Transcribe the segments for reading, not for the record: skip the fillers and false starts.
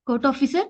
Court officer?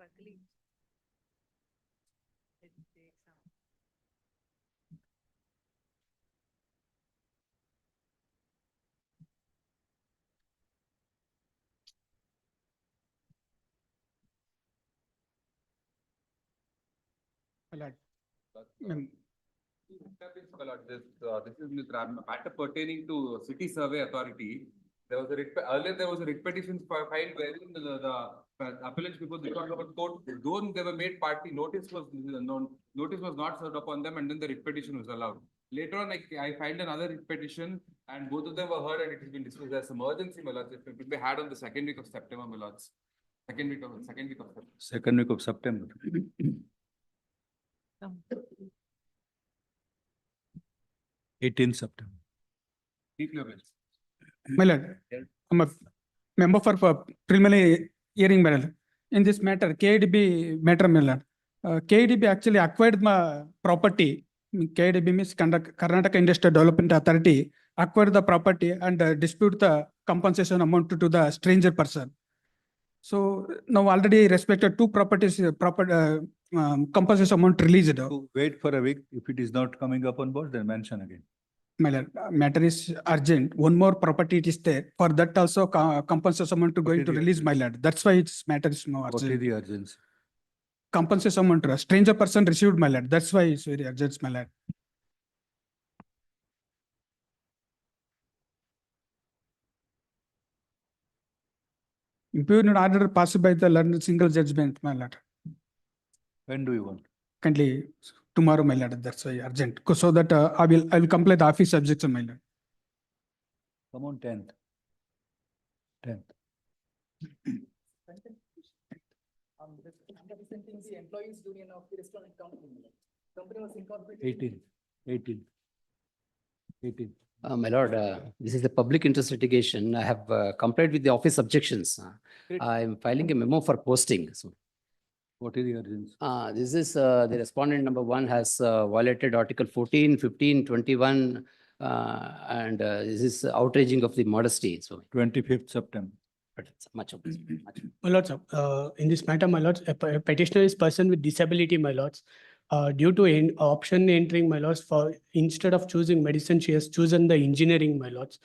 struggling. It takes some. This is matter pertaining to City Survey Authority. There was a earlier there was a writ petition filed wherein the appellants before the court, though they were made party, notice was not served upon them, and then the writ petition was allowed. Later on, I filed another writ petition, and both of them were heard, and it has been dismissed as emergency, my lords. It will be had on the second week of September, my lords. Second week of September. Second week of September. 18th September. Keep your bills. My lord, I'm a member for preliminary hearing, my lord. In this matter, KDB matter, my lord. KDB actually acquired my property. KDB means Karnataka Industrial Development Authority acquired the property and dispute the compensation amount to the stranger person. So now already respected two properties, compensation amount released. To wait for a week. If it is not coming up on board, then mention again. My lord, matter is urgent. One more property it is there. For that also compensation amount to going to release, my lord. That's why its matter is no What is urgent. the urgency? Compensation amount, stranger person received, my lord. That's why it's very urgent, my lord. Impugned order passed by the learned single judgment, my lord. When do you want? Kindly tomorrow, my lord. That's why urgent. So that I will comply the office subjects, my lord. Come on, 10th. 10th. Representing the employees union of the restaurant company. Company was incorporated. 18. My lord, this is the public interest litigation. I have complied with the office objections. I am filing a memo for posting. So, What is the urgency? this is the respondent number one has violated Article 14, 15, 21, and this is outraging of the modesty. So, 25th September. but it's much of this. My lords, in this matter, my lords, a petitioner is person with disability, my lords. Due to option entering, my lords, for instead of choosing medicine, she has chosen the engineering, my lords.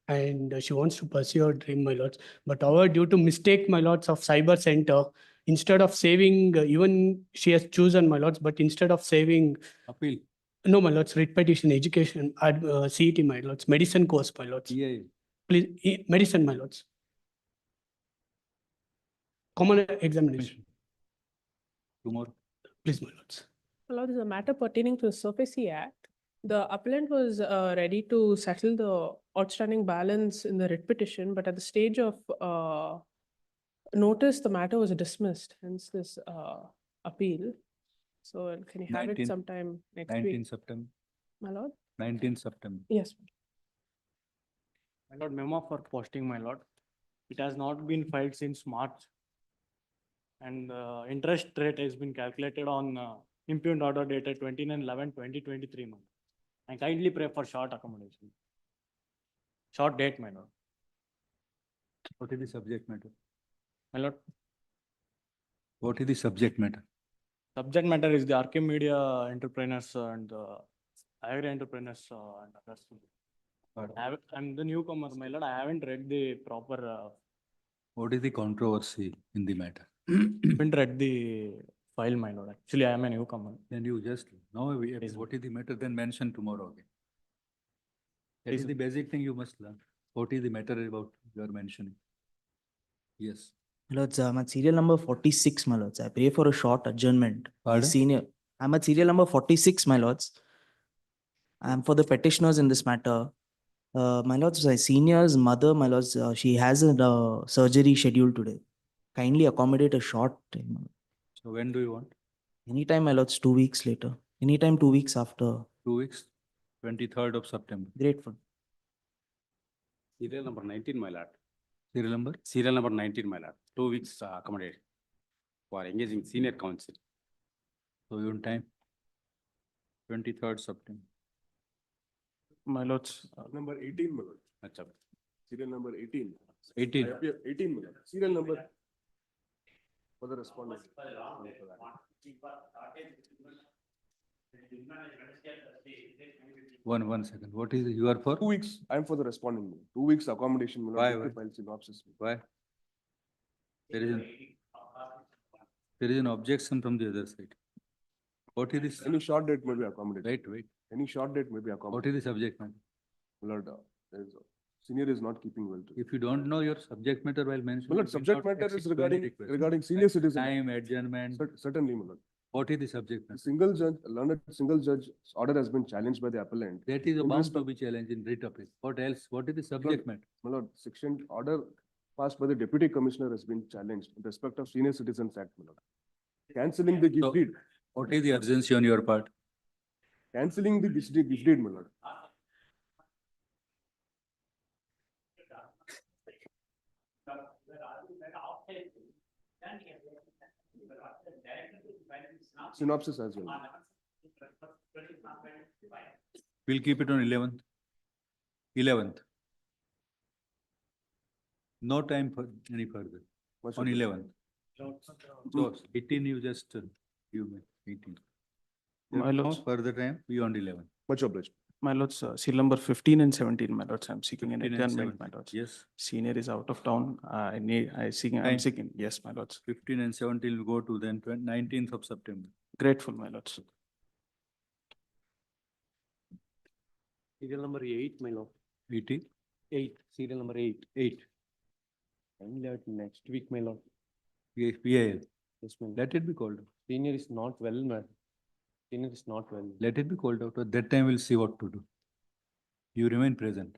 And she wants to pursue her dream, my lords. But however, due to mistake, my lords, of cyber center, instead of saving, even she has chosen, my lords, but instead of saving, Appeal. no, my lords, writ petition, education, CET, my lords, medicine course, my lords. Yeah. Please, medicine, my lords. Common examination, Tomorrow. please, my lords. Well, this is a matter pertaining to the SOFACI Act. The appellant was ready to settle the outstanding balance in the writ petition, but at the stage of notice, the matter was dismissed, hence this appeal. So can you have it 19th sometime next 19th week, September. my lord? 19th September. Yes. My lord, memo for posting, my lord. It has not been filed since March. And interest rate has been calculated on impugned order dated 29/11/2023. My lord. And kindly pray for short accommodation. Short date, my lord. What is the subject matter? My lord, What is the subject matter? subject matter is the Archimedia entrepreneurs and agri entrepreneurs and others. I'm the newcomer, my lord. I haven't read the proper. What is the controversy in the matter? Haven't read the file, my lord. Actually, I am a newcomer. Then you just know Yes, what is the matter, then mention tomorrow again. That Yes, is the basic thing you must learn. What is the matter about you are mentioning? Yes. My lords, I'm at serial number 46, my lords. I pray for a short adjournment. Pardon? Senior. I'm at serial number 46, my lords. I'm for the petitioners in this matter. My lords, my senior's mother, my lords, she has a surgery scheduled today. Kindly accommodate a short time. My lord. So when do you want? Anytime, my lords, 2 weeks later. Anytime 2 weeks after. 2 weeks? 23rd of September. Grateful. Serial number 19, my lord. Serial number? Serial number 19, my lord. 2 weeks accommodation for engaging senior counsel. So you on time? 23rd September. My lords, Number 18, my lord. Achha. Serial number 18. 18. 18, my lord. Serial number For the respondent. One second. What is it? You are for? 2 weeks, I'm for the respondent. 2 weeks accommodation. my lord, Why, due to why? file synopsis. Why? There is an objection from the other side. What is this? Any short date may be accommodated. Wait. Any short date may be What accommodated. is the subject matter? My lord, senior is not keeping well. If you don't know your subject matter while mentioning. My lord, you will subject not matter accede is to any regarding, request. regarding senior citizen. Time, adjournment. Certainly, my lord. What is the subject The matter? single judge, learned single judge order has been challenged by the appellant. That is In bound to respect- be challenged in writ appeal. What else? What is the subject matter? My lord, section order passed by the deputy commissioner has been challenged in respect of Senior Citizens Act, my lord. Cancelling the gift So- deed, What is the urgency on your part? cancelling the gift deed, my lord. Synopsis as well. We'll keep it on 11th. 11th. No time for any further. Much On obliged. 11th. So 18 you just give me 18. My There's no lords. further time beyond 11. Much obliged. My lords, seal number 15 and 17, my lords, I'm seeking an 15 and adjournment, my 17. lords. Yes, Senior is out of town. I'm Time. seeking, yes, my lords. 15 and 17 will go to then 19th of September. Grateful, my lords. Serial number 8, my lord. 80. 8, serial number 8. 8. And that next week, my lord. PIL. Yes, my lord. Let it be called out. Senior is not well, man. Senior is not well. Let it be called out. At that time we'll see what to do. You remain present.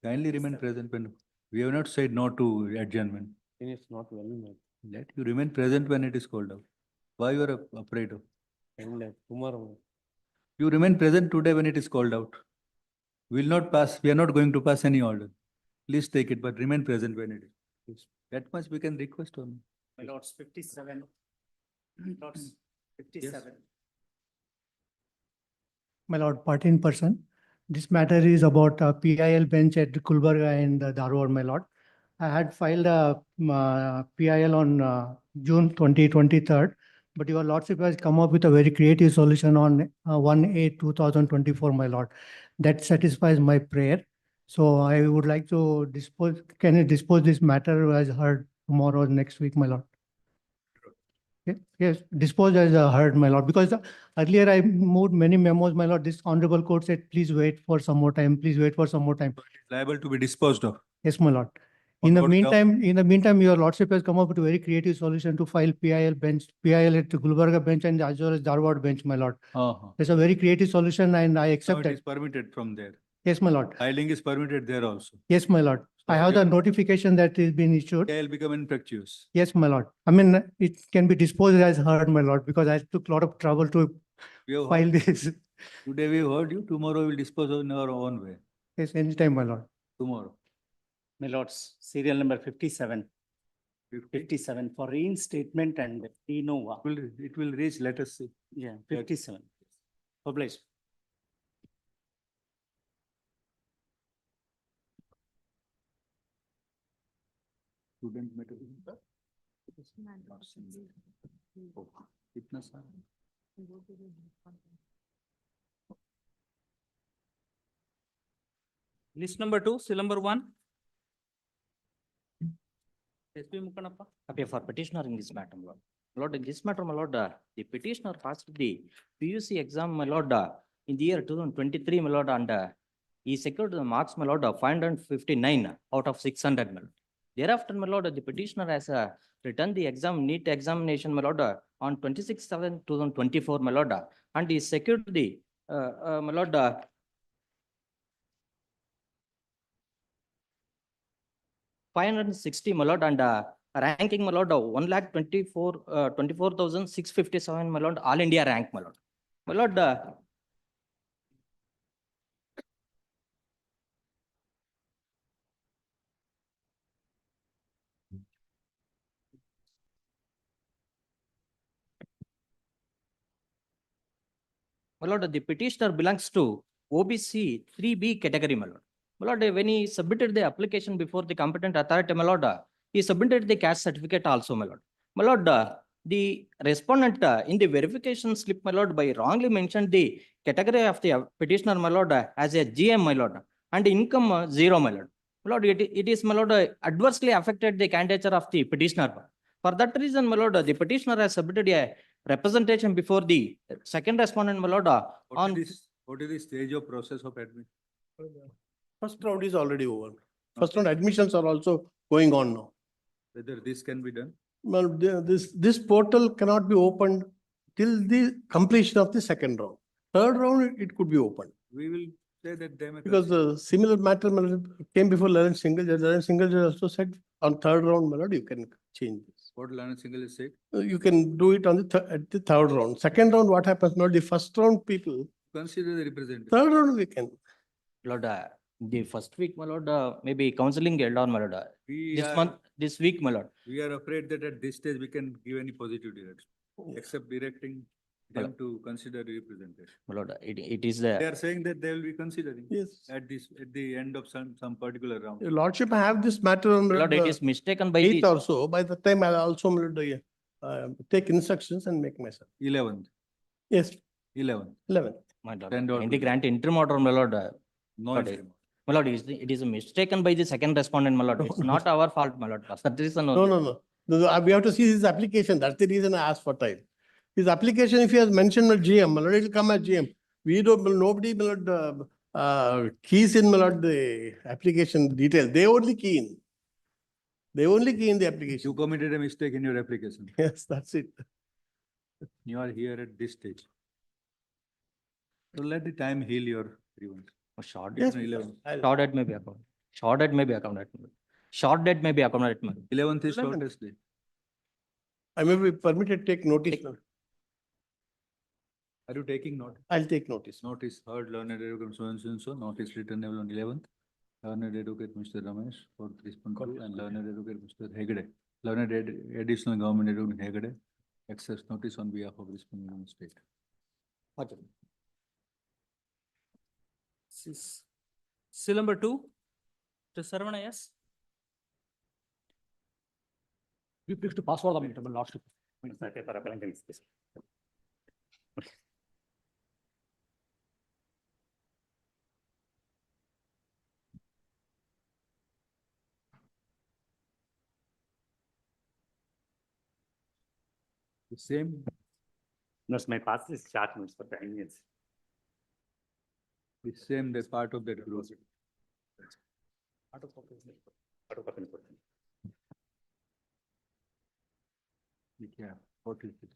Kindly remain present when we have not said no to adjournment. Senior is not well, man. Let you remain present when it is called out. Why you are afraid of? And that tomorrow. You remain present today when it is called out. We will not pass, we are not going to pass any order. Please take it, but remain present when it is. Yes. That much we can request on. My lords, 57. Lords, 57. My lord, party in person. This matter is about PIL bench at Gulbarga and Dharwad, my lord. I had filed a PIL on June 2023, but your lordship has come up with a very creative solution on 1/8/2024, my lord. That satisfies my prayer. So I would like to dispose, can you dispose this matter as heard tomorrow or next week, my lord? Yes, dispose as heard, my lord, because earlier I moved many memos, my lord. This honorable court said, please wait for some more time, please wait for some more time. Liable to be disposed of. Yes, my lord. On what ground? In the meantime, your lordship has come up with a very creative solution to file PIL at the Gulbarga bench and as well as Dharwad bench, my lord. It's a very creative solution and I Now accept it is it. permitted from there. Yes, my lord. Filing is permitted there also. Yes, my lord. I have the notification that is being issued. PIL become infectious. Yes, my lord. I mean, it can be disposed as heard, my lord, because I took a lot of trouble to We have file heard, this. today we heard you, tomorrow we will dispose of in our own way. Yes, anytime, my lord. Tomorrow. My lords, serial number 57. 50. 57 for reinstatement and Innova. It will reach, let us see. Yeah, 57. Published. Student matter. Oh, कितना सारा? List number 2, seal number 1. SP Mukanappa. Okay, for petitioner in this matter, my lord. My lord, in this matter, my lord, the petitioner passed the PUC exam, my lord, in the year 2023, my lord, and he secured the marks, my lord, 559 out of 600, my lord. Thereafter, my lord, the petitioner has returned the exam, NEET examination, my lord, on 26/7/2024, my lord, and he secured the, my lord, 560, my lord, and ranking, my lord, 24,657, my lord, all India rank, my lord. My lord, my lord, the petitioner belongs to OBC 3B category, my lord. My lord, when he submitted the application before the competent authority, my lord, he submitted the caste certificate also, my lord. My lord, the respondent in the verification slip, my lord, by wrongly mentioned the category of the petitioner, my lord, as a GM, my lord, and income 0, my lord. My lord, it is, my lord, adversely affected the candidature of the petitioner. For that reason, my lord, the petitioner has submitted a representation before the second respondent, my lord, on. What is the stage of process of admission? First round is already over. First round admissions are also going on now. Whether this can be done? Well, this portal cannot be opened till the completion of the second round. Third round, it could be opened. We will say that they may. Because the similar matter came before Learned Single Judge. Learned Single Judge also said on third round, my lord, you can change this. What Learned Single is said? You can do it on at the third round. Second round, what happens now? The first round people, Consider the representative. third round we can. Lord, the first week, my lord, maybe counseling held on, my lord. This week, my lord. We are afraid that at this stage we can give any positive direction, except directing them to consider representation. My lord, it is They are saying that they will be considering. Yes. At the end of some particular round. Your Lordship, I have this matter on Lord, it is mistaken by eighth the. or so. By the time I'll also take instructions and make myself. 11th. Yes, 11th. 11th. My lord, Send out in the to grant interim order, my lord. No. Lord, my lord, it is mistaken by the second respondent, my lord. It's not our fault, my lord. That reason No, we have to see his application. That's the reason I asked for time. His application, if he has mentioned a GM, my lord, it will come as GM. We don't, nobody, my lord, keys in, my lord, the application detail. They only key in. They only key in the application. You committed a mistake in your application. Yes, that's it. You are here at this stage. So let the time heal your grievance. Short Yes, date, 11th. short date may be accounted. Short date may be accounted. Short date may be accounted. 11th is 11th. shortest day. I may be permitted to take notice. Are you taking note? I'll take notice. Notice heard learned advocate so and so and so. Notice written on 11th. Learned advocate Mr. Ramesh for 3.2 and learned advocate Mr. Hegde. Learned additional government advocate Hegde. Access notice on behalf of respondent state. Seal number 2, to Sarvana, yes? You please to pass for the minute, lordship. The same. No, my pass is chart notes for 10 years. The same, the part of that group. Yeah, what is it?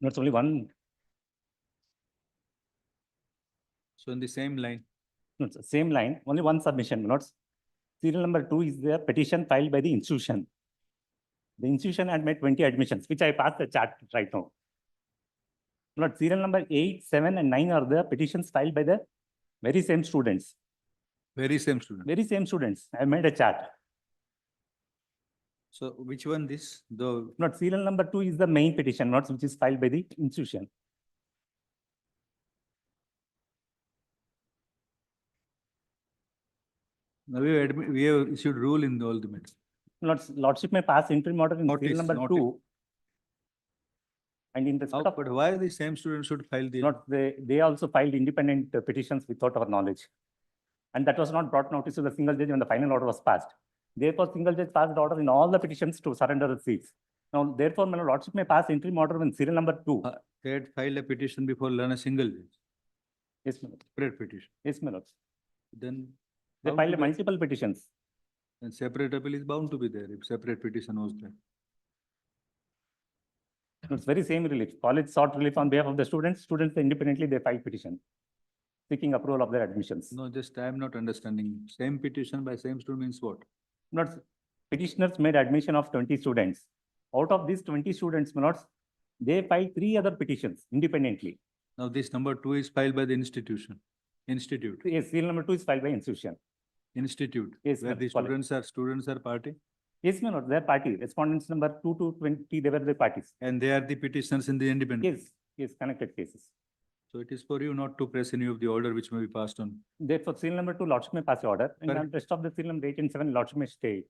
No, it's only one. So in the same line. No, it's the same line, only one submission, notes. Serial number 2 is the petition filed by the institution. The institution had made 20 admissions, which I passed the chart right now. Not serial number 8, 7, and 9 are the petitions filed by the very same students. Very same student. Very same students. I made a chart. So which one this? The Not serial number 2 is the main petition, not which is filed by the institution. now we have issued rule in all the matters. Lordship may pass interim order in serial number 2. And in the How, but why the same student should file the? not they also filed independent petitions without our knowledge. And that was not brought notice to the single judge when the final order was passed. Therefore, single judge passed order in all the petitions to surrender the seats. Now, therefore, my lordship may pass interim order when serial number 2. They had filed a petition before learn a single judge. Yes, my lord. Separate petition. Yes, my lord. Then They how filed to get- multiple petitions. And separate appeal is bound to be there if separate petition was there. It's very same relief. College sought relief on behalf of the students. Students independently, they filed petition seeking approval of their admissions. No, just I am not understanding. Same petition by same student means what? Not petitioners made admission of 20 students. Out of these 20 students, my lords, they filed 3 other petitions independently. Now this number 2 is filed by the institution. Institute. Yes, serial number 2 is filed by institution. Institute. Yes, Where ma'am, the correct. students are party. Yes, my lord, their party, respondents number 2 to 20, they were the parties. And they are the petitioners in the independent. Yes, yes, connected cases. So it is for you not to press any of the order which may be passed on. Therefore, serial number 2, lordship may pass the order, and Correct. the rest of the serial number 8 and 7, lordship may stay.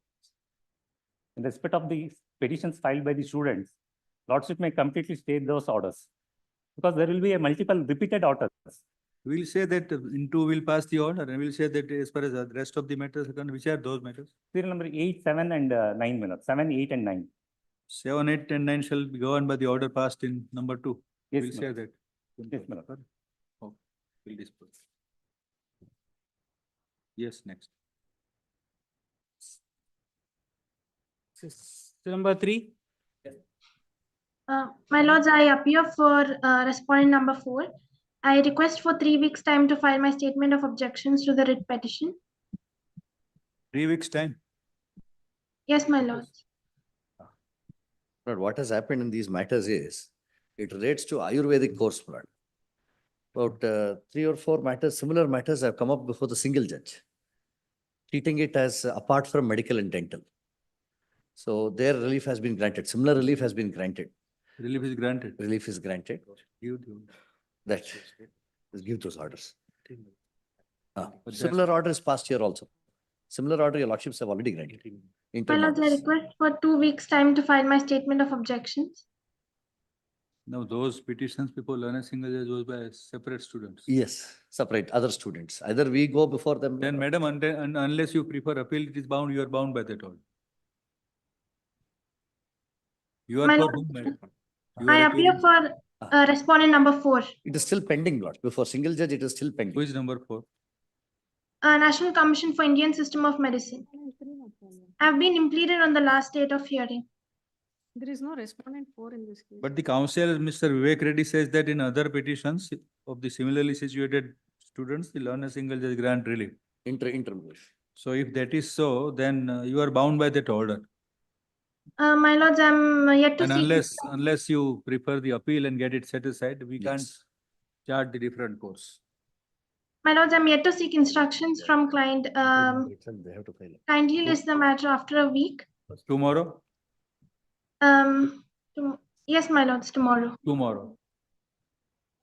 In respect of the petitions filed by the students, lordship may completely stay those orders. Because there will be a multiple repeated orders. We'll say that in 2 will pass the order, and we'll say that as far as the rest of the matters are concerned, which are those matters? Serial number 8, 7 and 9, my lord, 7, 8 and 9. 7, 8 and 9 shall be governed by the order passed in number 2. Yes, We'll my say lord. that. Yes, my lord. Okay, we'll dispose. Yes, next. Number 3. My lords, I appear for respondent number 4. I request for 3 weeks' time to file my statement of objections to the writ petition. 3 weeks' time. Yes, my lords. But what has happened in these matters is, it relates to Ayurvedic course, my lord. About 3 or 4 matters, similar matters have come up before the single judge, treating it as apart from medical and dental. So their relief has been granted, similar relief has been granted. Relief is granted. Relief is granted, Give the order. that, just give those orders. But Similar order is passed here also. Similar order your lordships have already granted. My Interim lords, I orders. request for 2 weeks' time to file my statement of objections. Now, those petitions before learner single judge was by separate students. Yes, separate other students. Either we go before them. Then, madam, unless you prefer appeal, it is bound, you are bound by that order. You are My for lord, whom, madam? You are I appear appealing- for respondent number 4. It is still pending, Lord. Before single judge, it is still pending. Who is number 4? National Commission for Indian System of Medicine. I have been impleaded on the last date of hearing. There is no respondent 4 in this case. But the counsel, Mr. Vivek Reddy, says that in other petitions of the similarly situated students, the learner single judge grant relief. Interim relief. So if that is so, then you are bound by that order. My lords, I'm yet to And see. unless you prefer the appeal and get it set aside, we can't Yes. chart the different course. My lords, I'm yet to seek instructions from client. They have to file. Kindly list the matter after a week. Tomorrow? Yes, my lords, tomorrow. Tomorrow.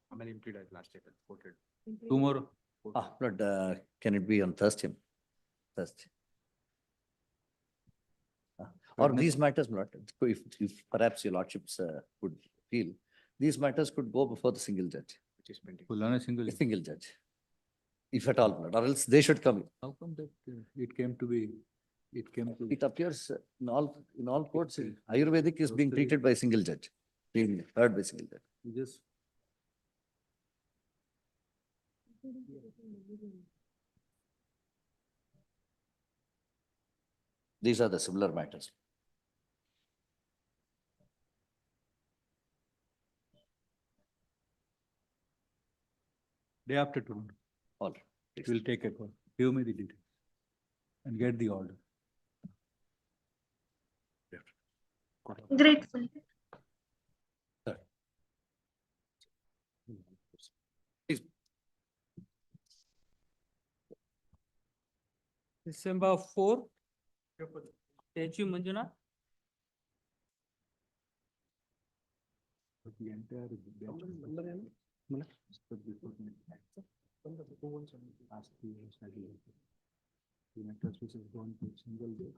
How many implemented last year? Quoted. Tomorrow. Lord, can it be on Thursday? Thursday. Or these matters, Lord, if perhaps your lordships would feel, these matters could go before the single judge. Which is pending. Learner single A judge. single judge. If at all, Lord, or else they should come. How come that it came to be, It appears in all courts, Ayurvedic is being treated by a single judge, being heard by single judge. just. These are the similar matters. Day after tomorrow. All right. It will take a call. Give me the details. And get the order. Grateful. December 4. Thank you, Manjuna. The entire bench. Ask the the matters which is going to single day.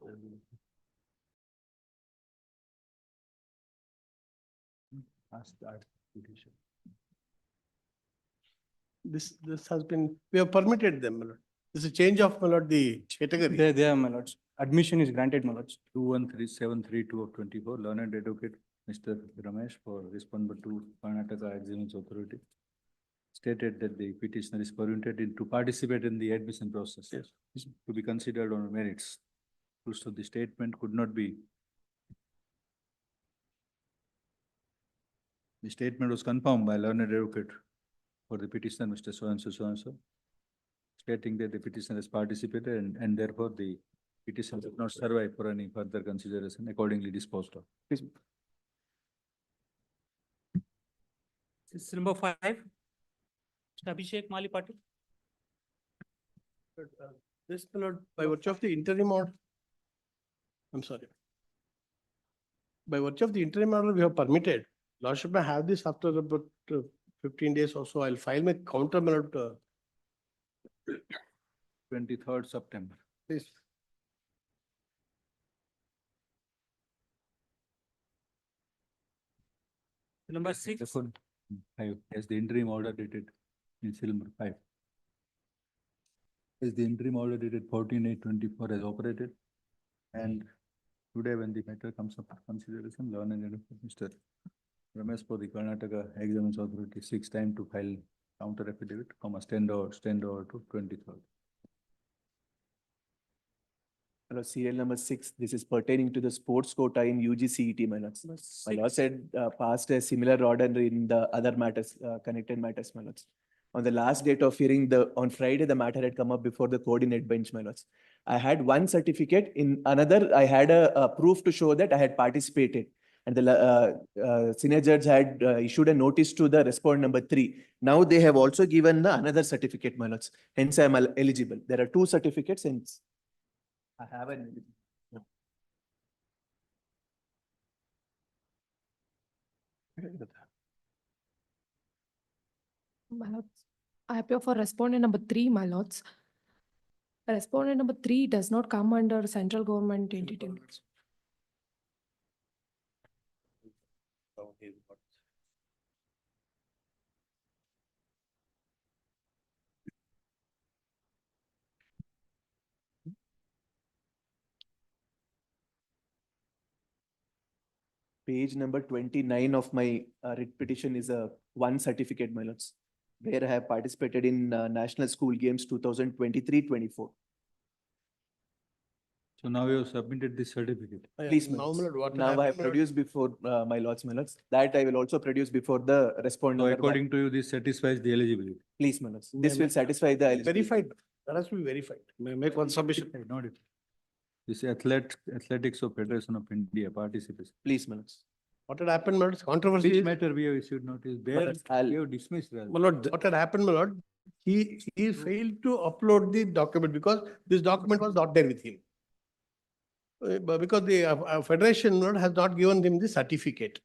Ask that petition. This has been, we have permitted them, my lord. This is a change of, my lord, the category. There, my lords. Admission is granted, my lords. 213732 of 24, learned advocate, Mr. Ramesh, for respondent to Karnataka Examinations Authority, stated that the petitioner is permitted to participate in the admission process. Yes. To be considered on merits. So the statement could not be. The statement was confirmed by learned advocate for the petitioner, Mr. So and so, stating that the petitioner has participated and therefore the petition did not survive for any further consideration, accordingly disposed of. Please. This is number 5. Mr. Abhishek Mali Patil. This, my lord, by virtue of the interim order. I'm sorry. By virtue of the interim order, we have permitted. Lordship may have this after about 15 days or so. I'll file my counter, my lord. 23rd September. Please. Number 6. Therefore, 5, as the interim order dated in seal number 5. As the interim order dated 14/8/24 has operated, and today when the matter comes up for consideration, learned and educated Mr. Ramesh for the Karnataka Examinations Authority seeks time to file counter affidavit, stand over to 23rd. Serial number 6, this is pertaining to the sports quota in UGCET, my lords. My lord said passed a similar order in the other matters, connected matters, my lords. On the last date of hearing, on Friday, the matter had come up before the coordinate bench, my lords. I had one certificate, in another, I had a proof to show that I had participated. And the senior judge had issued a notice to the respondent number 3. Now they have also given another certificate, my lords. Hence I am eligible. There are 2 certificates, hence I have an. My lords, I appear for respondent number 3, my lords. Respondent number 3 does not come under central government entity. Page number 29 of my writ petition is a one certificate, my lords, where I have participated in National School Games 2023-24. So now you have submitted this certificate. Please, my Now, lords. my lord, what Now I have happened, my lord? produced before my lords, my lords. That I will also produce before the respondent. So number 1. according to you, this satisfies the eligibility. Please, my lords. This will satisfy the eligibility. Verified. That has to be verified. May I make one submission? Not it. This Athletics of Federation of India participation. Please, my lords. What had happened, my lord? Controversy. Which is- matter we have issued notice? There, I'll- we have dismissed rather. My lord, what had happened, my lord? He failed to upload the document because this document was not there with him. But because the federation, my lord, has not given him the certificate.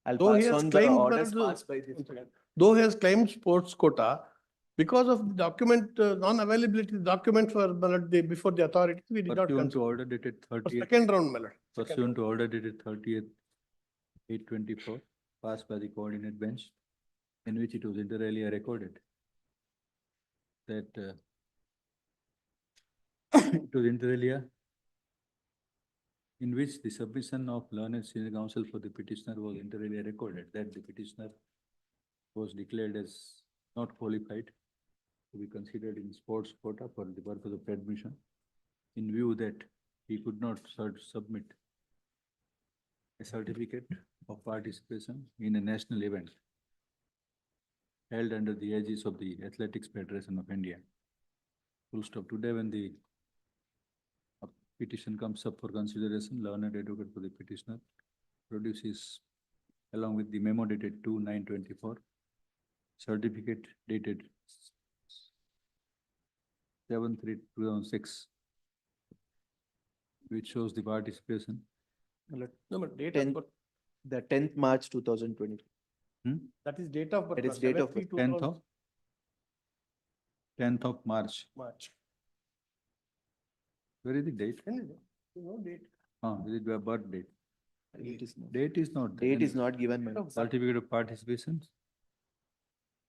I'll Though he pass has on the claimed, orders my lord, passed by this. though he has claimed sports quota, because of the document, non-availability document for, my lord, before the authority, we did not Pursuant to consider. order dated For 30th. second round, my lord. Pursuant to order dated 30th 8/24, passed by the coordinate bench, in which it was inter alia recorded that it was inter alia in which the submission of learned senior counsel for the petitioner was inter alia recorded, that the petitioner was declared as not qualified to be considered in sports quota for the purpose of admission, in view that he could not submit a certificate of participation in a national event held under the aegis of the Athletics Federation of India. Full stop. Today, when the petition comes up for consideration, learned advocate for the petitioner produces, along with the memo dated 2/9/24, certificate dated 7/3/2006, which shows the participation. No, but date of 10th birth, The 10th March 2020. that is date of birth. That is date of 7/3/2000 10th of March. March. Where is the date? No date. Is it a birth date? Date is not. Date is not. Date is not given, my lord. Certificate of participation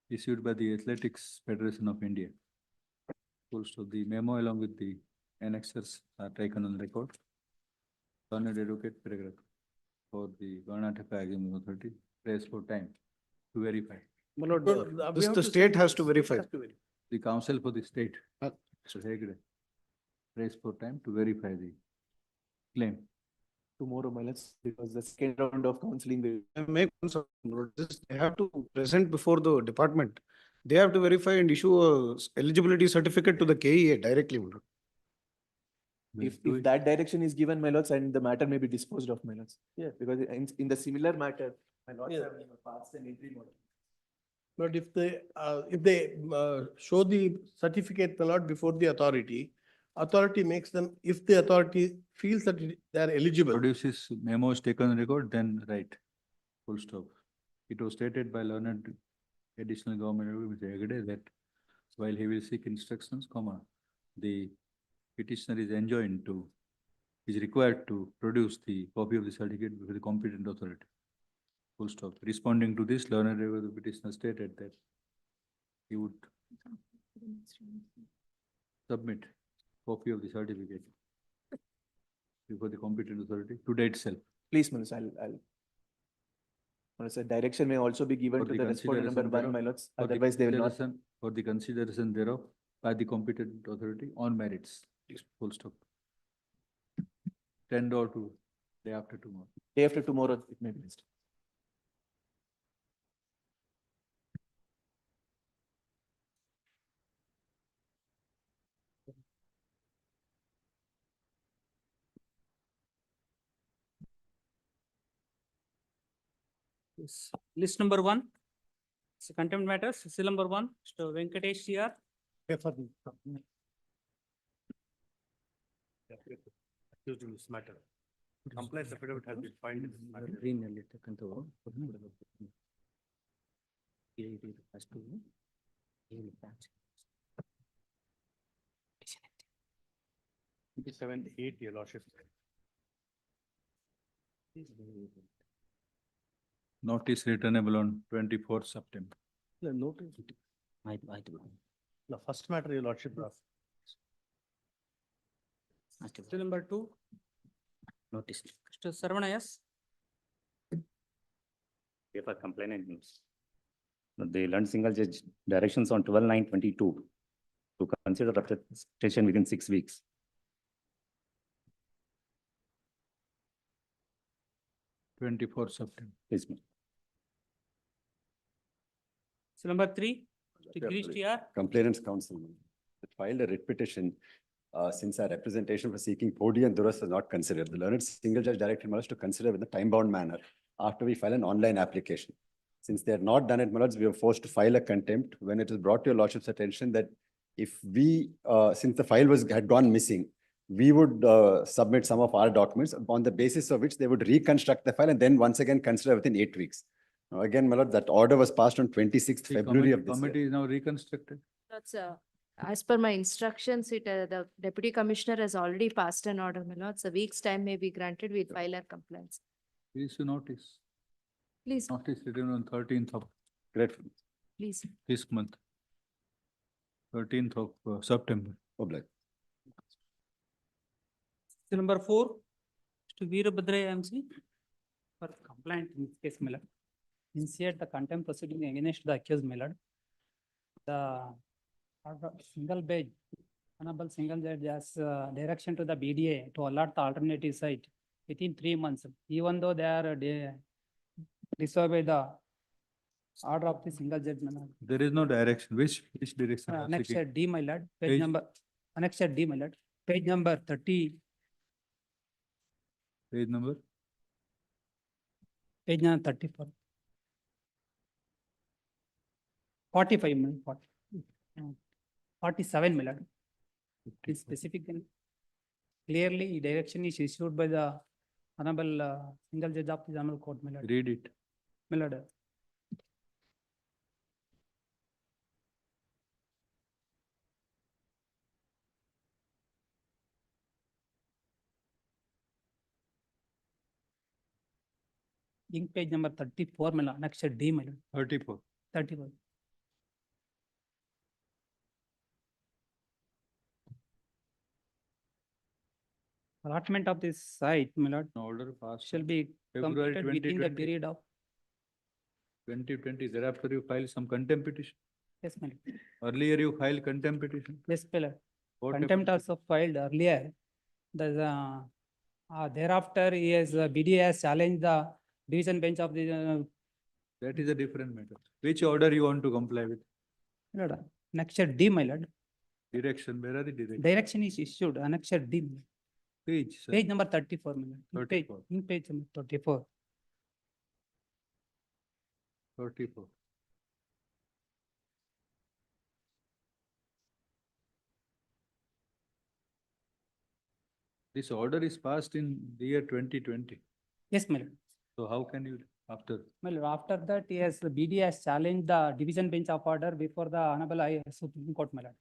issued by the Athletics Federation of India. Full stop. The memo along with the annexures are taken on record. Learned advocate paragraph for the Karnataka Examinations Authority, prays for time to verify. My lord, This the state has to verify. The counsel for the state, Uh, Mr. Hegde, prays for time to verify the claim. tomorrow, my lords, because the second round of counseling will. Make they have to present before the department. They have to verify and issue a eligibility certificate to the KEA directly, my lord. If that direction is given, my lords, and the matter may be disposed of, my lords. Yeah, because in the similar matter, my lords Yeah. have passed an entry model. But if they show the certificate, my lord, before the authority makes them, if the authority feels that they are eligible. Produces memos taken on record, then right. Full stop. It was stated by learned additional government Mr. Hegde that while he will seek instructions, the petitioner is required to produce the copy of the certificate before the competent authority. Full stop. Responding to this, learned the petitioner stated that he would submit copy of the certificate before the competent authority today itself. Please, my lords, my lords, a direction may also be given For to the the respondent number consideration one, my thereof, lords, for the otherwise they will not. consideration- For the consideration thereof by the competent authority on merits. Full stop. 10 or 2 day after tomorrow. Day after tomorrow, it may be listed. Yes. List number 1. So contempt matters, seal number 1, Mr. Venkatesh CR. Accused in this matter. Complaint affidavit has been filed in this matter. Seven, 8, your lordship. Notice returnable on 24th September. The notice. The first matter, your lordship. Seal number 2, Notice. Mr. Sarvanayas. For complainant news. The learned single judge directions on 12/9/22 to consider representation within 6 weeks. September. Please, ma'am. Seal number 3, Mr. Girish TR. Complainants counsel filed a writ petition since our representation for seeking Podi and Duras was not considered. The learned single judge directed us to consider in a time-bound manner after we file an online application. Since they had not done it, my lords, we were forced to file a contempt when it was brought to your lordship's attention that if we, since the file had gone missing, we would submit some of our documents on the basis of which they would reconstruct the file and then once again consider within 8 weeks. Now, again, my lord, that order was passed on 26th The February of this committee year. is now reconstructed. That's as per my instructions, the deputy commissioner has already passed an order, my lords. A week's time may be granted. We'll file our complaints. Please notice. Please, Notice written on 13th of Grateful. please. this month. 13th of September. Public. Seal number 4, Mr. Veerabhadra MC. For complaint in this case, my lord. Initiate the contempt proceeding against the accused, my lord. The single bench, honorable single judge has direction to the BDA to allot the alternative site within 3 months, even though they are disobey the order of the single judge, my lord. There is no direction. Which direction? are you Annexure seeking? D, my lord, page Page- number, Annexure D, my lord, page number 30, Page number? page number 34. 45, my lord, 47, my lord. It's specific and clearly direction is issued by the honorable single judge of the Honorable Court, my lord. Read it. My lord. Ink page number 34, my lord, Annexure D, my lord, 34. 34. Allotment of this site, my lord, Order passed. shall be February completed within the 2020. period of, 2020. Thereafter you file some contempt petition. yes, my lord. Earlier you filed contempt petition. Yes, my lord. What Contempt happened? also filed earlier. There's a Thereafter, he has, BDA has challenged the division bench of the, That is a different matter. Which order you want to comply with? my lord, annexure D, my lord. Direction, where are the direction? Direction is issued, annexure D, Page, sir. page number 34, my lord. In 34. page number 34. 34. This order is passed in the year 2020. Yes, my lord. So how can you, after? My lord, after that, yes, the BDA has challenged the division bench of order before the Honorable Supreme Court, my lord.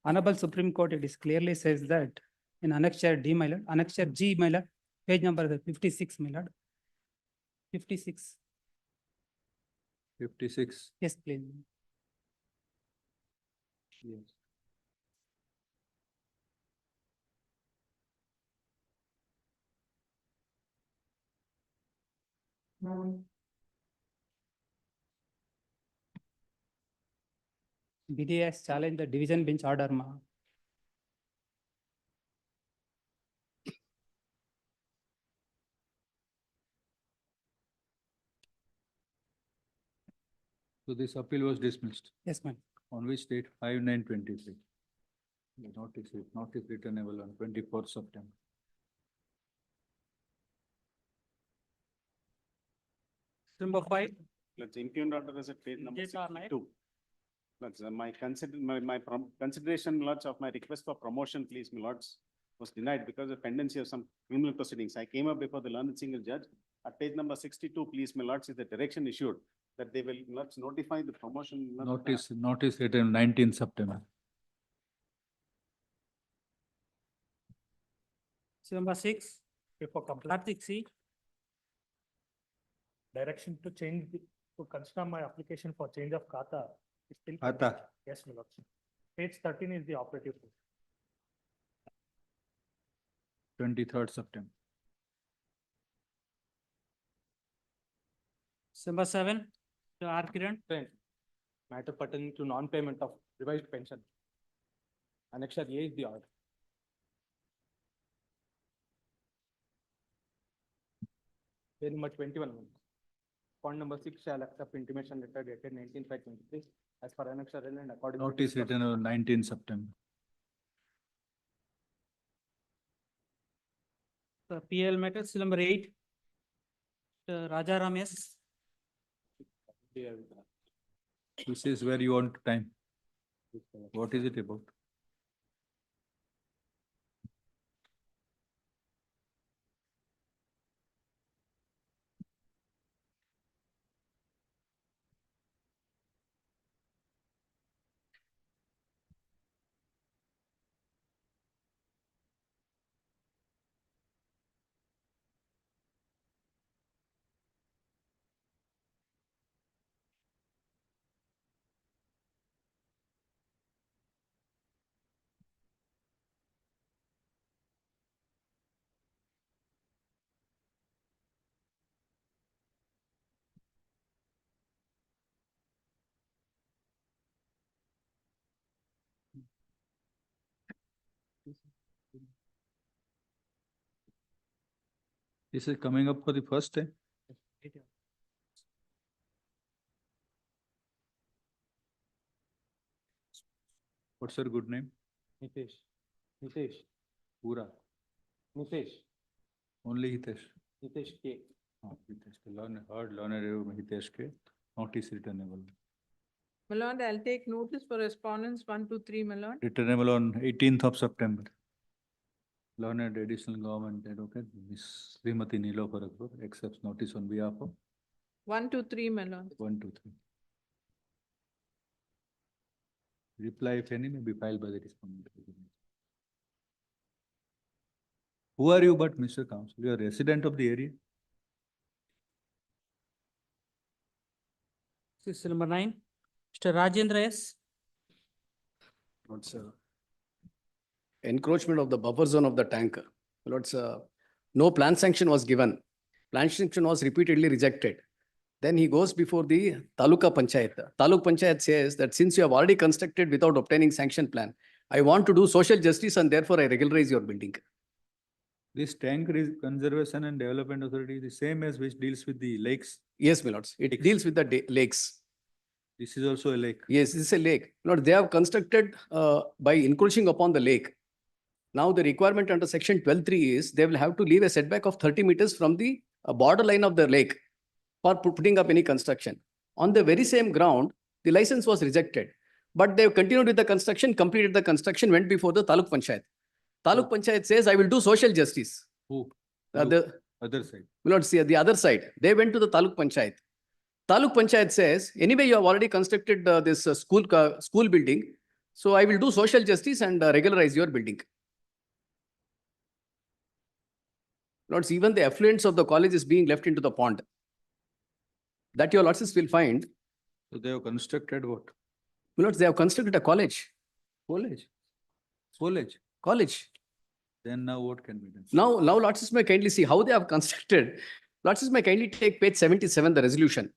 Honorable Supreme Court, it is clearly says that in annexure D, my lord, annexure G, my lord, page number 56, my lord. 56, 56. yes, please. Yes. BDA has challenged the division bench order, ma. So this appeal was dismissed. Yes, ma'am. On which date? 5/9/23. The notice returnable on 24th September. Number 5. Let's impugned order is at page number Date or night? 62. Let's, my consideration, lots of my request for promotion, please, my lords, was denied because of pendency of some criminal proceedings. I came up before the learned single judge. At page number 62, please, my lords, is the direction issued that they will, let's notify the promotion. Notice written 19th September. Number 6. Before Article C. direction to change, to consider my application for change of kata. is still Kata. pending. Yes, my lord. Page 13 is the operative. 23rd September. Number 7. To R. Kiran. Matter pertaining to non-payment of revised pension. Annexure A is the order. Page number 21. Point number 6 shall accept intimation letter dated 19/5/23 as per annexure L and according. to Notice discussion. written on 19th September. The PL matters, number 8. Raja Ramesh. This is where you want time. What is it about? This is coming up for the first time. What's your good name? Nitesh. Nitesh. Pura. Nitesh. Only Hitesh. Nitesh K. Hitesh. Learner Hitesh K. Notice returnable. My lord, I'll take notice for respondents 1, 2, 3, my lord. Returnable on 18th of September. Learned additional government advocate, Ms. Srimati Nilofer Akbar, accepts notice on behalf of 1, 2, 3, my lord. 1, 2, 3. Reply, if any, may be filed by the respondent. Who are you but, Mr. Counsel? You are a resident of the area? This is number 9. Mr. Rajendra S. Lord's encroachment of the buffer zone of the tank. Lord's no plan sanction was given. Plan sanction was repeatedly rejected. Then he goes before the Taluka Panchayat. Taluk Panchayat says that since you have already constructed without obtaining sanction plan, I want to do social justice and therefore I regularize your building. This tank conservation and development authority is the same as which deals with the lakes. Yes, my lords, it deals with the lakes. This is also a lake. Yes, this is a lake. Lord, they have constructed by encroaching upon the lake. Now the requirement under section 12(3) is they will have to leave a setback of 30 meters from the borderline of the lake for putting up any construction. On the very same ground, the license was rejected. But they have continued with the construction, completed the construction, went before the Taluk Panchayat. Taluk Panchayat says, I will do social justice. Who? The Other side. Lord, see, the other side, they went to the Taluk Panchayat. Taluk Panchayat says, anyway, you have already constructed this school building. So I will do social justice and regularize your building. Lords, even the effluents of the college is being left into the pond. That your lords will find. So they have constructed what? Lords, they have constructed a college. College. College. Then now what can be done? Now lords may kindly see how they have constructed. Lords may kindly take page 77, the resolution.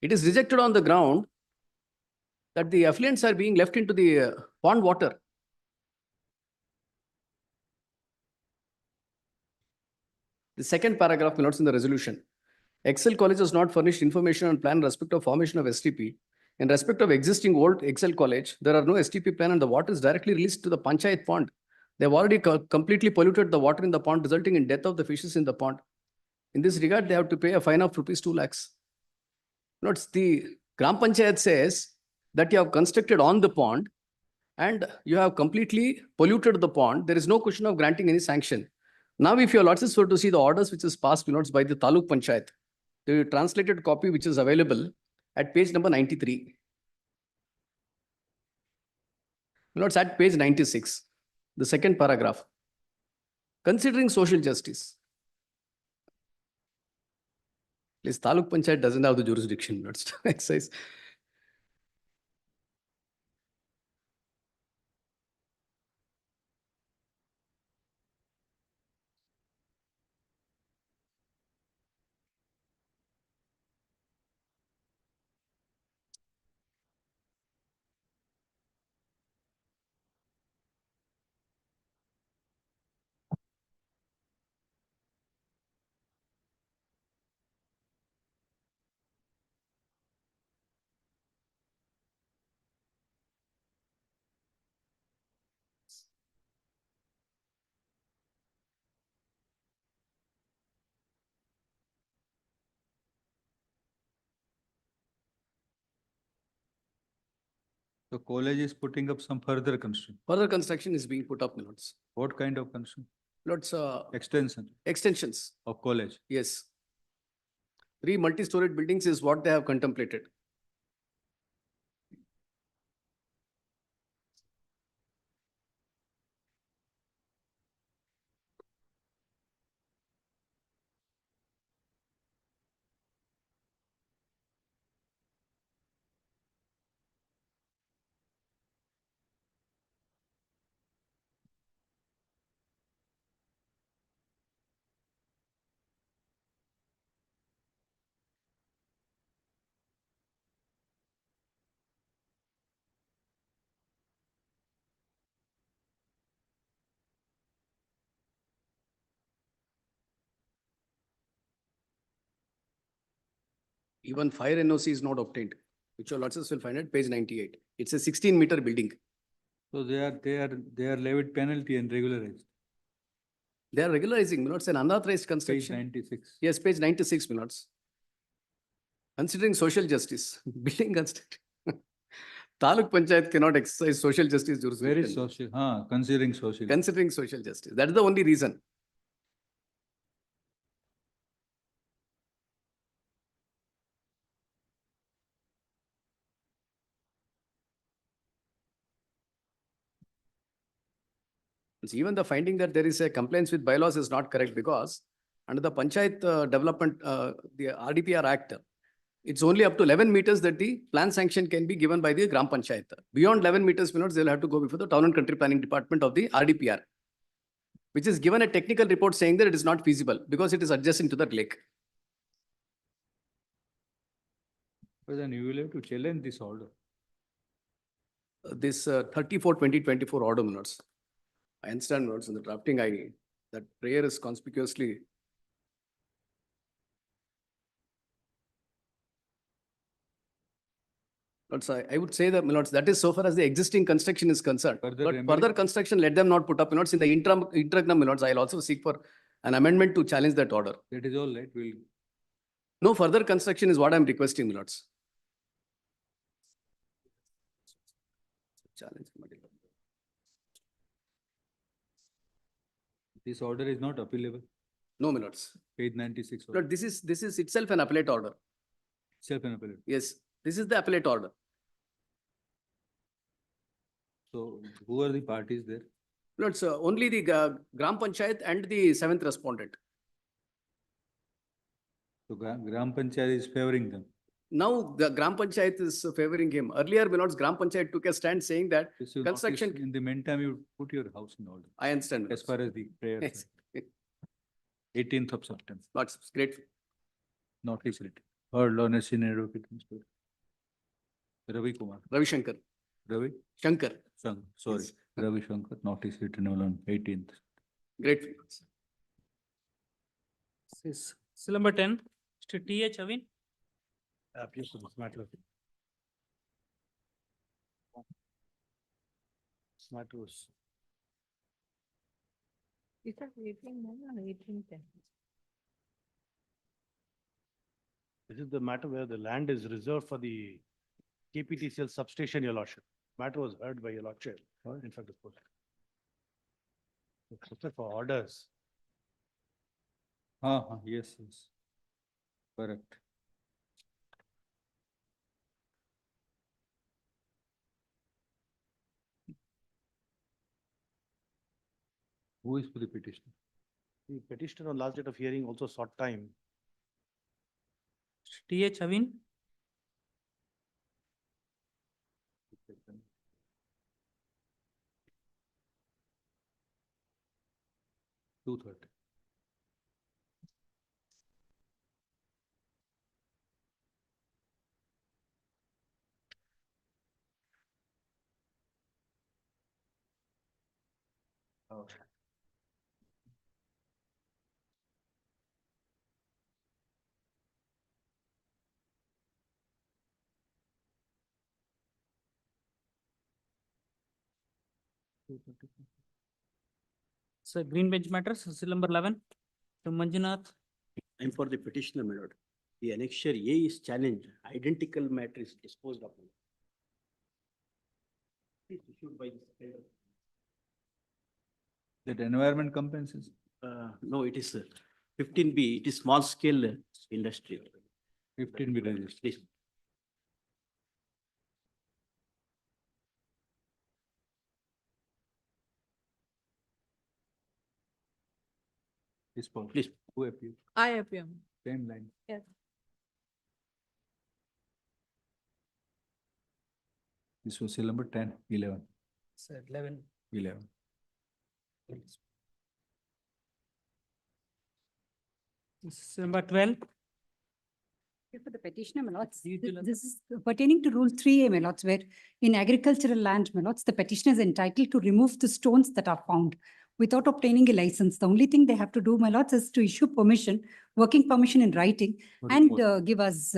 It is rejected on the ground that the effluents are being left into the pond water. The second paragraph, notes in the resolution. Excel College has not furnished information on plan in respect of formation of STP. In respect of existing old Excel College, there are no STP plan and the water is directly released to the Panchayat pond. They have already completely polluted the water in the pond, resulting in death of the fishes in the pond. In this regard, they have to pay a fine of ₹2 lakhs. Notes, the Gram Panchayat says that you have constructed on the pond and you have completely polluted the pond. There is no question of granting any sanction. Now, if your lords were to see the orders which is passed by the Taluk Panchayat, the translated copy which is available at page number 93. Lords, at page 96, the second paragraph. Considering social justice. This Taluk Panchayat doesn't have the jurisdiction, lords, to exercise. The college is putting up some further construction. Further construction is being put up, lords. What kind of construction? Lords, Extensions of college. Yes. 3 multi-storied buildings is what they have contemplated. Even fire NOC is not obtained, which your lords will find at page 98. It's a 16-meter building. So they are levied penalty and regularized. They are regularizing, my lords, an unauthorized Page construction. 96. Yes, page 96, my lords. Considering social justice, building construction. Taluk Panchayat cannot exercise social justice jurisdiction. Very social, considering social. Considering social justice. That is the only reason. Even the finding that there is a compliance with bylaws is not correct because under the Panchayat Development, the RDPR Act, it's only up to 11 meters that the plan sanction can be given by the Gram Panchayat. Beyond 11 meters, they'll have to go before the Town and Country Planning Department of the RDPR, which is given a technical report saying that it is not feasible because it is adjacent to the lake. But then you will have to challenge this order. This 34/2024 order, minutes. I understand, minutes in the drafting. That prayer is conspicuously. Lords, I would say that, my lords, that is so far as the existing construction is concerned. Further But remedy- further construction, let them not put up, my lords, in the interim, my lords, I'll also seek for an amendment to challenge that order. That is all right, we'll, No further construction is what I'm requesting, my lords. Challenge. this order is not appealable, No, my lords. page 96. Lord, this is itself an appellate order. Self-appellate. Yes, this is the appellate order. So who are the parties there? Lords, only the Gram Panchayat and the seventh respondent. So Gram Panchayat is favoring them. Now the Gram Panchayat is favoring him. Earlier, my lords, Gram Panchayat took a stand saying that This you construction. notice, in the meantime, you put your house in order, I understand. as far as the prayer. Yes. 18th of September, Lords, great. notice written. Heard learned senior advocate, Mr. Ravi Kumar, Ravi Shankar. Ravi Shankar. Sorry, Yes. Ravi Shankar, notice written on 18th. Great. Seal number 10, Mr. T.H. Avin. Appears to this matter. This matter was, Is that 18:9 or 18:10? this is the matter where the land is reserved for the KPTCL substation, your lordship. Matter was heard by your lordship. In fact, of course. Except for orders. Yes, yes. Correct. Who is for the petitioner? The petitioner on last date of hearing also sought time. T.H. Avin. Two-third. So green bench matters, seal number 11, to Manjunath. I'm for the petitioner, my lord. The annexure A is challenged, identical matter is disposed of. It is issued by the secretary. That environment compensates. No, it is 15B, it is small scale industry. 15B registered. Please. This Paul. Please. Who appeared? I appear. Same line. Yes. This was seal number 10, 11, Sir, 11. 11. Seal number 12. For the petitioner, my lords, Usual- this is pertaining to Rule 3A, my lords, where in agricultural land, my lords, the petitioner is entitled to remove the stones that are found without obtaining a license. The only thing they have to do, my lords, is to issue permission, working permission in writing, and give us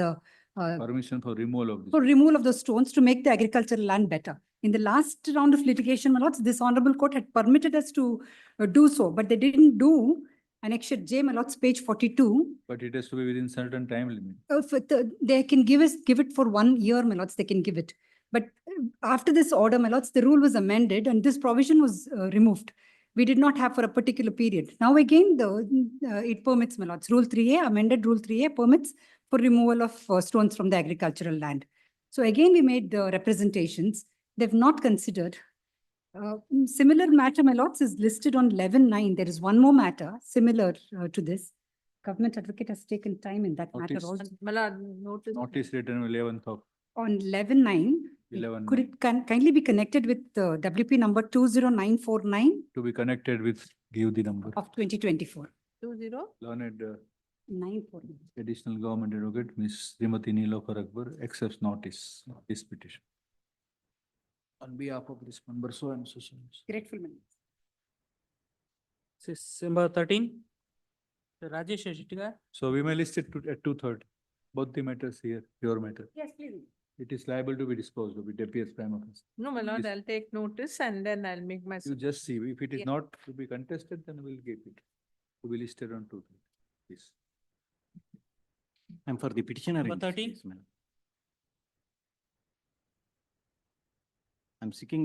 Permission for removal of this. for removal of the stones to make the agricultural land better. In the last round of litigation, my lords, this honorable court had permitted us to do so, but they didn't do Annexure J, my lords, page 42. But it has to be within certain time limit. They can give it for 1 year, my lords, they can give it. But after this order, my lords, the rule was amended and this provision was removed. We did not have for a particular period. Now again, it permits, my lords, Rule 3A, amended Rule 3A permits for removal of stones from the agricultural land. So again, we made representations. They've not considered. Similar matter, my lords, is listed on 11.9. There is one more matter similar to this. Government advocate has taken time in that matter Notice. also. Notice. Notice written on 11th of On 11.9, 11. could it kindly be connected with WP number 20949 To be connected with, give the number. of 2024? 20. Learned 949. additional government advocate, Ms. Srimati Neelofar Akbar, accepts notice of this petition. On behalf of this member, so and so. Grateful members. Number 13. Rajesh Ashitika. So we may list it at 2/3, both the matters here, your matter. Yes, please. It is liable to be disposed of, it appears prima facie. No, my lord, Yes. I'll take notice and then I'll make my. You just see, if it is Yeah. not to be contested, then we'll give it. To be listed on 2/3. Please. I'm for the petitioner. Number in this 13. case, madam. I'm seeking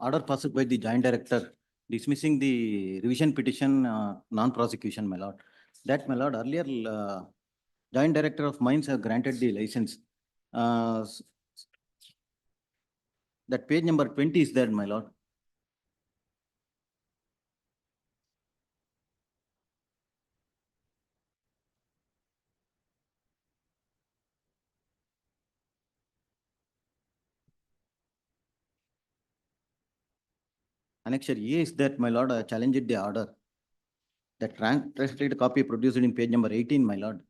order passed by the joint director dismissing the revision petition, non-prosecution, my lord. That, my lord, earlier, joint director of mines have granted the license. That page number 20 is there, my lord. Annexure A is that, my lord, I challenged the order. The translated copy produced in page number 18, my lord.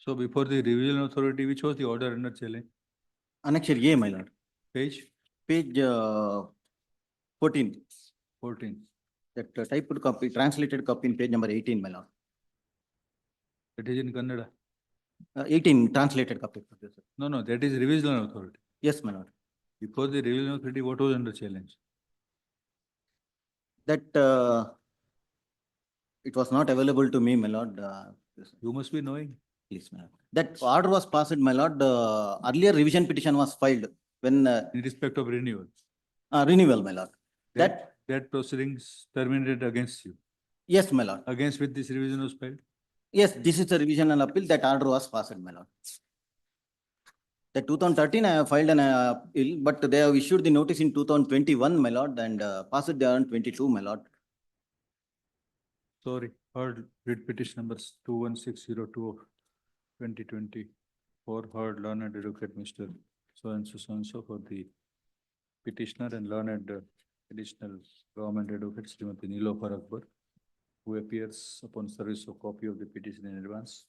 So before the revision authority, which was the order under challenge? Annexure A, my lord. Page Page 14. 14. That typed copy, translated copy in page number 18, my lord. That is in Kannada. 18 translated copy. Producer. No, that is revision authority. Yes, my lord. Before the revision authority, what was under challenge? That it was not available to me, my lord. You must be knowing. Please, my lord. That order was passed, my lord. Earlier revision petition was filed when In respect of renewal. renewal, my lord. That proceedings terminated against you. Yes, my lord. Against which this revision was filed? Yes, this is the revision and appeal. That order was passed, my lord. The 2013 I have filed an appeal, but they have issued the notice in 2021, my lord, and passed there on 22, my lord. Sorry, heard writ petition numbers 21602 of 2024, heard learned advocate Mr. So and so for the petitioner and learned additional government advocate Srimati Nilofer Akbar, who appears upon service of copy of the petition in advance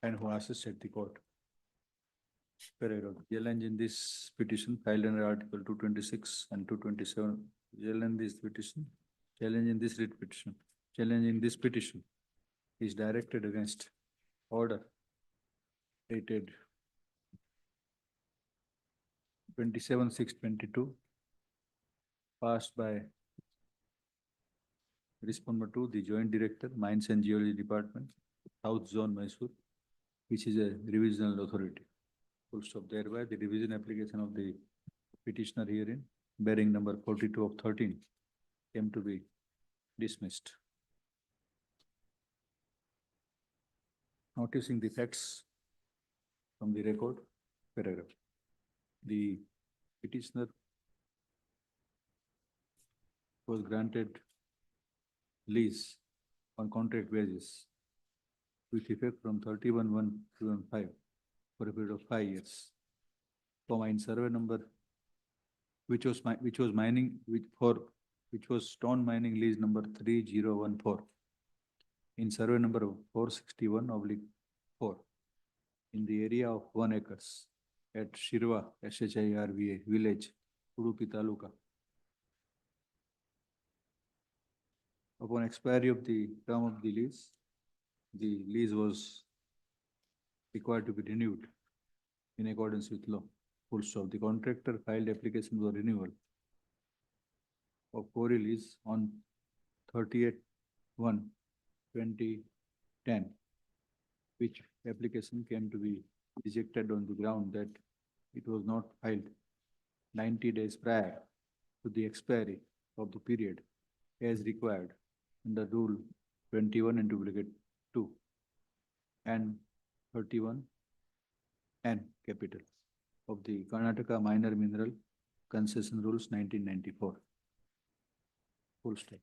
and who assists at the court. Challenge in this petition filed under Article 226 and 227. Challenge this petition. Challenge in this writ petition. Challenge in this petition is directed against order dated 27/6/22, passed by Respondent two, the Joint Director, Mines and Geology Department, South Zone, Mysore, which is a revisional authority. Full stop. Thereby, the revision application of the petitioner herein, bearing number 42 of 13, came to be dismissed. Noticing the facts from the record, paragraph. The petitioner was granted lease on contract basis with effect from 31/1/2005 for a period of 5 years. For mine survey number, which was mining, which was stone mining lease number 3014 in survey number 461/4 in the area of 1 acres at Shirva, SHIRVA village, Udupi Taluka. Upon expiry of the term of the lease was required to be renewed in accordance with law. Full stop. The contractor filed application for renewal of quarry lease on 30/1/2010, which application came to be rejected on the ground that it was not filed 90 days prior to the expiry of the period as required under Rule 21 and duplicate 2 and 31 and capital of the Karnataka Minor Mineral Concession Rules 1994. Full stop.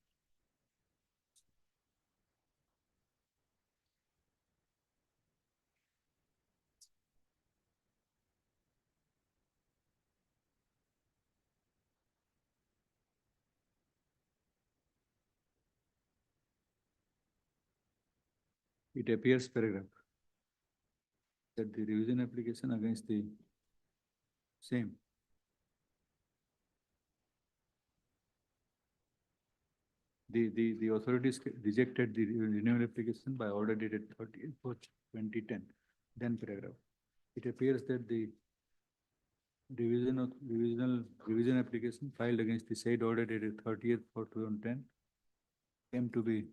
It appears paragraph that the revision application against the same the authorities rejected the renewal application by order dated 30/4/2010. Then paragraph. It appears that the revision application filed against the said order dated 30/4/2010 came to be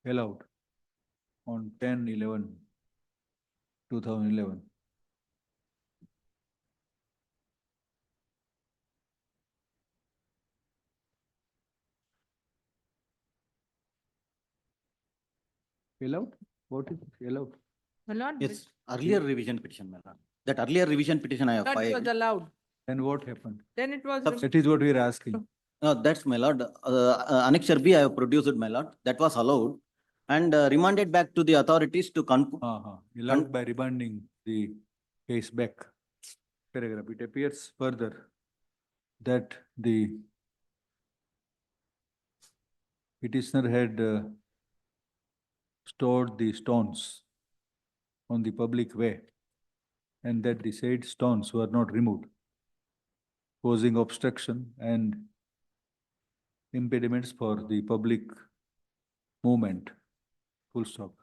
allowed on 10/11/2011. Allowed? What is allowed? My lord, Yes, earlier revision petition, my lord. That earlier revision petition I have that was filed. allowed. Then what happened? Then it was. Subs- That is what we are asking. That's my lord. Annexure B I have produced it, my lord. That was allowed and remanded back to the authorities to Allowed by remanding the case back. Paragraph. It appears further that the petitioner had stored the stones on the public way and that the said stones were not removed, causing obstruction and impediments for the public movement. Full stop.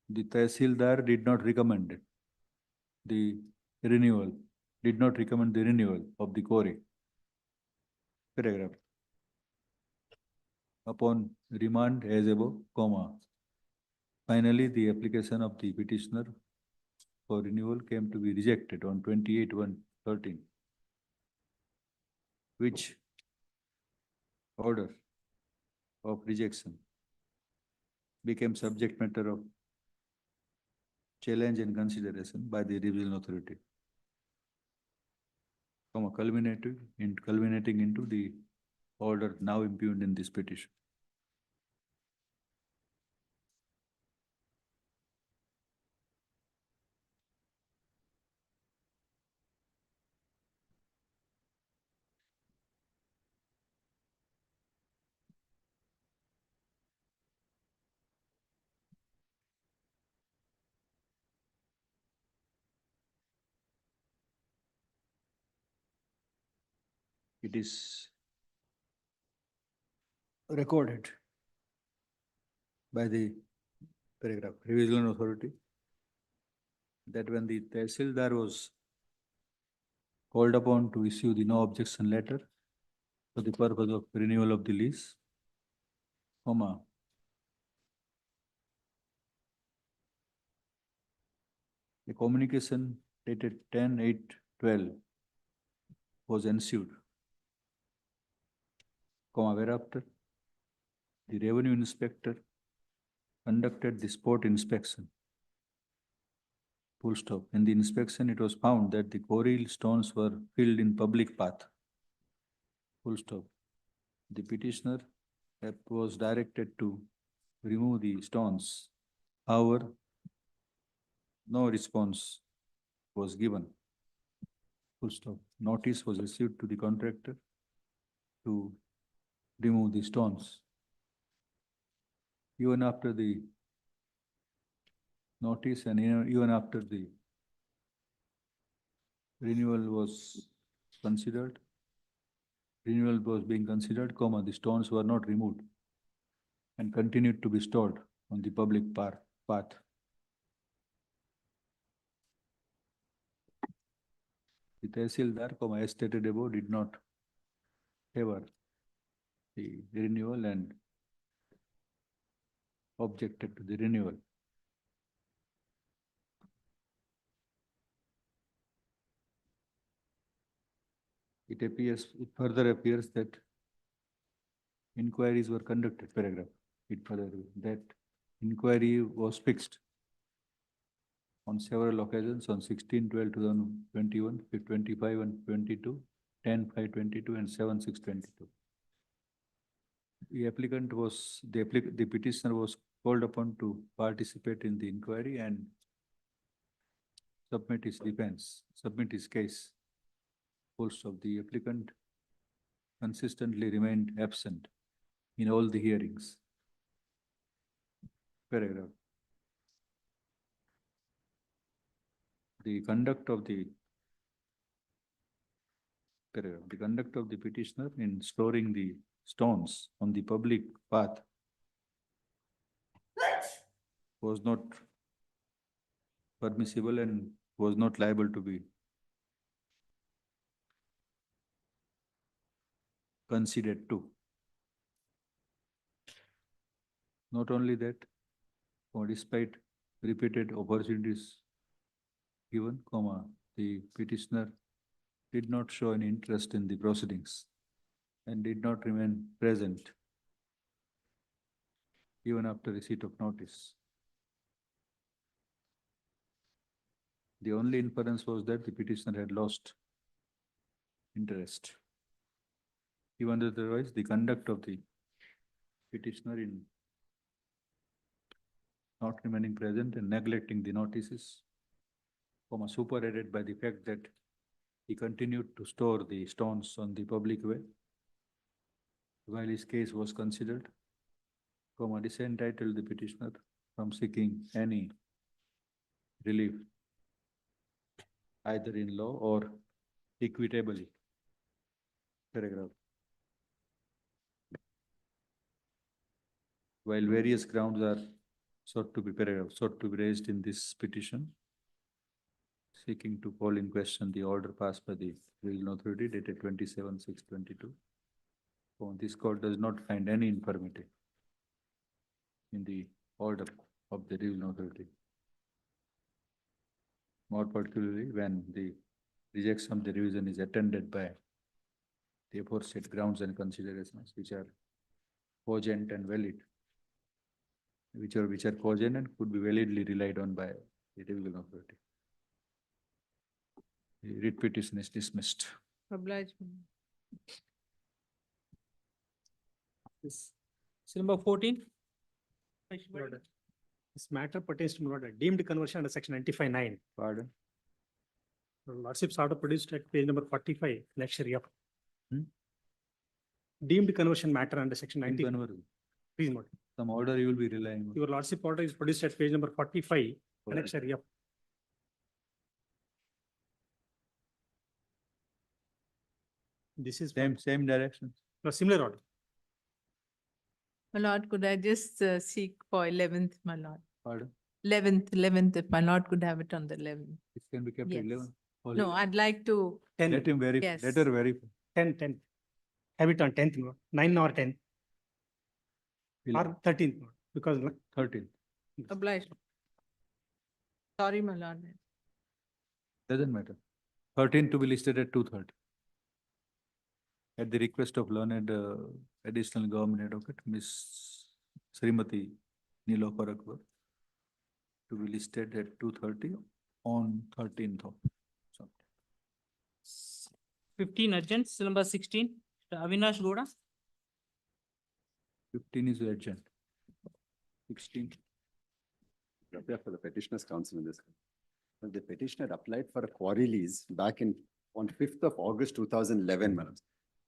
The Tehsildar did not recommend the renewal, did not recommend the renewal of the quarry. Paragraph. Upon remand as above, comma. Finally, the application of the petitioner for renewal came to be rejected on 28/1/13, which order of rejection became subject matter of challenge and consideration by the revision authority, culminating into the order now impugned in this petition. It is recorded by the paragraph revision authority that when the Tehsildar was called upon to issue the no objection letter for the purpose of renewal of the lease, comma. A communication dated 10/8/12 was ensued, comma, whereafter the revenue inspector conducted the spot inspection. Full stop. In the inspection, it was found that the quarry stones were filled in public path. Full stop. The petitioner was directed to remove the stones. However, no response was given. Full stop. Notice was received to the contractor to remove the stones. Even after the notice and even after the renewal was considered, renewal was being considered, comma, the stones were not removed and continued to be stored on the public path. The Tehsildar, comma, as stated above, did not favor the renewal and objected to the renewal. It further appears that inquiries were conducted, paragraph. It further that inquiry was fixed on several occasions on 16/12/2021, 25 and 22, 10/5/22 and 7/6/22. The applicant was, the petitioner was called upon to participate in the inquiry and submit his defense, submit his case. Full stop. The applicant consistently remained absent in all the hearings. Paragraph. The conduct of the paragraph, the conduct of the petitioner in storing the stones on the public path was not permissible and was not liable to be considered to. Not only that, despite repeated opportunities given, comma, the petitioner did not show any interest in the proceedings and did not remain present even after receipt of notice. The only inference was that the petitioner had lost interest. Even otherwise, the conduct of the petitioner in not remaining present and neglecting the notices, comma, superadded by the fact that he continued to store the stones on the public way while his case was considered, comma, disentitled the petitioner from seeking any relief either in law or equitably. Paragraph. While various grounds are sought to be raised in this petition, seeking to call in question the order passed by the Regional Authority dated 27/6/22. This court does not find any infirmity in the order of the Regional Authority. More particularly when the rejection of the revision is attended by the aforesaid grounds and considerations which are cogent and valid, which are cogent and could be validly relied on by the Regional Authority. The writ petition is dismissed. Obligement. This number 14. This matter pertains to deemed conversion under section 95(9). Pardon? Lordship's order produced at page number 45, lecture F. Deemed conversion matter under section 90. Please note. Some order you will be relying on. Your Lordship order is produced at page number 45, lecture F. This is same direction. No, similar order. My lord, could I just seek for 11th, my lord? Pardon? 11th, if my lord could have it on the 11th. It can be kept at Yes. 11. No, I'd like to. 10. Let him verify. Yes. Let her verify. 10. Have it on 10th, 9 or 10. or 13th, because 13th. Obliged. Sorry, my lord. Doesn't matter. 13 to be listed at 2:30. At the request of learned additional government advocate, Miss Srimati Nilofer Akbar, to be listed at 2:30 on 13th of. September. 15 urgent, still number 16, Avinash Goda. 15 is urgent. 16. Appear for the petitioner's counsel in this. Well, the petitioner applied for a quarry lease back on 5th of August 2011, madam.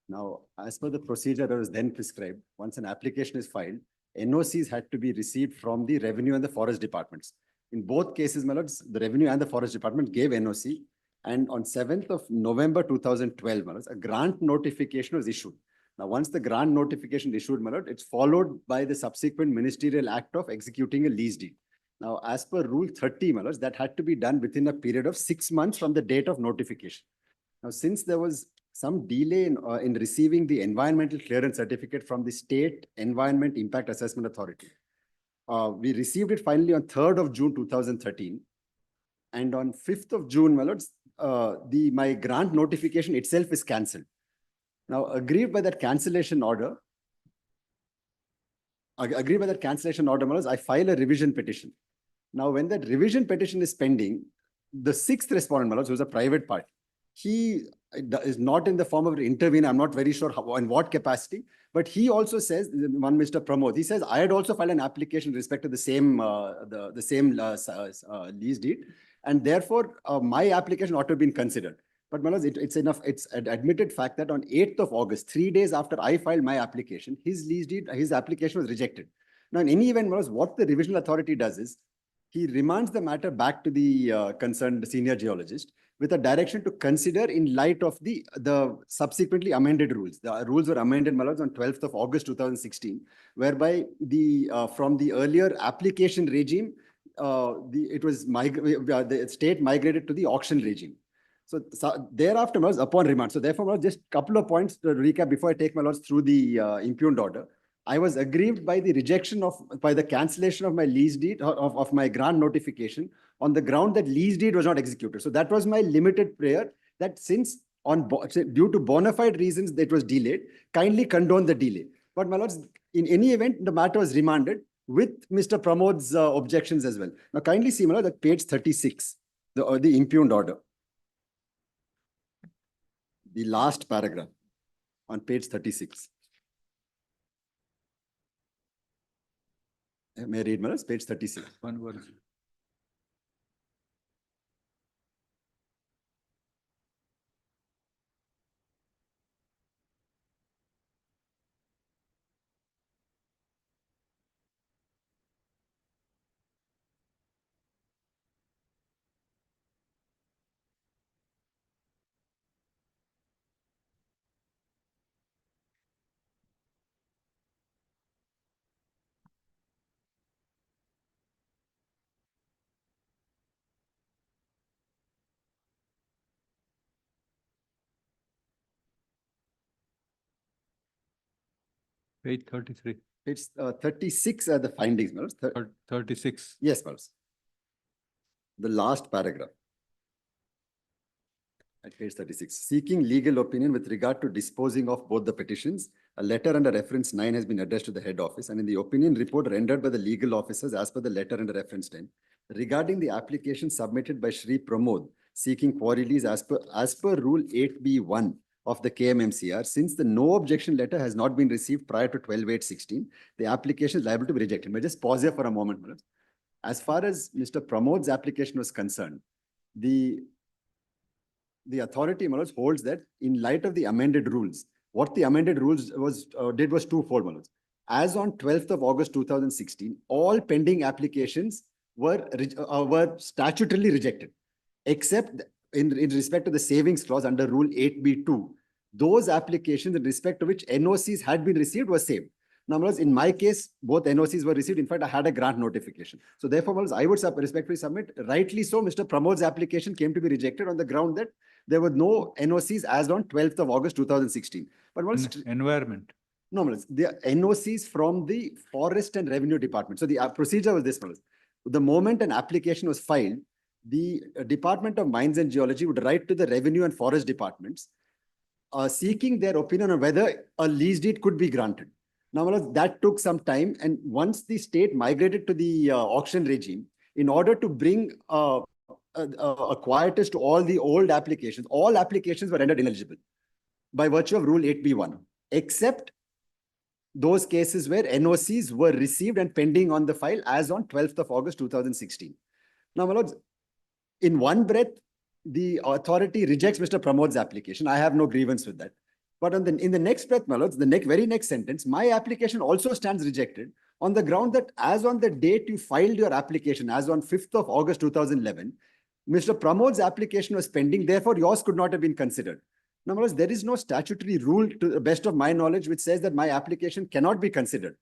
Now, as per the procedure that was then prescribed, once an application is filed, NOCs had to be received from the revenue and the forest departments. In both cases, my lords, the revenue and the forest department gave NOC, and on 7th of November 2012, my lords, a grant notification was issued. Now, once the grant notification issued, my lord, it's followed by the subsequent ministerial act of executing a lease deed. Now, as per Rule 30, my lords, that had to be done within a period of 6 months from the date of notification. Now, since there was some delay in receiving the environmental clearance certificate from the State Environment Impact Assessment Authority, we received it finally on 3rd of June 2013. And on 5th of June, my lords, my grant notification itself is cancelled. Now, agreed by that cancellation order, my lords, I file a revision petition. Now, when that revision petition is pending, the 6th respondent, my lords, who's a private party, he is not in the form of an intervener. I'm not very sure how, in what capacity, but he also says, one Mr. Pramod, he says, I had also filed an application with respect to the same lease deed, and therefore my application ought to have been considered. But my lords, it's enough. It's an admitted fact that on 8th of August, 3 days after I filed my application, his application was rejected. Now, in any event, my lords, what the revisional authority does is, he remands the matter back to the concerned senior geologist with a direction to consider in light of the subsequently amended rules. The rules were amended, my lords, on 12th of August 2016, whereby from the earlier application regime, the state migrated to the auction regime. So thereafter, my lords, upon remand. So therefore, my lords, just a couple of points to recap before I take my lords through the impugned order. I was aggrieved by the by the cancellation of my lease deed, of my grant notification, on the ground that lease deed was not executed. So that was my limited prayer, that since due to bona fide reasons that was delayed, kindly condone the delay. But my lords, in any event, the matter was remanded with Mr. Pramod's objections as well. Now kindly see, my lord, that page 36, the impugned order. The last paragraph on page 36. May I read, my lords? Page 36. One word. Page 33. Page 36 are the findings, my lords. 36. Yes, my lords. The last paragraph. At page 36, seeking legal opinion with regard to disposing of both the petitions, a letter under reference 9 has been addressed to the head office, and in the opinion report rendered by the legal officers as per the letter under reference 10, regarding the application submitted by Shri Pramod, seeking quarry lease as per Rule 8B1 of the KMMCR, since the no objection letter has not been received prior to 12/8/16, the application is liable to be rejected. May I just pause here for a moment, madam? As far as Mr. Pramod's application was concerned, the authority, my lords, holds that in light of the amended rules, what the amended rules did was twofold, my lords. As on 12th of August 2016, all pending applications were statutorily rejected, except in respect to the savings clause under Rule 8B2. Those applications in respect to which NOCs had been received were saved. Now, my lords, in my case, both NOCs were received. In fact, I had a grant notification. So therefore, my lords, I would respectfully submit, rightly so, Mr. Pramod's application came to be rejected on the ground that there were no NOCs as on 12th of August 2016. But my lords, Environment. No, my lords, they are NOCs from the Forest and Revenue Department. So the procedure was this, my lords. The moment an application was filed, the Department of Mines and Geology would write to the Revenue and Forest Departments, seeking their opinion on whether a lease deed could be granted. Now, my lords, that took some time, and once the state migrated to the auction regime, in order to bring a quietus to all the old applications, all applications were rendered ineligible by virtue of Rule 8B1, except those cases where NOCs were received and pending on the file as on 12th of August 2016. Now, my lords, in one breath, the authority rejects Mr. Pramod's application. I have no grievance with that. But in the next breath, my lords, the very next sentence, my application also stands rejected on the ground that as on the date you filed your application, as on 5th of August 2011, Mr. Pramod's application was pending, therefore yours could not have been considered. Now, my lords, there is no statutory rule, to the best of my knowledge, which says that my application cannot be considered.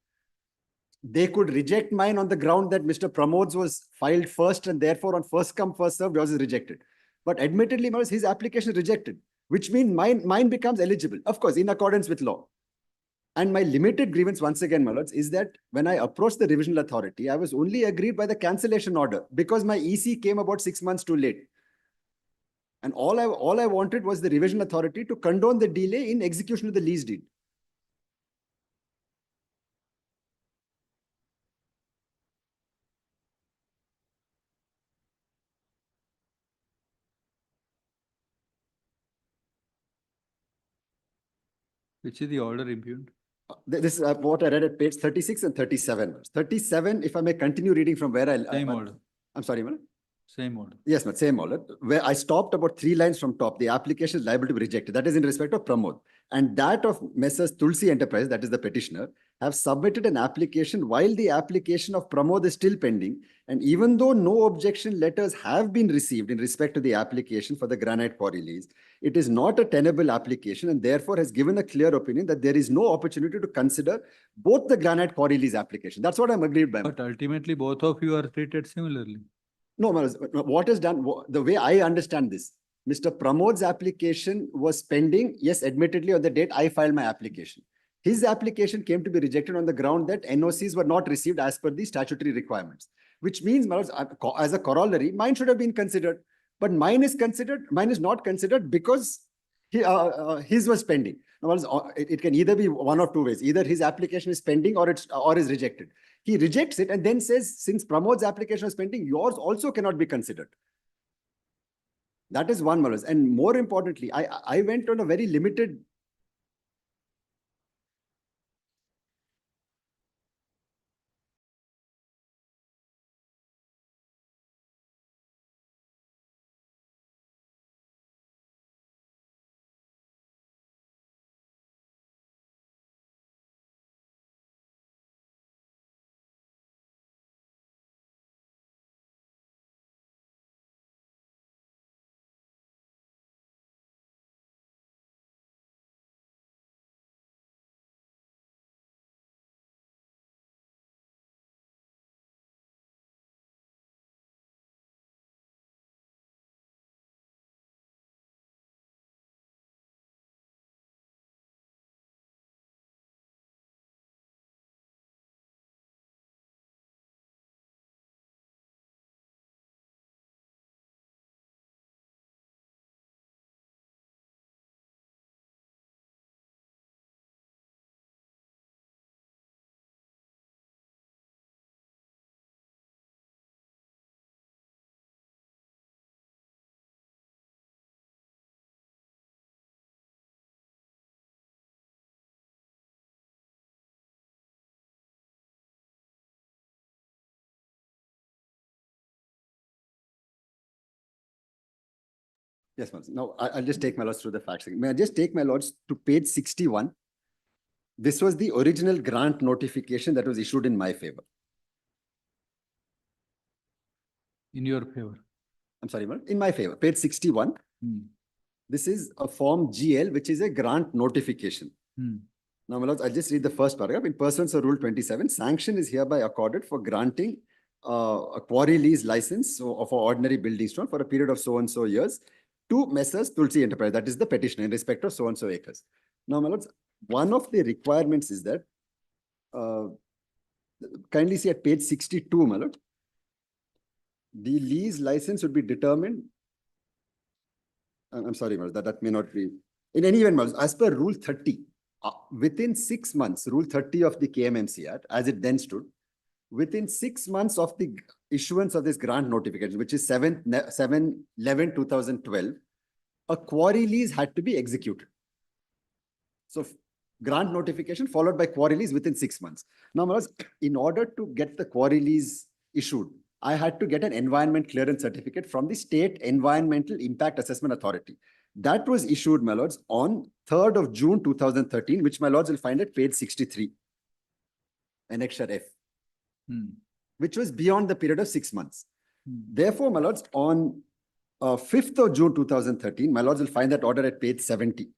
They could reject mine on the ground that Mr. Pramod's was filed first, and therefore on first come, first served, yours is rejected. But admittedly, my lords, his application is rejected, which means mine becomes eligible, of course, in accordance with law. And my limited grievance, once again, my lords, is that when I approached the revisional authority, I was only agreed by the cancellation order because my EC came about 6 months too late. And all I wanted was the revision authority to condone the delay in execution of the lease deed. Which is the order impugned? This is what I read at page 36 and 37. 37, if I may continue reading from where Same order. I'm sorry, madam. Same order. Yes, but same order. Where I stopped about 3 lines from top, the application is liable to be rejected. That is in respect of Pramod. And that of Messrs. Tulsi Enterprise, that is the petitioner, have submitted an application while the application of Pramod is still pending. And even though no objection letters have been received in respect to the application for the granite quarry lease, it is not a tenable application and therefore has given a clear opinion that there is no opportunity to consider both the granite quarry lease application. That's what I'm agreed by. But ultimately, both of you are treated similarly. No, what is done, the way I understand this, Mr. Pramod's application was pending, yes, admittedly on the date I filed my application. His application came to be rejected on the ground that NOCs were not received as per the statutory requirements, which means, as a corollary, mine should have been considered, but mine is not considered because his was pending. Now, it can either be one of two ways. Either his application is pending or is rejected. He rejects it and then says, since Pramod's application is pending, yours also cannot be considered. That is one, Malas. And more importantly, I went on a very limited. Yes, ma'am. Now, I'll just take my lords through the facts. May I just take my lords to page 61? This was the original grant notification that was issued in my favor. In your favor. I'm sorry, ma'am. In my favor, page 61. This is a form GL, which is a grant notification. Now, my lords, I'll just read the first paragraph. In pursuance of Rule 27, sanction is hereby accorded for granting a quarry lease license for ordinary building stone for a period of so and so years to Messrs. Tulsi Enterprise, that is the petitioner, in respect of so and so acres. Now, my lords, one of the requirements is that, kindly see at page 62, my lord. The lease license would be determined. I'm sorry, my lord, that may not be. In any event, my lord, as per Rule 30, within 6 months, Rule 30 of the KMMC Act, as it then stood, within 6 months of the issuance of this grant notification, which is 7/11/2012, a quarry lease had to be executed. So grant notification followed by quarry lease within 6 months. Now, my lords, in order to get the quarry lease issued, I had to get an environment clearance certificate from the State Environmental Impact Assessment Authority. That was issued, my lords, on 3rd of June 2013, which my lords will find at page 63, Annexure F, which was beyond the period of 6 months. Therefore, my lords, on 5th of June 2013, my lords will find that order at page 70.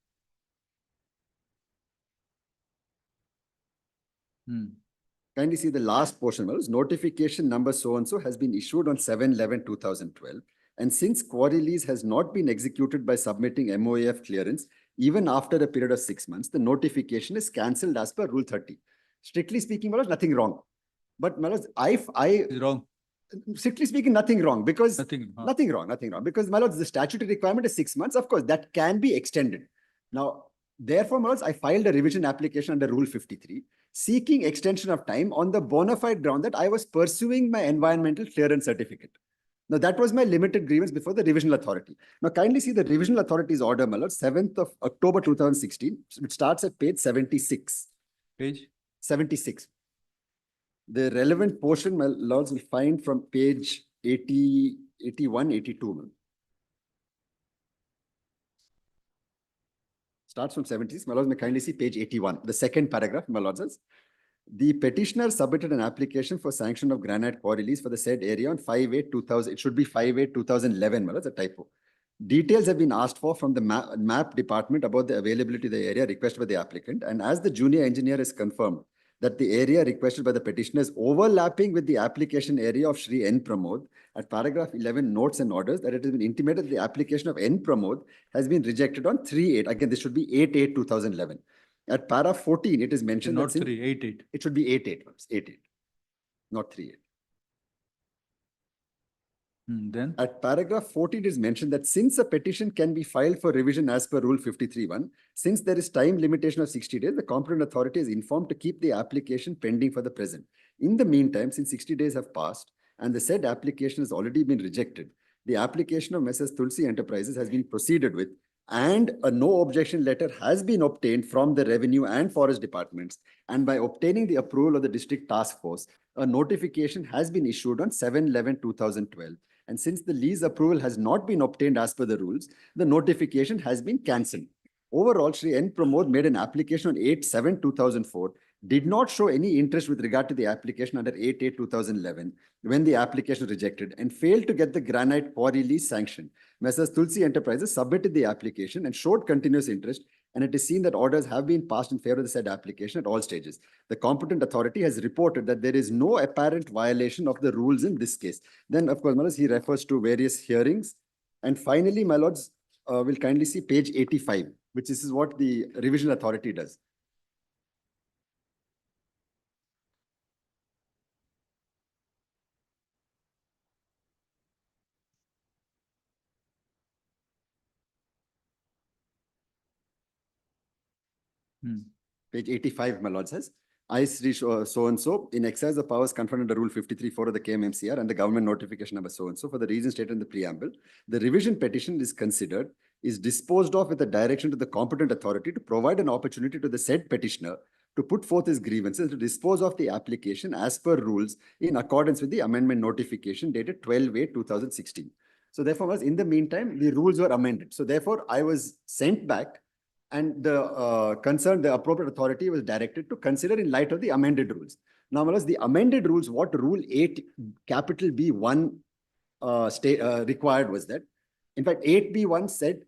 Kindly see the last portion, my lords. Notification number so-and-so has been issued on 7/11/2012. And since quarry lease has not been executed by submitting MOAF clearance, even after a period of 6 months, the notification is cancelled as per Rule 30. Strictly speaking, my lords, nothing wrong. But my lords, Wrong. strictly speaking, nothing wrong, because Nothing, huh? nothing wrong, because my lords, the statutory requirement is 6 months. Of course, that can be extended. Now, therefore, my lords, I filed a revision application under Rule 53, seeking extension of time on the bona fide ground that I was pursuing my environmental clearance certificate. Now, that was my limited grievance before the revisional authority. Now, kindly see the revisional authority's order, my lords, 7th of October 2016, which starts at page 76. Page? 76. The relevant portion, my lords, will find from page 80, 81, 82. Man. Starts from 76. My lords, may kindly see page 81. The second paragraph, my lords, says, the petitioner submitted an application for sanction of granite quarry lease for the said area on 5/8/2000. It should be 5/8/2011, my lords, a typo. Details have been asked for from the map department about the availability of the area requested by the applicant. And as the junior engineer has confirmed that the area requested by the petitioner is overlapping with the application area of Shri N. Pramod, at paragraph 11 notes and orders that it has been intimated that the application of N. Pramod has been rejected on 3/8. Again, this should be 8/8/2011. At para 14, it is mentioned Not that 3, 8. it should be 8/8, 8/8, not 3/8. Then At paragraph 14, it is mentioned that since a petition can be filed for revision as per Rule 53(1), since there is time limitation of 60 days, the competent authority is informed to keep the application pending for the present. In the meantime, since 60 days have passed and the said application has already been rejected, the application of Messrs. Tulsi Enterprises has been proceeded with, and a no objection letter has been obtained from the Revenue and Forest Departments. And by obtaining the approval of the District Task Force, a notification has been issued on 7/11/2012. And since the lease approval has not been obtained as per the rules, the notification has been cancelled. Overall, Shri N. Pramod made an application on 8/7/2004, did not show any interest with regard to the application under 8/8/2011 when the application was rejected, and failed to get the granite quarry lease sanction. Messrs. Tulsi Enterprises submitted the application and showed continuous interest, and it is seen that orders have been passed in favor of the said application at all stages. The competent authority has reported that there is no apparent violation of the rules in this case. Then, of course, my lords, he refers to various hearings. And finally, my lords, will kindly see page 85, which is what the revision authority does. Page 85, my lord, says, I, Sri so-and-so, in exercise of powers conferred under Rule 53(4) of the KMMCR and the government notification number so-and-so, for the reasons stated in the preamble, the revision petition is considered, is disposed of with a direction to the competent authority to provide an opportunity to the said petitioner to put forth his grievances, to dispose of the application as per rules in accordance with the amendment notification dated 12/8/2016. So therefore, in the meantime, the rules were amended. So therefore, I was sent back, and the the appropriate authority was directed to consider in light of the amended rules. Now, the amended rules, what Rule 8 capital B1 required was that, in fact, 8B1 said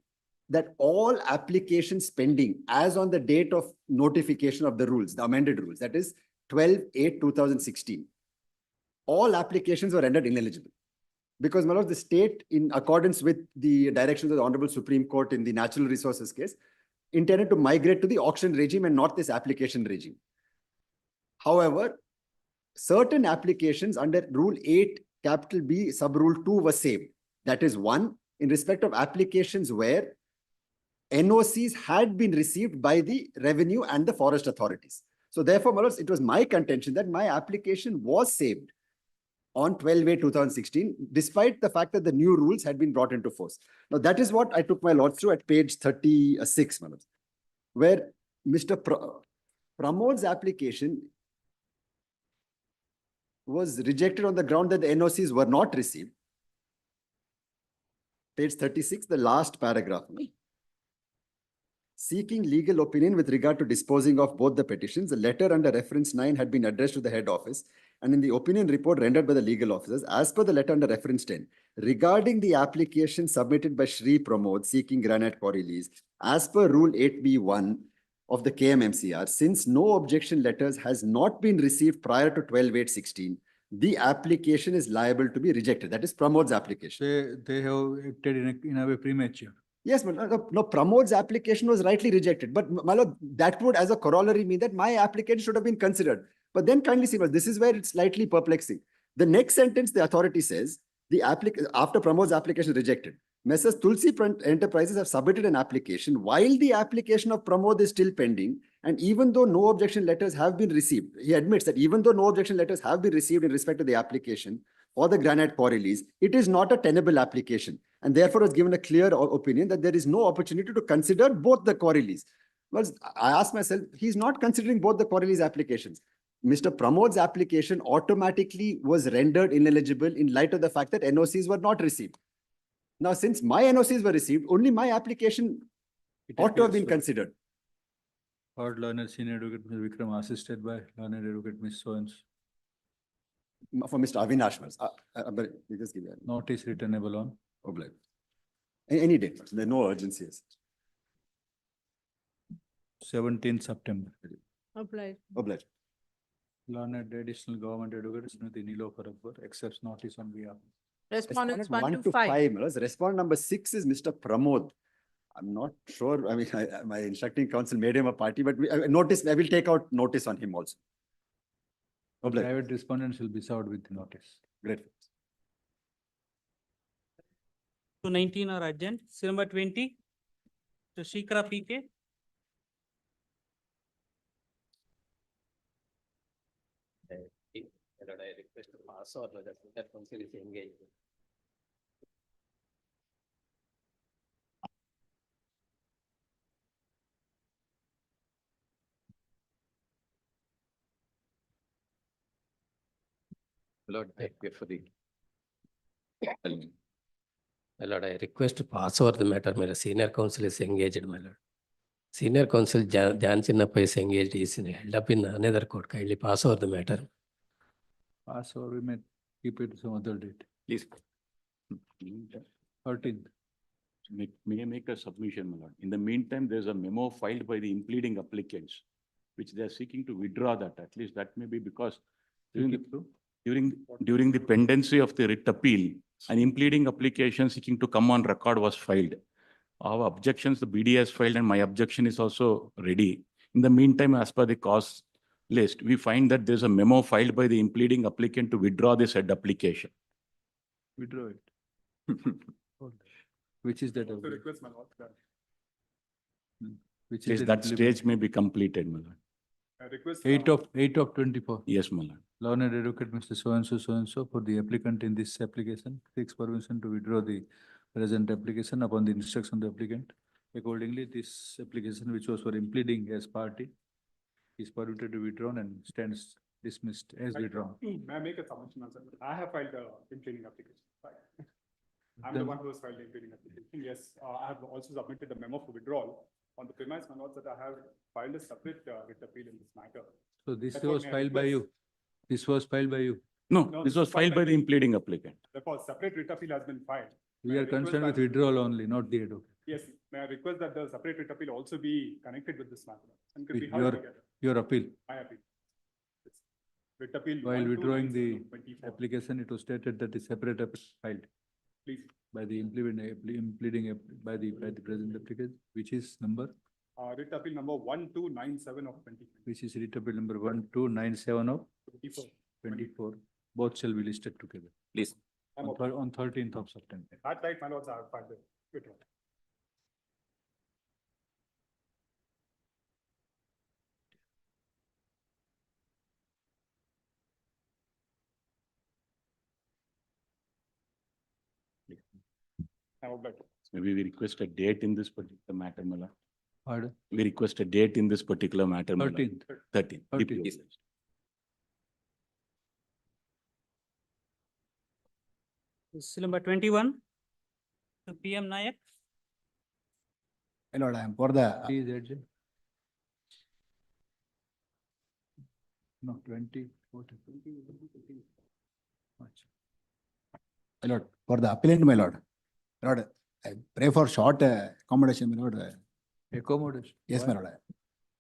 that all applications pending as on the date of notification of the rules, the amended rules, that is 12/8/2016, all applications were rendered ineligible. Because, my lord, the state, in accordance with the directions of the Honorable Supreme Court in the Natural Resources case, intended to migrate to the auction regime and not this application regime. However, certain applications under Rule 8, capital B, sub Rule 2 were saved. That is one, in respect of applications where NOCs had been received by the revenue and the forest authorities. So therefore, my lords, it was my contention that my application was saved on 12/8/2016, despite the fact that the new rules had been brought into force. Now, that is what I took my lords through at page 36, my lords, where Mr. Pramod's application was rejected on the ground that the NOCs were not received. Page 36, the last paragraph. Seeking legal opinion with regard to disposing of both the petitions, a letter under reference 9 had been addressed to the head office, and in the opinion report rendered by the legal officers, as per the letter under reference 10, regarding the application submitted by Shri Pramod seeking granite quarry lease, as per Rule 8B1 of the KMMCR, since no objection letters has not been received prior to 12/8/16, the application is liable to be rejected. That is Pramod's application. They have acted in a way premature. Yes, but no, Pramod's application was rightly rejected. But my lord, that would as a corollary mean that my application should have been considered. But then kindly see, this is where it's slightly perplexing. The next sentence, the authority says, after Pramod's application rejected, Messrs. Tulsi Enterprises have submitted an application while the application of Pramod is still pending. And even though no objection letters have been received, he admits that even though no objection letters have been received in respect to the application for the granite quarry lease, it is not a tenable application. And therefore has given a clear opinion that there is no opportunity to consider both the quarry lease. Well, I asked myself, he's not considering both the quarry lease applications. Mr. Pramod's application automatically was rendered ineligible in light of the fact that NOCs were not received. Now, since my NOCs were received, only my application ought to have been considered. Third learner senior advocate Mr. Vikram, assisted by learner advocate Ms. Soens. For Mr. Avinash, but you just give that. Notice returnable on. Obliged. Any day, there's no urgency. 17th September. Applied. Obliged. Learned additional government advocate Srimati Nilofer Akbar accepts notice on behalf. Respondents Respondent 1 to 5. Respondent number 6 is Mr. Pramod. I'm not sure. I mean, my instructing counsel made him a party, but I will take out notice on him also. Obliged. Private respondents will be served with the notice. Great. 219 are urgent. Serial number 20 to Shikra PK. I request to pass or whether the council is engaged. Lord, I pray for the. My lord, I request to pass over the matter. My senior counsel is engaged, my lord. Senior counsel Dhyan Chinnappa is engaged. He is held up in another court. Kindly pass over the matter. Pass or we may keep it to some other date. Please. 13th. May I make a submission, my lord? In the meantime, there's a memo filed by the impleading applicants, which they are seeking to withdraw that. At least that may be because during the pendency of the writ appeal, an impleading application seeking to come on record was filed. Our objections, the BD has filed, and my objection is also ready. In the meantime, as per the cause list, we find that there's a memo filed by the impleading applicant to withdraw the said application. Withdraw it. Which is that? Request, my lord. Which Yes, is that stage may be completed, my lord. 8 of 24. Yes, my lord. Learned advocate Mr. So-and-so for the applicant in this application seeks permission to withdraw the present application upon the instruction of the applicant. Accordingly, this application, which was for impleading as party, is permitted to withdrawn and stands dismissed as withdrawn. May I make a submission, sir? I have filed the impleading application. Right. I'm the one who has filed the impleading application. Yes, I have also submitted the memo for withdrawal on the premise, my lord, that I have filed a separate writ appeal in this matter. So this Therefore, was may I filed by request- you. This was filed by you. No, this was filed by the impleading applicant. Therefore, separate writ appeal has been filed. We May I are request concerned with that- withdrawal only, not the advocate. Yes, may I request that the separate writ appeal also be connected with this matter and could be With held together. your appeal. My appeal. Yes. Writ appeal. While 1, 2, withdrawing 9, the 7, 24. application, it was stated that the separate appeal filed Please. by the impleading by the present applicant, which is number Writ appeal number 1297 of 20. Which is writ appeal number 1297 of 24. 24. Both shall be listed together. Please. I'm On okay. on 13th of September. That right, my lords, I have filed the withdrawal. I'm obliged. Maybe we request a date in this particular matter, my lord. Pardon? We request a date in this particular matter, my lord. 13th. 13th. 13th. Yes. This is number 21 to PM Nayak. My lord, I am for the. No, 20. My lord, for the appellant, my lord. My lord, I pray for short accommodation, my lord. Accommodation. Yes, Why? my lord.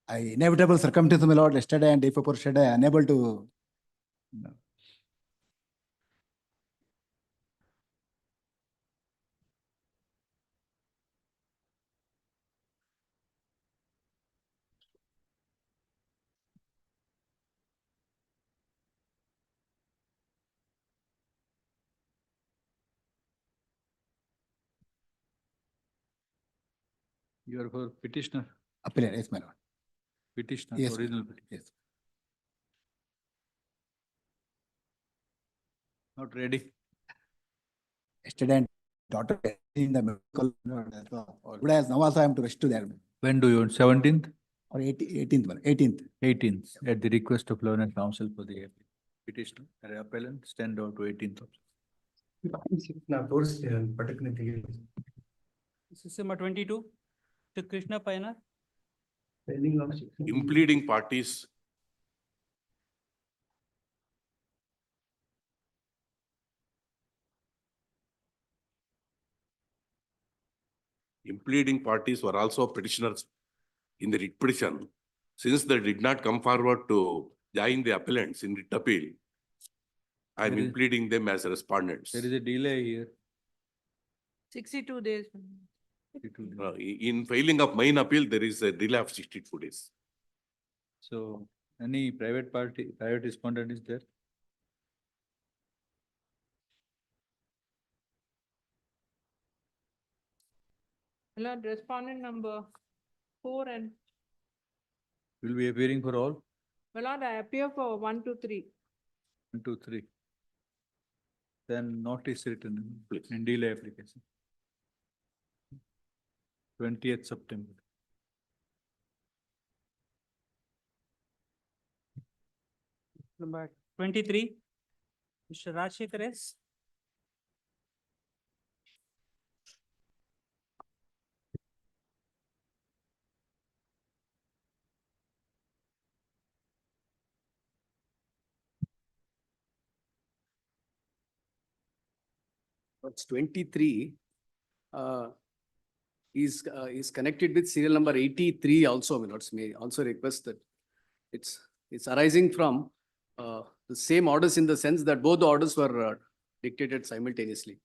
I inevitable circumstances, my lord, yesterday and day before yesterday, unable to. No. You are for petitioner, Appellant, yes, my lord. petitioner, Yes, original ma'am. petitioner. Yes. Not ready. Yesterday and daughter in the medical. Today, as now also I am to rest to there. When do you want? 17th? Or 18th, my lord, 18th. 18th, at the request of learned counsel for the petitioner, and appellant, stand out to 18th. This is number 22 to Krishna Payana. Impleading parties. Impleading parties were also petitioners in the writ petition. Since they did not come forward to join the appellants in writ appeal, I am There is- impleading them as respondents. There is a delay here. 62 days. In filing of main appeal, there is a delay of 62 days. So any private party, private respondent is there? My lord, respondent number 4 and, Will be appearing for all? my lord, I appear for 1 to 3. 1, 2, 3. Then notice written in delay application. 20th September. Number 23, Mr. Rajshekar S. It's 23. Is connected with serial number 83 also, my lords. May also request that it's arising from the same orders in the sense that both the orders were dictated simultaneously.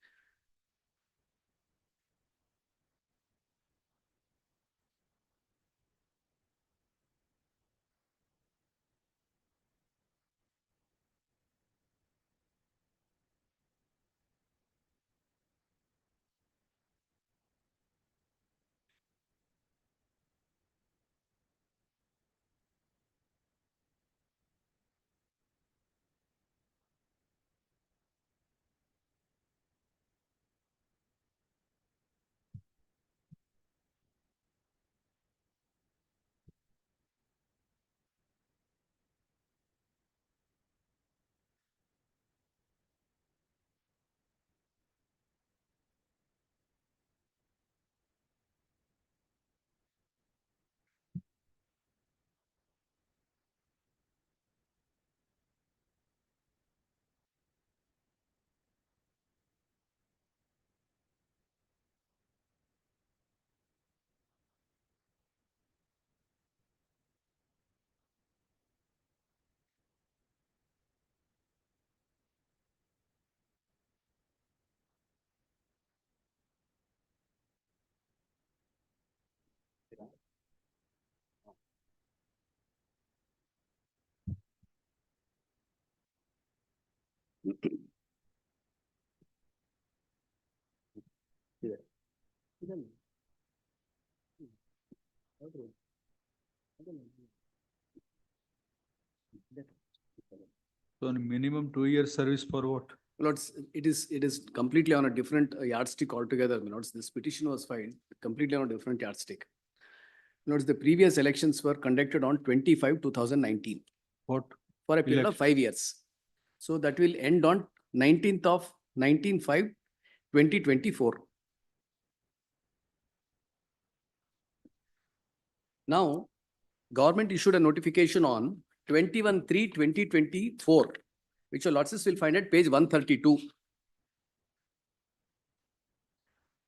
So minimum 2 years service for what? Lords, it is completely on a different yardstick altogether, my lords. This petition was filed completely on a different yardstick. Lords, the previous elections were conducted on 25/2019 What? for a period of Election. 5 years. So that will end on 19th of 19/5/2024. Now, government issued a notification on 21/3/2024, which your lords will find at page 132.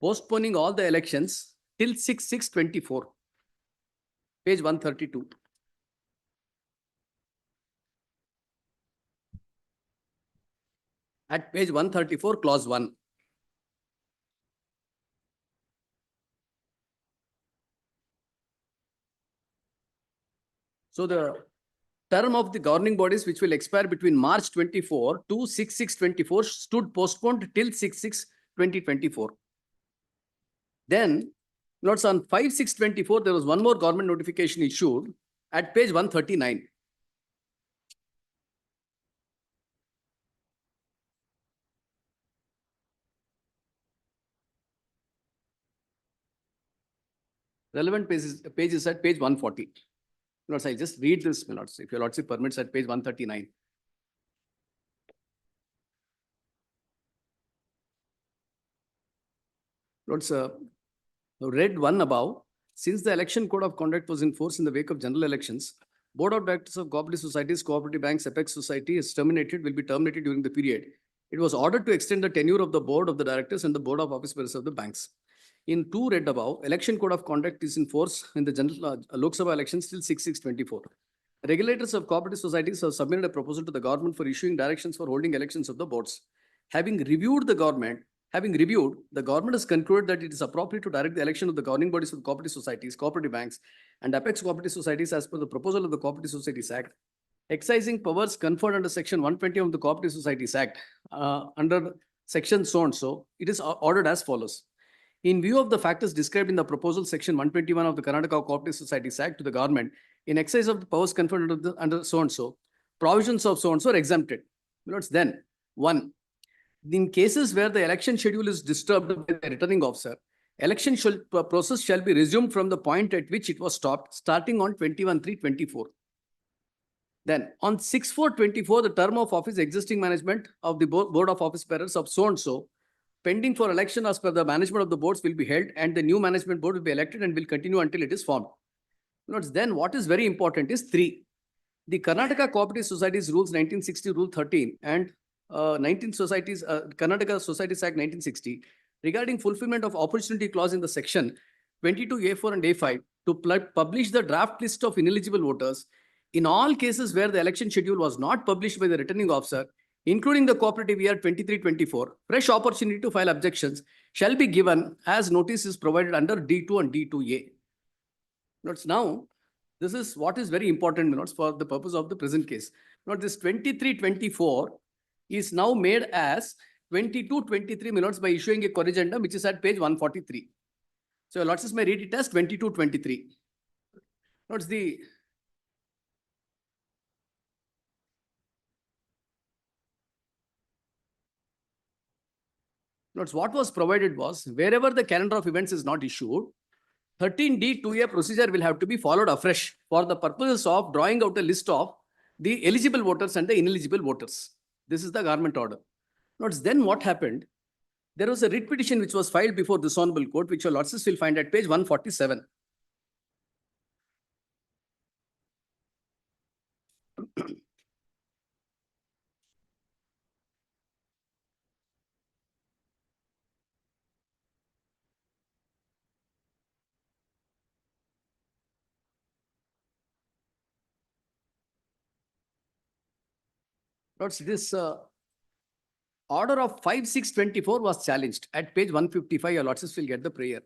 Postponing all the elections till 6/6/24. Page 132. At page 134, clause 1. So the term of the governing bodies which will expire between March 24 to 6/6/24 stood postponed till 6/6/2024. Then, notes on 5/6/24, there was one more government notification issued at page 139. Relevant page is at page 140. Lords, I'll just read this, my lords, if your lordship permits, at page 139. Lords, read one above. Since the election code of conduct was in force in the wake of general elections, Board of Directors of Cooperative Societies, Cooperative Banks, Apex Society will be terminated during the period. It was ordered to extend the tenure of the Board of the Directors and the Board of Office Bearers of the banks. In 2 read above, election code of conduct is in force in the general Lok Sabha elections till 6/6/24. Regulators of cooperative societies have submitted a proposal to the government for issuing directions for holding elections of the boards. Having reviewed, the government has concluded that it is appropriate to direct the election of the governing bodies of cooperative societies, cooperative banks, and apex cooperative societies as per the proposal of the Cooperative Societies Act, excising powers conferred under Section 120 of the Cooperative Societies Act under Section so and so. It is ordered as follows. In view of the factors described in the proposal, Section 121 of the Karnataka Cooperative Societies Act to the government, in excess of the powers conferred under so and so, provisions of so and so are exempted. Notes then, 1. In cases where the election schedule is disturbed by the returning officer, election process shall be resumed from the point at which it was stopped, starting on 21/3/24. Then, on 6/4/24, the term of office existing management of the Board of Office Bearers of so and so, pending for election as per the management of the boards, will be held, and the new management board will be elected and will continue until it is formed. Notes then, what is very important is 3. The Karnataka Cooperative Societies Rules 1960, Rule 13, and Karnataka Societies Act 1960 regarding fulfillment of opportunity clause in the section 22A4 and A5 to publish the draft list of ineligible voters in all cases where the election schedule was not published by the returning officer, including the cooperative year 23/24, fresh opportunity to file objections shall be given as notice is provided under D2 and D2A. Notes now, this is what is very important, notes, for the purpose of the present case. Note this 23/24 is now made as 22/23 minutes by issuing a corrigendum, which is at page 143. So lords may read it as 22/23. Notes the notes what was provided was wherever the calendar of events is not issued, 13D2A procedure will have to be followed afresh for the purposes of drawing out a list of the eligible voters and the ineligible voters. This is the government order. Notes then what happened? There was a writ petition which was filed before this honorable court, which your lords will find at page 147. Notes this order of 5/6/24 was challenged at page 155. Your lords will get the prayer.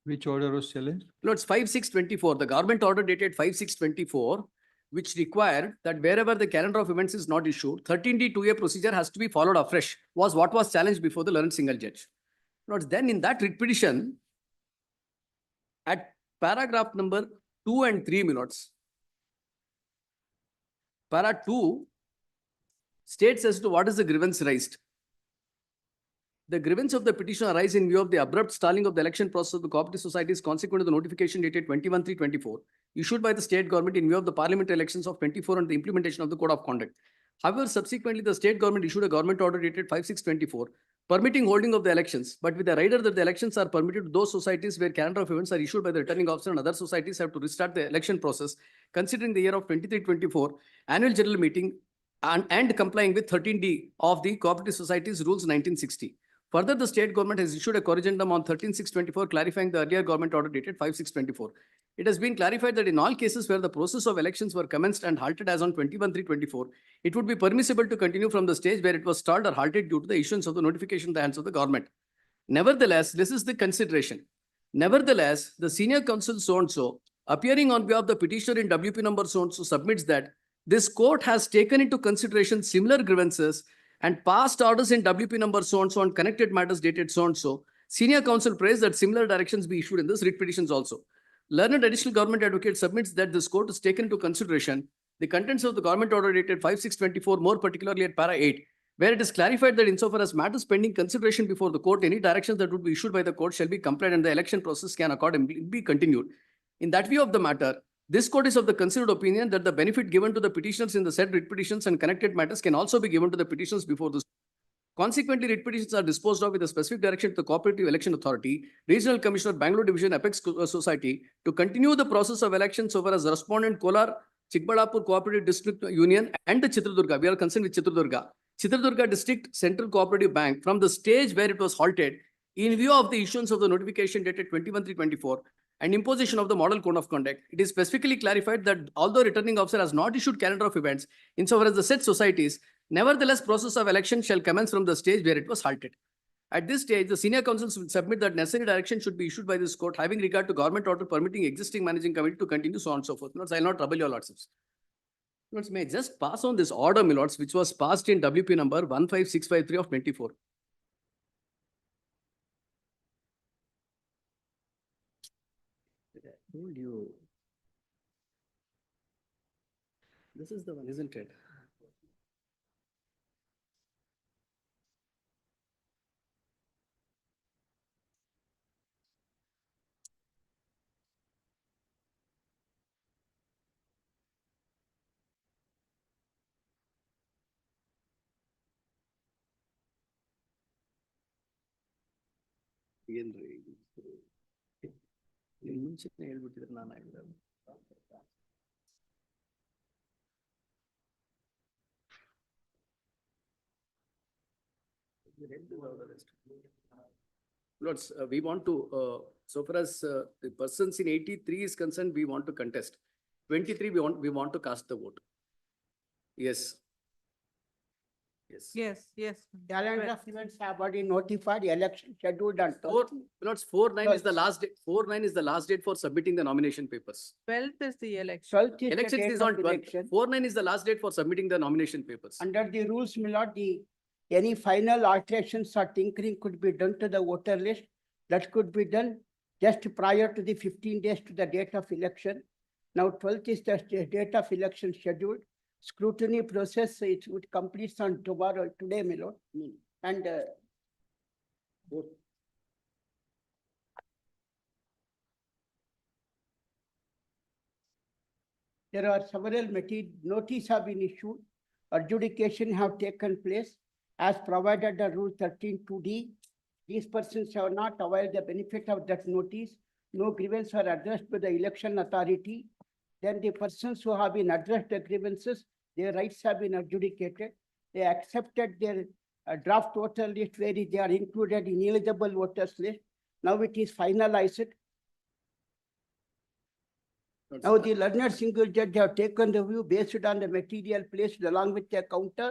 Which order was challenged? Lords, 5/6/24, the government order dated 5/6/24, which required that wherever the calendar of events is not issued, 13D 2A procedure has to be followed afresh, was what was challenged before the learned single judge. Lords, then in that writ petition, at paragraph number 2 and 3, my lords, para 2 states as to what is the grievance raised. The grievance of the petitioner arise in view of the abrupt stalling of the election process of the cooperative societies consequent to the notification dated 21/3/24 issued by the state government in view of the parliamentary elections of 24 and the implementation of the code of conduct. However, subsequently, the state government issued a government order dated 5/6/24 permitting holding of the elections, but with the rider that the elections are permitted to those societies where calendar of events are issued by the returning officer and other societies have to restart the election process considering the year of 23/24 annual general meeting and complying with 13D of the Cooperative Societies Rules 1960. Further, the state government has issued a corrigendum on 13/6/24 clarifying the earlier government order dated 5/6/24. It has been clarified that in all cases where the process of elections were commenced and halted as on 21/3/24, it would be permissible to continue from the stage where it was stalled or halted due to the issuance of the notification in the hands of the government. Nevertheless, this is the consideration. Nevertheless, the senior counsel so-and-so, appearing on behalf of the petitioner in WP number so-and-so, submits that this court has taken into consideration similar grievances and passed orders in WP number so-and-so on connected matters dated so-and-so. Senior counsel prays that similar directions be issued in this writ petitions also. Learned additional government advocate submits that this court has taken into consideration the contents of the government order dated 5/6/24, more particularly at para 8, where it is clarified that insofar as matters pending consideration before the court, any directions that would be issued by the court shall be complied and the election process can accordingly be continued. In that view of the matter, this court is of the considered opinion that the benefit given to the petitioners in the said writ petitions and connected matters can also be given to the petitioners before this. Consequently, writ petitions are disposed of with a specific direction to the Cooperative Election Authority, Regional Commissioner, Bangalore Division, Apex Society, to continue the process of election so far as the respondent Kolar, Chikbalapur Cooperative District Union and the Chitradurga, we are concerned with Chitradurga District Central Cooperative Bank from the stage where it was halted in view of the issuance of the notification dated 21/3/24 and imposition of the model code of conduct. It is specifically clarified that although returning officer has not issued calendar of events insofar as the said societies, nevertheless process of election shall commence from the stage where it was halted. At this stage, the senior counsels will submit that necessary direction should be issued by this court having regard to government order permitting existing managing committee to continue so on and so forth. Lords, I will not trouble your lordships. Lords, may I just pass on this order, my lords, which was passed in WP number 15653 of 24. I told you. This is the one, isn't it? ಏನ್ರಿ ಮುಂಚೆನೆ ಹೇಳ್ಬಿಟ್ಟಿದ್ರೆ ನಾನು ಆಗಿರೋದು. Lords, we want to, so far as the persons in 83 is concerned, we want to contest. 23, we want to cast the vote. Yes. Yes, yes. Calendar of events have already notified, election scheduled and. Lords, 4/9 is the last date. 4/9 is the last date for submitting the nomination papers. 12th is the election. 12th is the Elections date is on of 12th. election. 4/9 is the last date for submitting the nomination papers. Under the rules, my lord, any final alterations or tinkering could be done to the voter list. That could be done just prior to the 15 days to the date of election. Now 12th is the date of election scheduled. Scrutiny process, it would complete on today, my lord. And there are several notice have been issued. Adjudication have taken place as provided the rule 13(2)D. These persons have not availed the benefit of that notice. No grievances are addressed by the election authority. Then the persons who have been addressed the grievances, their rights have been adjudicated. They accepted their draft voter list where they are included in eligible voters list. Now it is finalized. Now the learned single judge have taken the view based on the material placed along with their counter.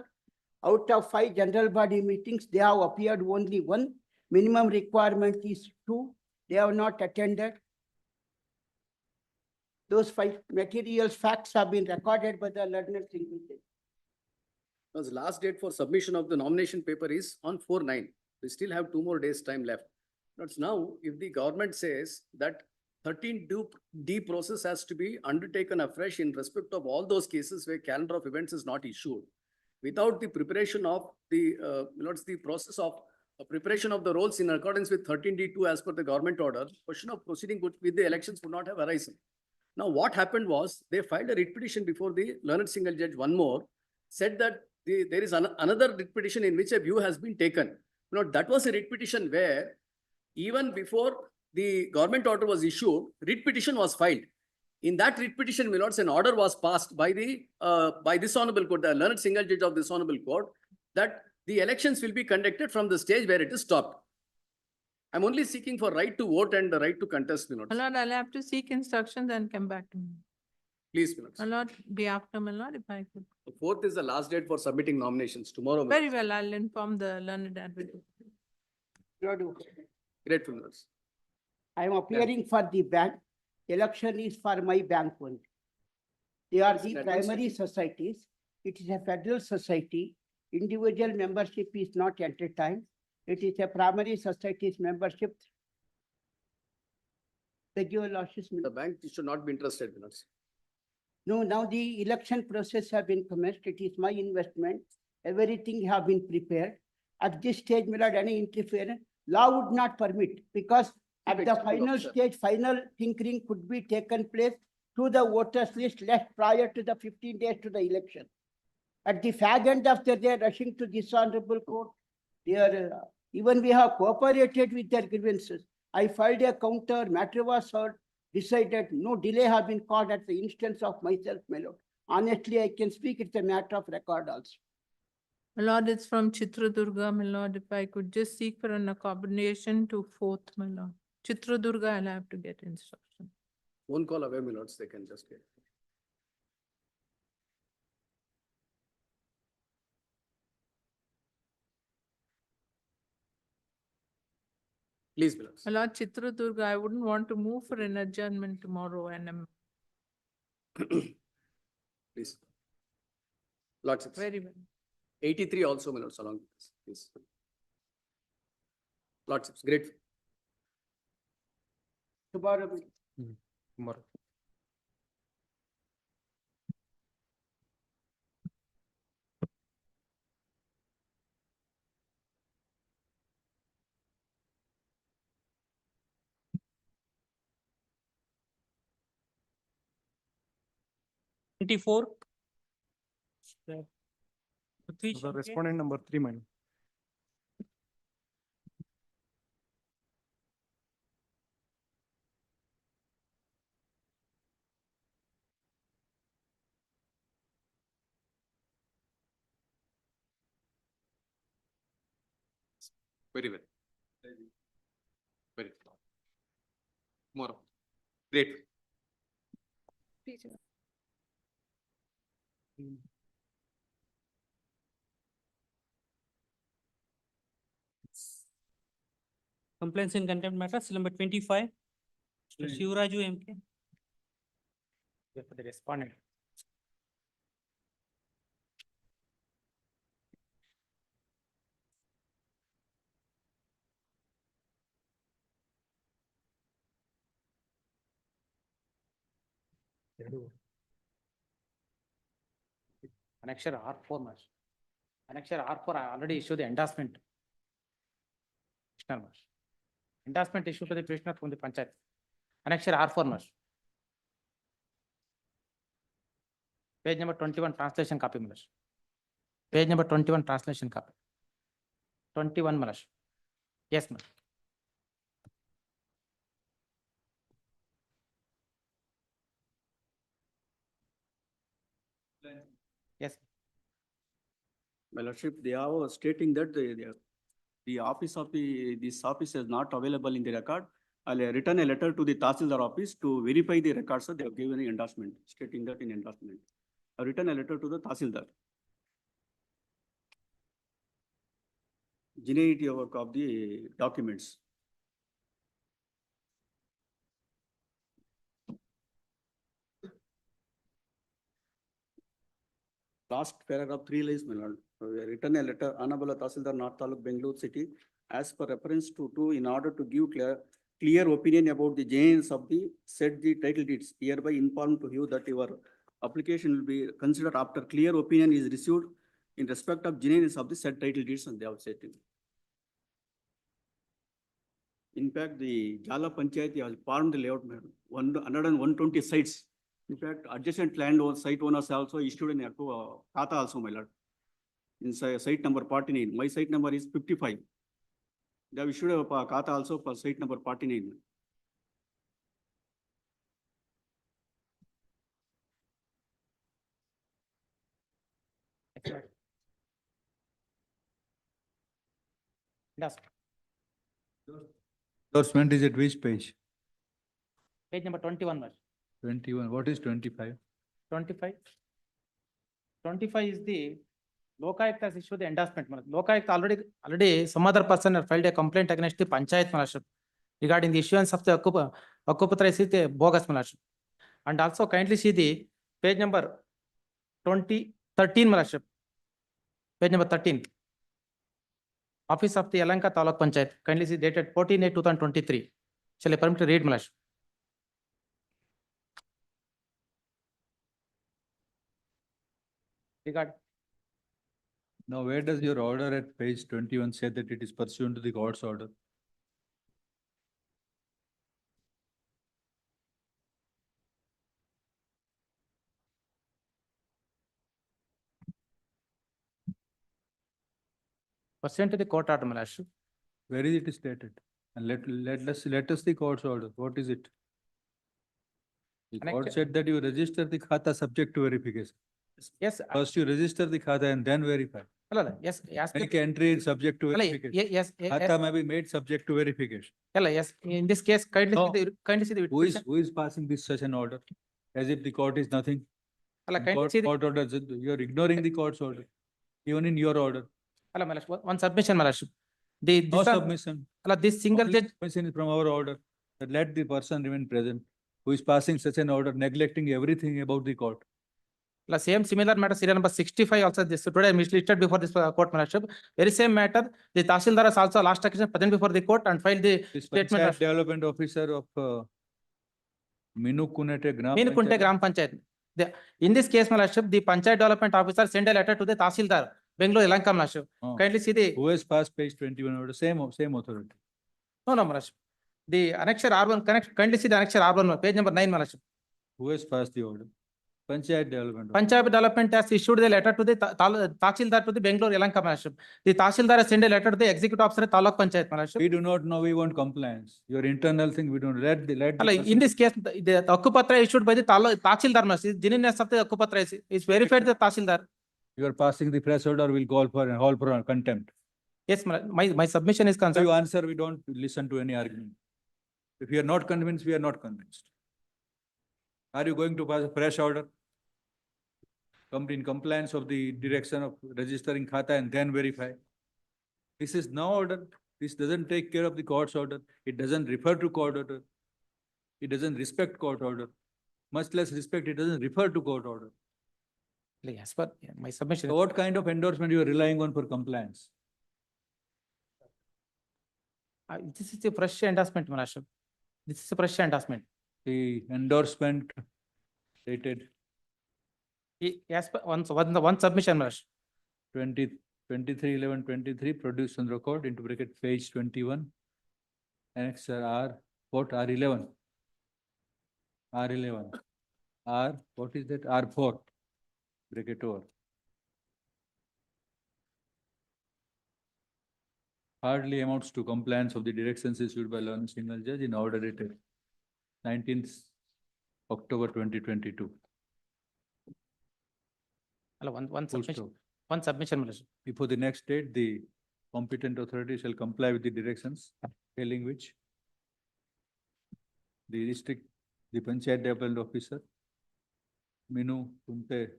Out of 5 general body meetings, they have appeared only 1. Minimum requirement is 2. They have not attended. Those materials, facts have been recorded by the learned single judge. The last date for submission of the nomination paper is on 4/9. We still have 2 more days time left. But now, if the government says that 13D process has to be undertaken afresh in respect of all those cases where calendar of events is not issued, without the preparation of the, the process of preparation of the rolls in accordance with 13D2 as per the government order, question of proceeding with the elections would not have arisen. Now, what happened was they filed a writ petition before the learned single judge, one more, said that there is another writ petition in which a view has been taken. That was a writ petition where even before the government order was issued, writ petition was filed. In that writ petition, my lords, an order was passed by this honorable court, the learned single judge of this honorable court, that the elections will be conducted from the stage where it is stopped. I'm only seeking for right to vote and the right to contest, my lords. My lord, I'll have to seek instructions and come back to me. Please, my lords. My lord, be after, my lord, if I could. The 4th is the last date for submitting nominations tomorrow. my Very lords. well, I'll inform the learned advocate. Grateful, my lords. I am appearing for the bank. Election is for my bank only. They are It's the an primary societies. It is a federal society. Individual membership is not entertained. It is a primary society's membership. The bank should not be interested, my lords. No, now the election process have been commenced. It is my investment. Everything have been prepared. At this stage, without any interference, law would not permit, because at the Executive final officer. stage, final tinkering could be taken place to the voters list left prior to the 15 days to the election. At the fag end of the day, rushing to this honorable court, even we have cooperated with their grievances. I filed a counter, matter was heard, decided, no delay have been caused at the instance of myself, my lord. Honestly, I can speak, it's a matter of record also. My lord, it's from Chitradurga, my lord, if I could just seek for an accommodation to 4th, my lord. Chitradurga, I'll have to get instruction. Phone call away, my lords, they can just get. Please, my lords. My lord, Chitradurga, I wouldn't want to move for an adjournment tomorrow and I'm Please. Lordships. very well. 83 also, my lords, along with this, please. Lordships, grateful. Tomorrow. Tomorrow. The respondent number 3, man. Very well. Very well. Tomorrow. Great. Complaints in contempt matter, seal number 25. Mr. Shivraju MK. For the respondent. Annexure R4 much. Annexure R4, I already issued the endorsement. Endorsement issued to the petitioner from the Panchayat. Annexure R4 much. Page number 21, translation copy, Malash. Page number 21, translation copy. 21, Malash. Yes, Malash. Yes. My lordship, they are stating that the office of this office is not available in the record. I'll return a letter to the Tahsildar office to verify the records, so they have given an endorsement, stating that in endorsement. I've written a letter to the Tahsildar. Genuinity of the documents. last paragraph 3 lines, my lord. We have written a letter, Honorable Tahsildar North Taluk, Bengaluru City, as per reference to two, in order to give clear opinion about the genuineness of the said the title deeds, hereby informed to you that your application will be considered after clear opinion is received in respect of genuineness of the said title deeds, and they have said. In fact, the Jala Panchayati has formed the layout, madam, 120 sites. In fact, adjacent land or site owners also issued an kata also, my lord. In site number 49, my site number is 55. They have issued a kata also for site number 49. Endorsement is at which page? Page number 21, Lordship. 21. What is 25? 25. 25 is the Lokayukt has issued the endorsement. Lokayukt already some other person had filed a complaint against the Panchayat, Lordship, regarding the issuance of the Occupatory bogus, Lordship. And also kindly see the page number 13, Lordship. Page number 13. Office of the Yelahanka Taluk Panchayat, kindly see dated 14/8/2023. Shall I permit to read, Lordship? Regard. Now, where does your order at page 21 say that it is pursuant to the court's order? Pursuant to the court order, Lordship. Where is it stated? And let us the court's order. What is it? The court said that you register the khata subject to verification. Yes. First you register the khata and then verify. Yes. Yes. Make entry in subject to verification. Yes. Khata may be made subject to verification. Yes. In this case, kindly see the Who is passing this such an order? As if the court is nothing. Court order, you are ignoring the court's order, even in your order. One submission, Lordship. No submission. This single Only judge. submission is from our order, that let the person remain present, who is passing such an order, neglecting everything about the court. Same similar matter, serial number 65 also this today mislisted before this court, Lordship. Very same matter, the Tahsildar has also last occasion present before the court and filed the statement. Panchayat development officer of Minukunte Gram Panchayat. In this case, Lordship, the Panchayat development officer sent a letter to the Tahsildar, Bengaluru, Yelahanka, Lordship. Kindly see the. Who has passed page 21 order? Same authority. No, Lordship. The annexure R1, kindly see the annexure R1, page number 9, Lordship. Who has passed the order? Panchayat development. Panchayat development has issued the letter to the Tahsildar to the Bengaluru, Yelahanka, Lordship. The Tahsildar has sent a letter to the executive officer at Taluk Panchayat, Lordship. We do not know, we want compliance. Your internal thing, we don't let in this case, the Occupatra issued by the Tahsildar, genuineness of the Occupatra is verified the Tahsildar. You are passing the press order, we'll call for contempt. Yes, my submission is So concerned. you answer, we don't listen to any argument. If you are not convinced, we are not convinced. Are you going to pass a fresh order? Come in compliance of the direction of registering khata and then verify. This is no order. This doesn't take care of the court's order. It doesn't refer to court order. It doesn't respect court order. Much less respect, it doesn't refer to court order. Yes, but my submission. So what kind of endorsement you are relying on for compliance? This is a fresh endorsement, Lordship. This is a fresh endorsement. The endorsement dated Yes, but one submission, Lordship. 23/11/23 produced on record into bracket page 21. Annexure R, what R11? R11. R, what is that? R4. Bracket over. Hardly amounts to compliance of the directions issued by learned single judge in order dated 19th October 2022. One submission, Lordship. Before the next date, the competent authority shall comply with the directions, telling which the Panchayat development officer, Minukunte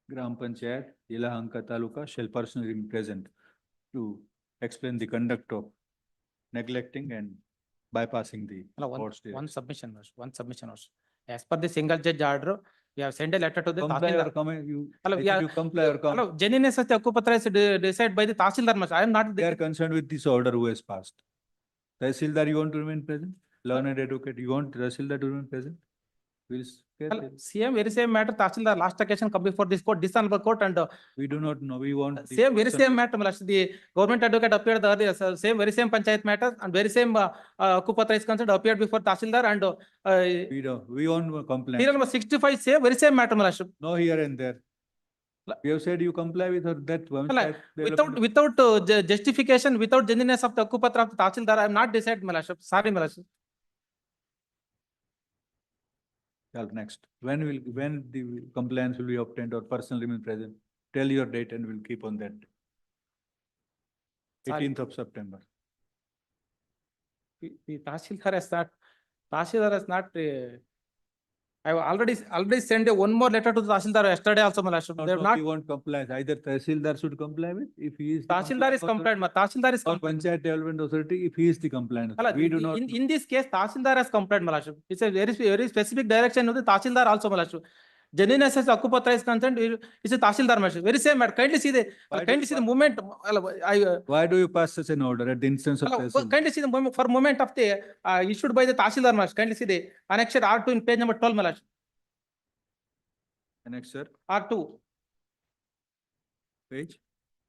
Gram Panchayat, Yelahanka Taluka, shall personally be present to explain the conduct of neglecting and bypassing the court's One submission, Lordship. As per the single judge order, We have sent a letter to the Comply or Tahsildar. comment, you, Hello, I we said are- you comply or comment. Hello, genuineness of the Akupatra is decided by the Tahsildar. I am not. They are concerned with this order who has passed. Tahsildar, you want to remain present? Learned advocate, you want Tahsildar to remain present? We'll Hello, very same matter, Tahsildar last occasion come before this court, dishonorable court, and we do not know, we want. the same, very person- same matter, Malash, the government advocate appeared the earlier, same, very same panchayat matter, and very same Akupatra is concerned, appeared before Tahsildar, and We don't, we want complaint. serial number 65, same, very same matter, Malash. No here and there. We have said you comply with her, that one. Hello, without justification, without genuineness of the Akupatra of the Tahsildar, I am not decided, Malash, sorry, Malash. Next, when the compliance will be obtained or person remain present? Tell your date and we'll keep on that. Sorry. 18th of September. The Tahsildar has not, I have already sent one more letter to the Tahsildar yesterday also, Malash. They have not. You want compliance, either Tahsildar should comply with, if he is. Tahsildar is compliant, Tahsildar is Or compliant. Panchayat Development Authority, if he is the compliant. Hello, We do not. in this case, Tahsildar has compliant, Malash. It's a very specific direction of the Tahsildar also, Malash. Genuineness as Akupatra is concerned, it's a Tahsildar, Malash. Very same matter. Kindly see the movement. Why do you pass such an order at the instance of Tahsildar? Kindly see the moment for moment of the issued by the Tahsildar, Malash. Kindly see the annexure R2 in page number 12, Malash. Annexure, R2. page.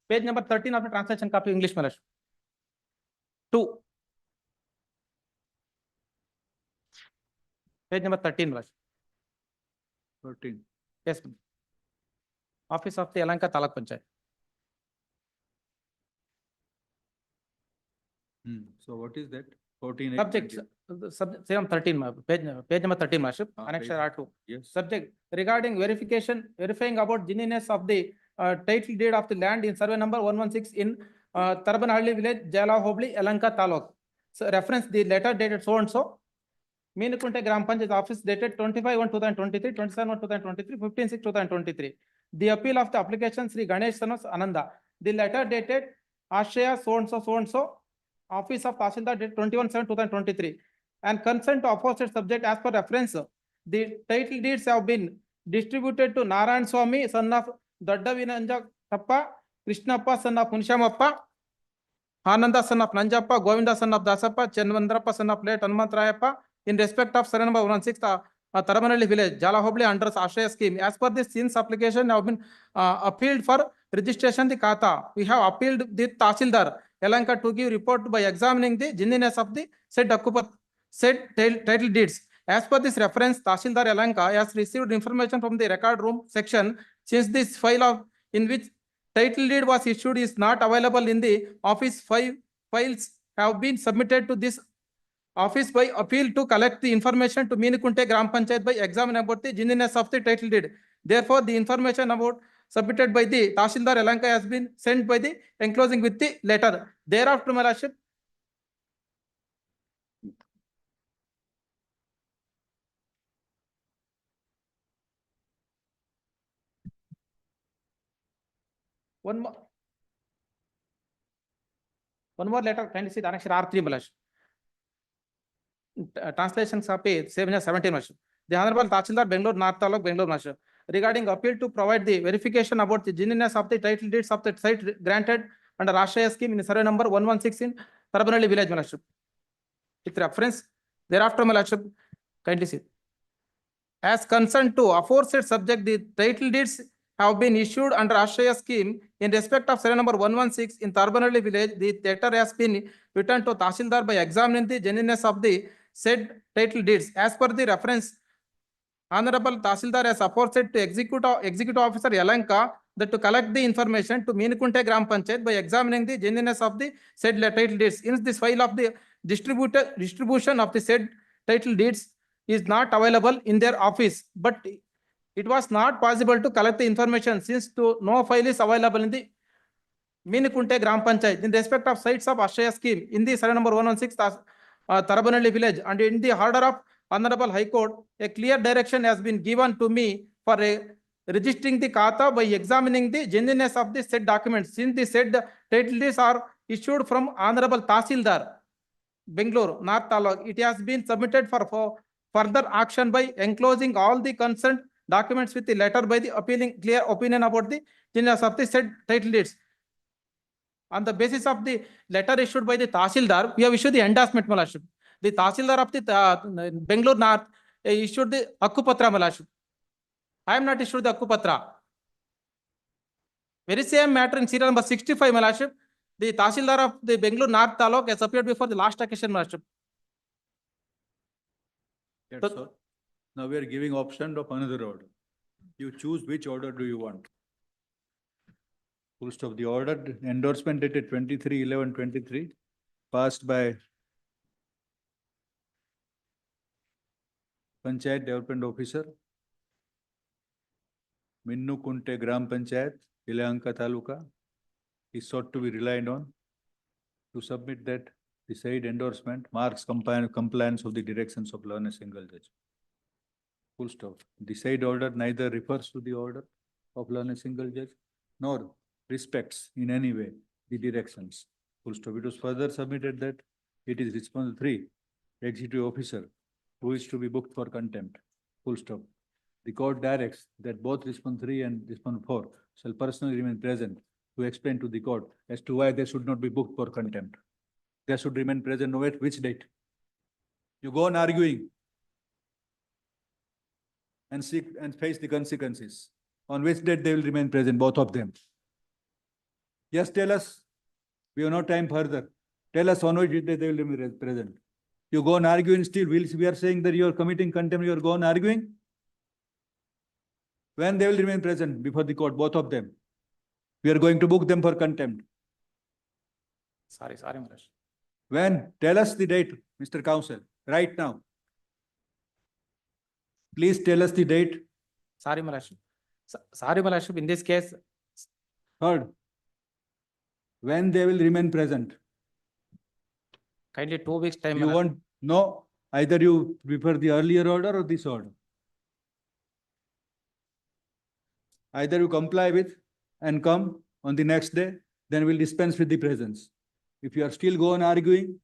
Page number 13 of the translation copy English, Malash. 2. Page number 13, Malash. 13. Yes. Office of the Yelahanka Taluk Panchayat. So what is that? 14. Subject, same 13, page number 13, Malash. Annexure R2. Yes. Subject verifying about genuineness of the title deed of the land in survey number 116 in Tarabanhalli village, Jala Hobli, Yelahanka Taluk. So reference the letter dated so and so. Meenakunte Gram Panchayat office dated 25/1/2023, 27/1/2023, 15/6/2023. The appeal of the application Sri Ganesh Sanos Ananda. The letter dated Ashraya so and so, office of Tahsildar dated 21/7/2023. And consent to aforesaid subject as per reference. The title deeds have been distributed to Narayan Swami, son of Dadda Vinanja Tappa, Krishnappa, son of Munishamappa, Ananda, son of Nanjappa, Govinda, son of Dasappa, Chenvandrappa, son of late Hanumantrayappa, in respect of survey number 116, Tarabanhalli village, Jala Hobli under Ashraya scheme. As per this, since application have been appealed for registration the Kata, we have appealed the Tahsildar Yelahanka to give report by examining the genuineness of the said title deeds. As per this reference, Tahsildar Yelahanka has received information from the record room section since this file in which title deed was issued is not available in the office. Files have been submitted to this office by appeal to collect the information to Meenakunte Gram Panchayat by examining about the genuineness of the title deed. Therefore, the information about submitted by the Tahsildar Yelahanka has been sent by the enclosing with the letter. Thereafter, my lordship, one more letter, kindly see the annexure R3, my lordship. Translation copy, 17, Mashu. The Honorable Tahsildar, Bangalore, North Taluk, Bangalore, Mashu. Regarding appeal to provide the verification about the genuineness of the title deeds of the site granted under Ashraya scheme in survey number 116 in Tarabanhalli village, Malaship. With reference, thereafter, Malaship, kindly see. As concerned to aforesaid subject, the title deeds have been issued under Ashraya scheme in respect of survey number 116 in Tarabanhalli village. The letter has been returned to Tahsildar by examining the genuineness of the said title deeds. As per the reference, Honorable Tahsildar has aforesaid to executive officer Yelahanka that to collect the information to Meenakunte Gram Panchayat by examining the genuineness of the said title deeds. In this file of the distribution of the said title deeds is not available in their office, but it was not possible to collect the information since no file is available in the Meenakunte Gram Panchayat in respect of sites of Ashraya scheme in the survey number 116 Tarabanhalli village, and in the order of Honorable High Court, a clear direction has been given to me for registering the Kata by examining the genuineness of the said documents. Since the said title deeds are issued from Honorable Tahsildar, Bangalore, North Taluk, it has been submitted for further action by enclosing all the consent documents with the letter by the appealing clear opinion about the changes of the said title deeds. On the basis of the letter issued by the Tahsildar, we have issued the endorsement, my lordship. The Tahsildar of the Bangalore North issued the Hakkupatra, my lordship. I am not issued the Hakkupatra. Very same matter in serial number 65, my lordship. The Tahsildar of the Bangalore North Taluk has appeared before the last occasion, my lordship. That's all. Now we are giving option of another order. You choose which order do you want. Full stop. The order endorsement dated 23/11/23 passed by Panchayat Development Officer Minnu Kunte Gram Panchayat, Yelahanka Taluka is sought to be relied on to submit that the said endorsement marks compliance of the directions of learned single judge. Full stop. The said order neither refers to the order of learned single judge nor respects in any way the directions. Full stop. It was further submitted that it is responsible 3, executive officer, who is to be booked for contempt. Full stop. The court directs that both response 3 and response 4 shall personally remain present to explain to the court as to why they should not be booked for contempt. They should remain present, no matter which date. You go on arguing and seek and face the consequences. On which date they will remain present, both of them. Yes, tell us. We have no time further. Tell us on which date they will remain present. You go on arguing still. We are saying that you are committing contempt, you are go on arguing. When they will remain present before the court, both of them. We are going to book them for contempt. Sorry, Maharaj. When? Tell us the date, Mr. Counsel, right now. Please tell us the date. Sorry, Maharaj. Sorry, Maharaj. In this case, Third, when they will remain present. kindly 2 weeks time. You want, no, either you prefer the earlier order or this order. Either you comply with and come on the next day, then we'll dispense with the presence. If you are still go on arguing,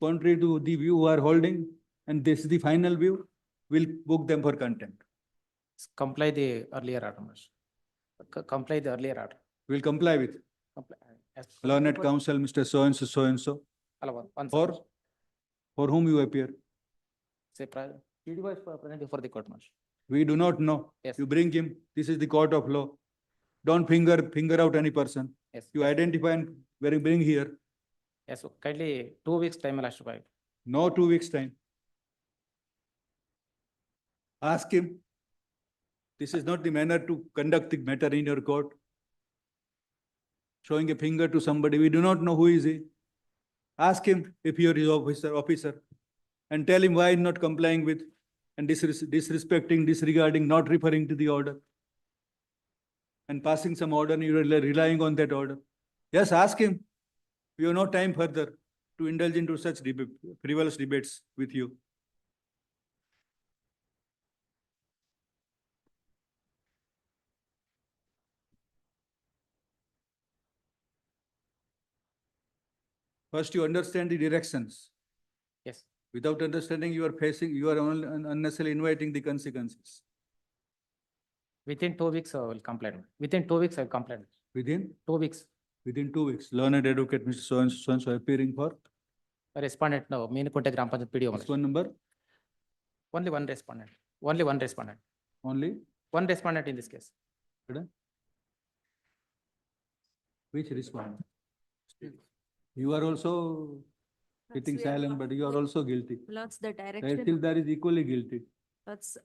contrary to the view you are holding, and this is the final view, we'll book them for contempt. Comply the earlier order, Maharaj. Comply the earlier order. We'll comply with. As per- Learned Counsel, Mr. So-and-so, so-and-so. Hello, one For, second. for whom you appear. Say, PDO is present before the court, Maharaj. We do not know. Yes. You bring him. This is the court of law. Don't finger out any person. Yes. You identify and bring here. Yes, so kindly 2 weeks time, Maharaj. No 2 weeks time. Ask him. This is not the manner to conduct the matter in your court. Showing a finger to somebody. We do not know who is he. Ask him if he is his officer. And tell him why not complying with and disrespecting, disregarding, not referring to the order. And passing some order and you are relying on that order. Yes, ask him. We have no time further to indulge into such frivolous debates with you. First, you understand the directions. Yes. Without understanding, you are unnecessarily inviting the consequences. Within 2 weeks, I will complain. Within 2 weeks, I will complain. Within? 2 weeks. Within 2 weeks. Learned advocate, Mr. So-and-so appearing for? Respondent now, Meenukunte Gram Panchayat PDO. This one number? Only one respondent. Only one respondent. Only? One respondent in this case. Which respondent? You are also sitting we are silent, not- but you are also guilty. Lords, the direction. Tahsildar is equally guilty. Lords,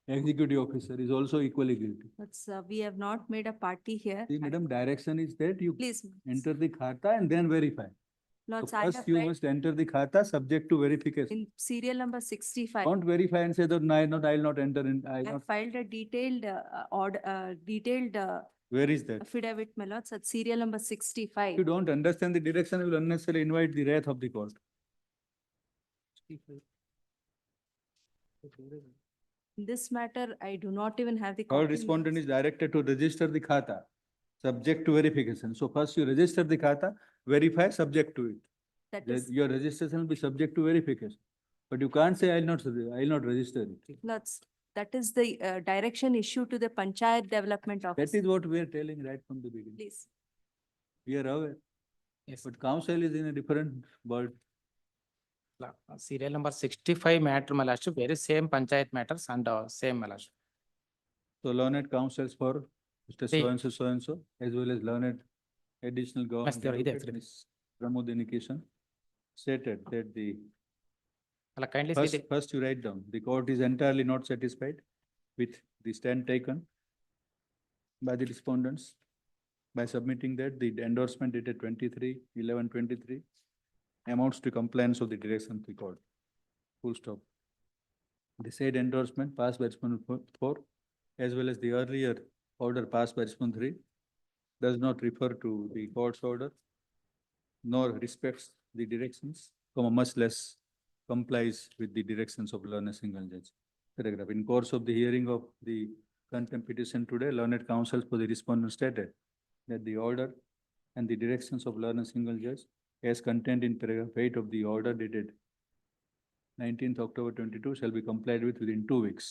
Executive officer is also equally guilty. Lords, we have not made a party here. See, madam, direction is that you Please. enter the khata and then verify. So Lords, I first have you filed must enter the khata subject to verification. in serial number 65. Don't verify and say that no, I'll not enter in. I have filed a detailed detailed Where is that? affidavit, my lords, at serial number If 65. you don't understand the direction, you will unnecessarily invite the wrath of the court. In this matter, I do not even have the. Our copy. respondent is directed to register the khata, subject to verification. So first you register the khata, verify, subject to it. That is, Your registration will be subject to verification. But you can't say, I'll not register it. Lords, That is the direction issued to the Panchayat Development That Officer. is what we are telling right from the beginning. Please. We are aware. Yes. But council is in a different world. Serial number 65 matter, my lordship, very same panchayat matters and same, my lordship. So learned counsels for Mr. Hey. So and so, as well as learned additional government there, ಇದೆ, advocate, Ms. Pramodinication, stated that the Ala kindly see first, the, first you write down, the court is entirely not satisfied with the stand taken by the respondents by submitting that the endorsement dated 23/11/23 amounts to compliance of the direction of the court. Full stop. The said endorsement passed by respondent 4 as well as the earlier order passed by respondent 3 does not refer to the court's order nor respects the directions, much less complies with the directions of learned single judge. Paragraph. In course of the hearing of the contempt petition today, learned counsel for the respondent stated that the order and the directions of learned single judge as contained in paragraph 8 of the order dated 19th October 22 shall be complied with within 2 weeks.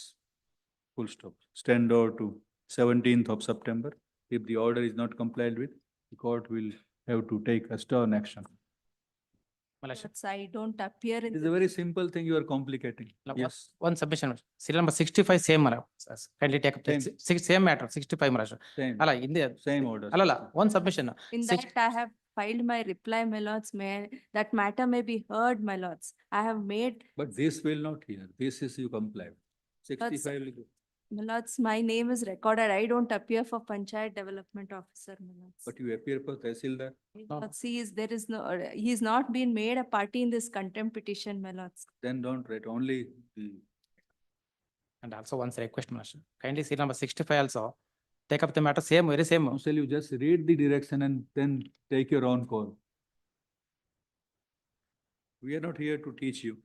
Full stop. Stand over to 17th of September. If the order is not complied with, the court will have to take a stern action. my lordship. I don't appear in. It is a very simple thing you are complicating. One- Yes. One submission, serial number 65 same, my lord. Kindly take up the Same. same matter, 65, my lordship. Same. Ala, in the, Same order. ala, one submission. In Six- that, I have filed my reply, my lords, that matter may be heard, my lords. I have made, But this will not hear. This is you comply. 65 will go. my lords, my name is recorded. I don't appear for Panchayat Development Officer, my lords. But you appear for Tehsildar. Lords, there is no, he is not been made a party in this contempt petition, my lords. Then don't write only the. And also once request, my lordship. Kindly serial number 65 also. Take up the matter, same, very same. Counsel, you just read the direction and then take your own call. We are not here to teach you.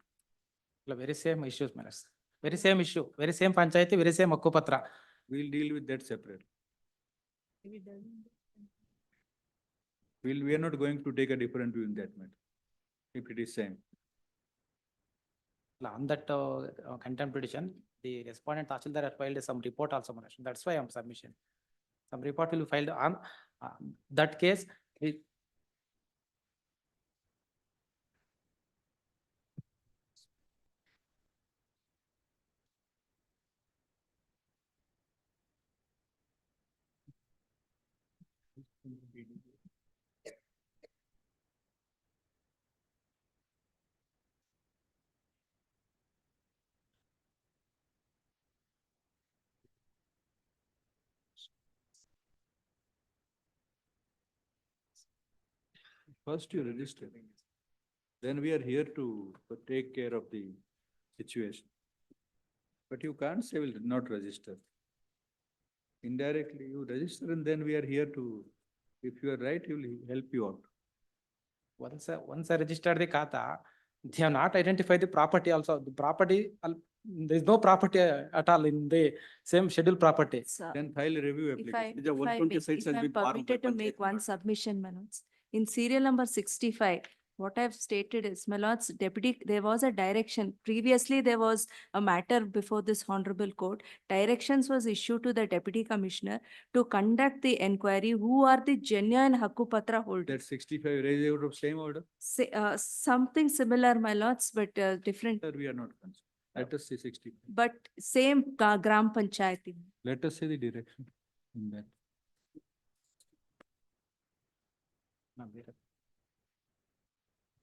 Very same issues, my lords. Very same issue, very same panchayati, very same Akkupatra. We'll deal with that separate. We are not going to take a different view in that matter. If it is same. On that contempt petition, the respondent Tahsildar had filed some report also, my lordship. That's why I'm submission. Some report will be filed on that case. First you register. Then we are here to take care of the situation. But you can't say will not register. Indirectly you register and then we are here to, if you are right, we will help you out. Once I registered the kata, they have not identified the property also. The property, there is no property at all in the same scheduled property. Then file a review If I, application. The 120 sites has been farmed by permitted to make one submission, my lords. In serial number 65, what I've stated is, my lords, deputy, there was a direction. Previously, there was a matter before this honorable court. Directions was issued to the deputy commissioner to conduct the inquiry who are the genuine Hakkupatra holders. That 65 raised out of same order. Something similar, my lords, but different, Sir, we are not concerned. Let us see 65. but same Gram Panchayati. Let us see the direction in that.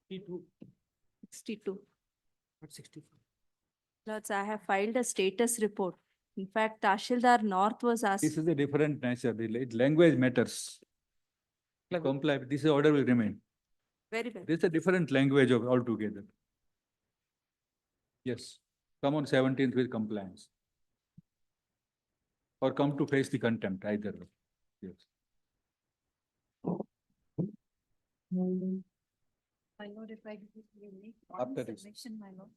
62. Not 65. Lords, I have filed a status report. In fact, Tahsildar North was asked. This is a different nature. The language matters. Comply. This order will remain. Very well. This is a different language of altogether. Yes. Come on 17th with compliance. Or come to face the contempt, either way. Yes. My lord, if I make After this. submission, my lord.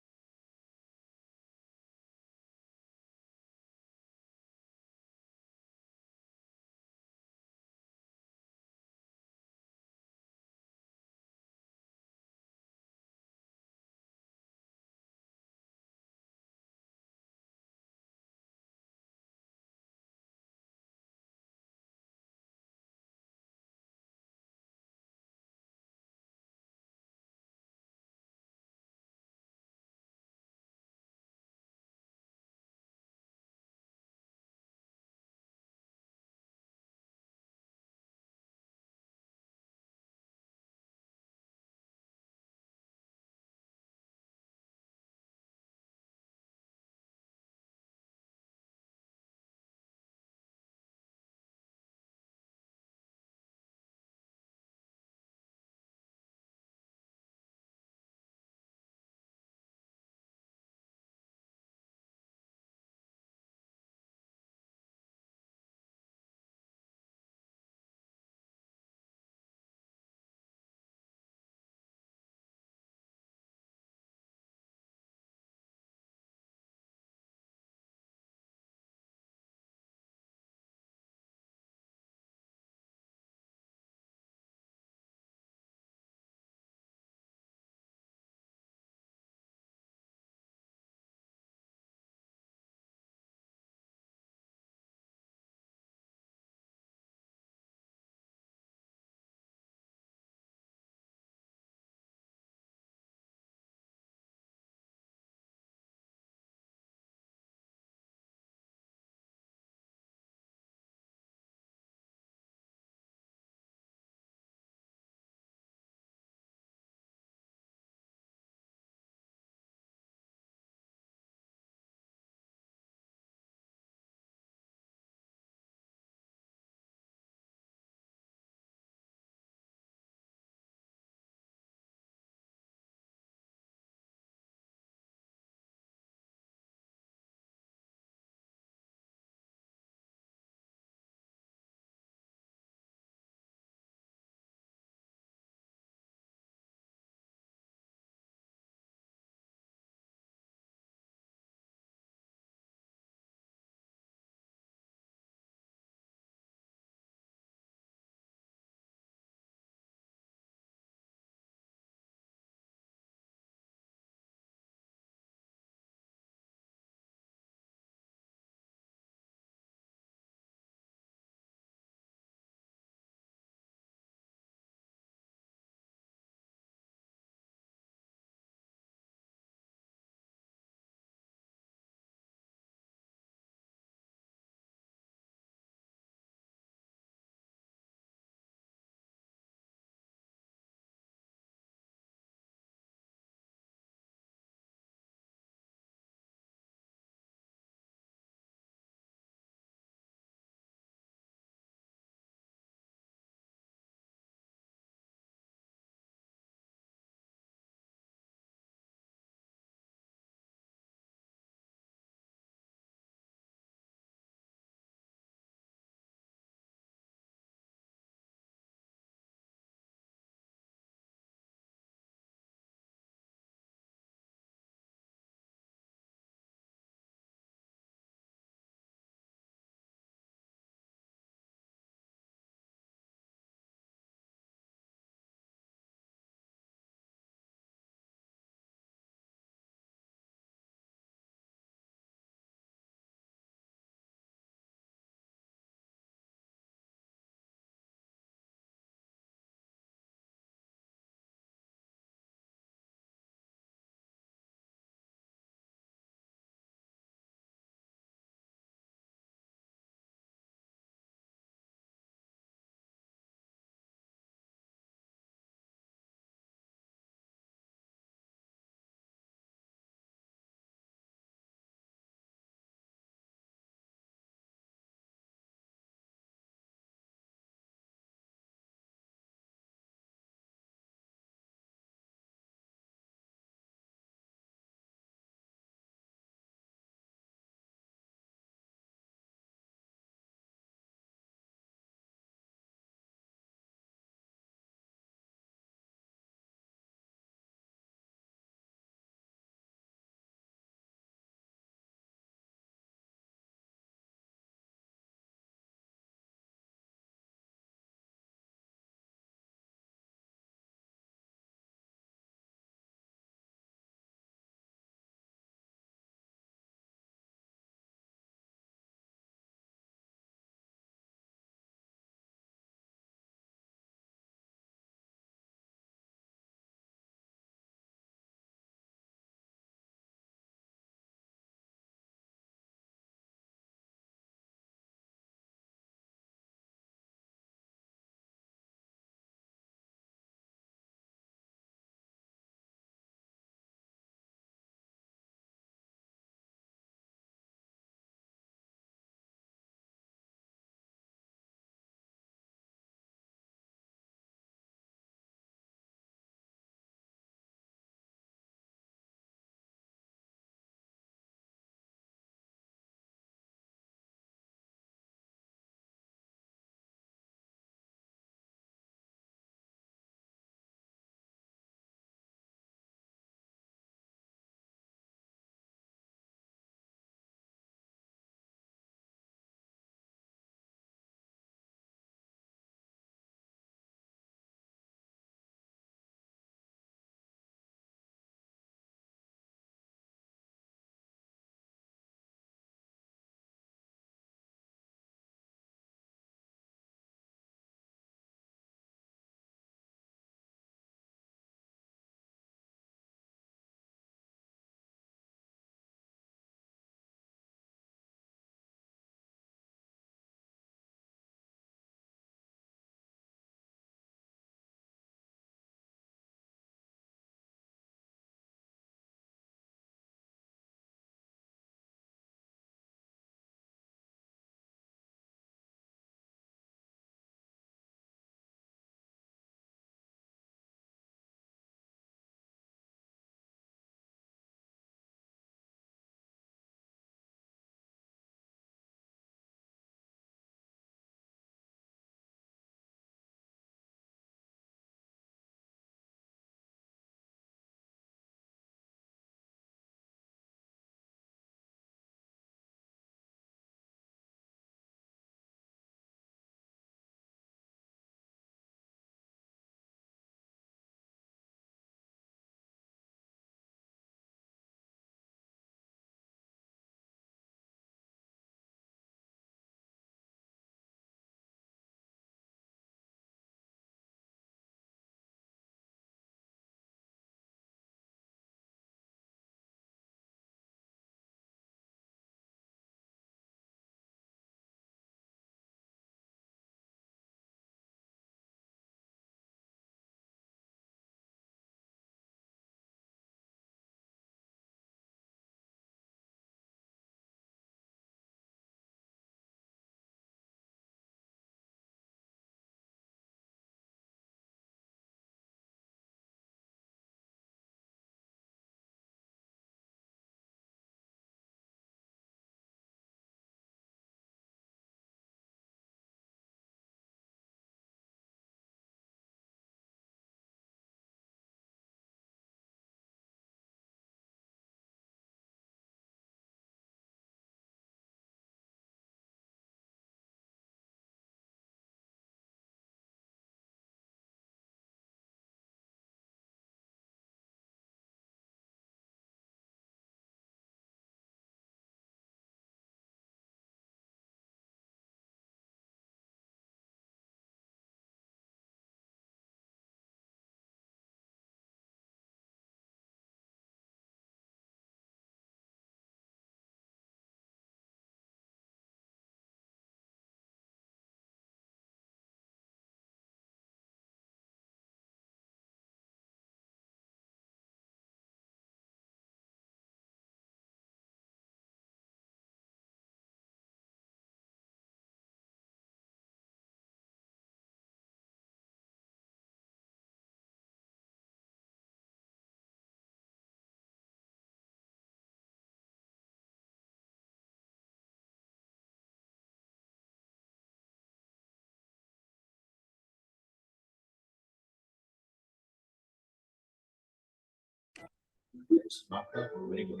It's not very good.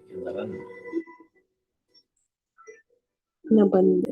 You can learn. ಬಂದೆ.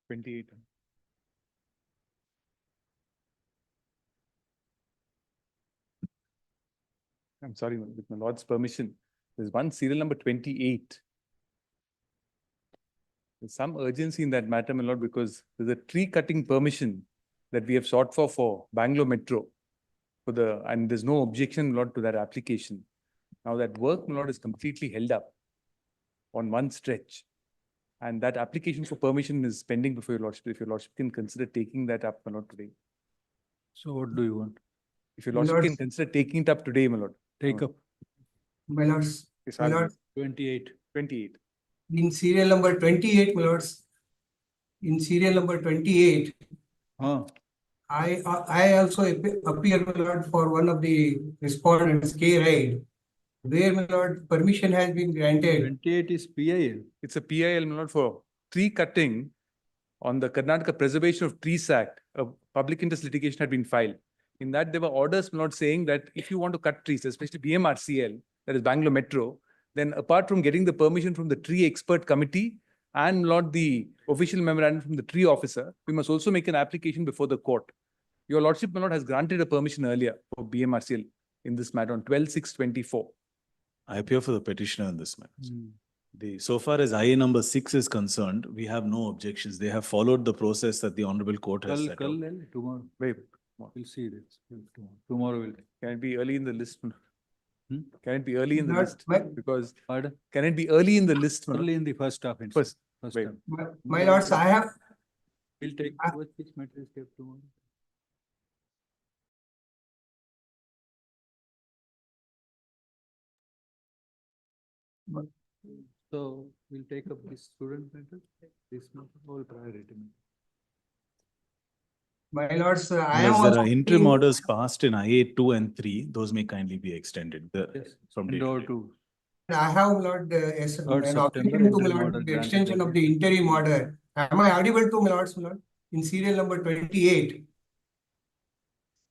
28. I'm sorry, with my lord's permission, there's one serial number 28. There's some urgency in that matter, my lord, because there's a tree cutting permission that we have sought for Bangalore Metro. And there's no objection, my lord, to that application. Now that work, my lord, is completely held up on one stretch. And that application for permission is pending before your lordship. If your lordship can consider taking that up, my lord, today. So what do you want? If your lordship can consider taking it up today, my lord. Take up. My lords, Yes, my lord, 28. 28. in serial number 28, my lords, in serial number 28, I also appear, my lord, for one of the respondents, K. Raid, where, my lord, permission has been granted. 28 is PIL. It's a PIL, my lord, for tree cutting on the Karnataka Preservation of Trees Act. A public interest litigation had been filed. In that, there were orders, my lord, saying that if you want to cut trees, especially BMRCL, that is Bangalore Metro, then apart from getting the permission from the tree expert committee and, my lord, the official memorandum from the tree officer, we must also make an application before the court. Your lordship, my lord, has granted a permission earlier for BMRCL in this matter on 12/6/24. I appear for the petitioner in this matter. So far as IA number 6 is concerned, we have no objections. They have followed the process that the Honorable Court has set out. Tomorrow. Wait, we'll see this. Tomorrow will. Can it be early in the list? Can it be early in the list? Because, can it be early in the list? Early in the first half. First half. My lords, I have, We'll take which matter is kept tomorrow. So we'll take up this student matter, this matter, all priority. my lords, I am Unless there also. are interim orders passed in IA 2 and 3, those may kindly be extended from date to date. I have, Lord, yes, Third an September, objection to, interim my order lord, the granted extension of the interim order. Am I audible to, my lords, my lord, in serial number 28?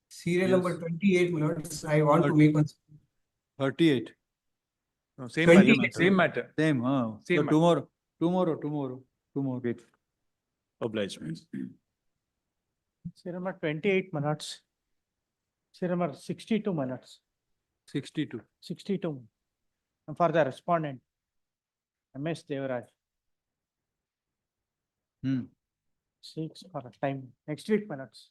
Serial number 28, my lords, I want to make one. 38. No, same 20. matter. Same matter. Same, Same so matter. tomorrow. Wait. Obliged, please. Serial number 28 minutes. Serial number 62 minutes. 62. 62. And for the respondent, MS Devaraj. 6 for a time. Next week minutes.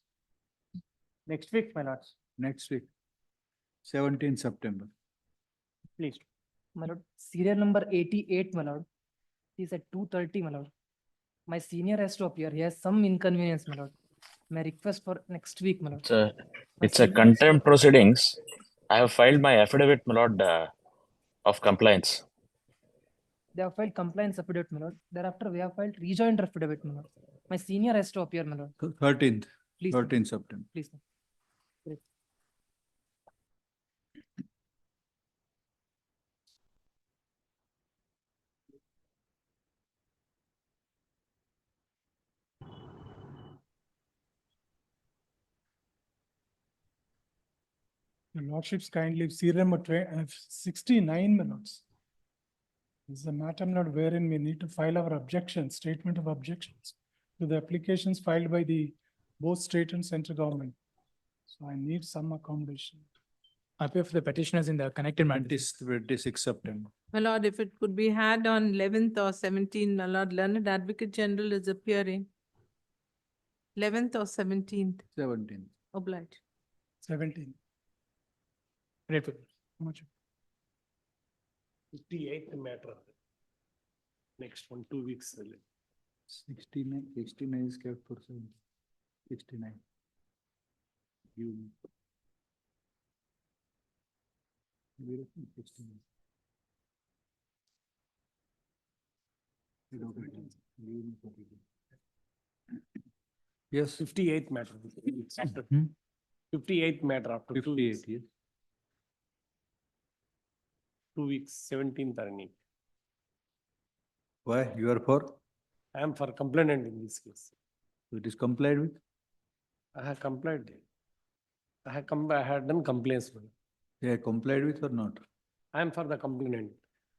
Next week minutes. Next week. 17 September. Please. My lord, serial number 88, my lord. He's at 2:30, my lord. My senior has to appear. He has some inconvenience, my lord. My request for next week, my lord. It's a contempt proceedings. I have filed my affidavit, my lord, of compliance. They have filed compliance affidavit, my lord. Thereafter, we have filed rejoinder affidavit, my lord. My senior has to appear, my lord. 13th. Please, 13th September. Please. Great. Your lordships kindly serial number 69 minutes. This is a matter, my lord, wherein we need to file our objections, statement of objections to the applications filed by the both state and central government. So I need some accommodation. I pay for the petitioners in the connected matter. 26 September. My lord, if it could be had on 11th or 17th, my lord, Learned Advocate General is appearing. 11th or 17th, 17th. obliged. 17. Great. How much? 58th matter. Next one, 2 weeks. 69 is kept for 69. You. 69. Yes. 58th matter. 58th matter after 2 weeks. 58, yes. 2 weeks, 17th or any. Why? You are for? I am for complainant in this case. So it is complied with? I have complied. I had done complaints. Yeah, complied with or not? I am for the complainant.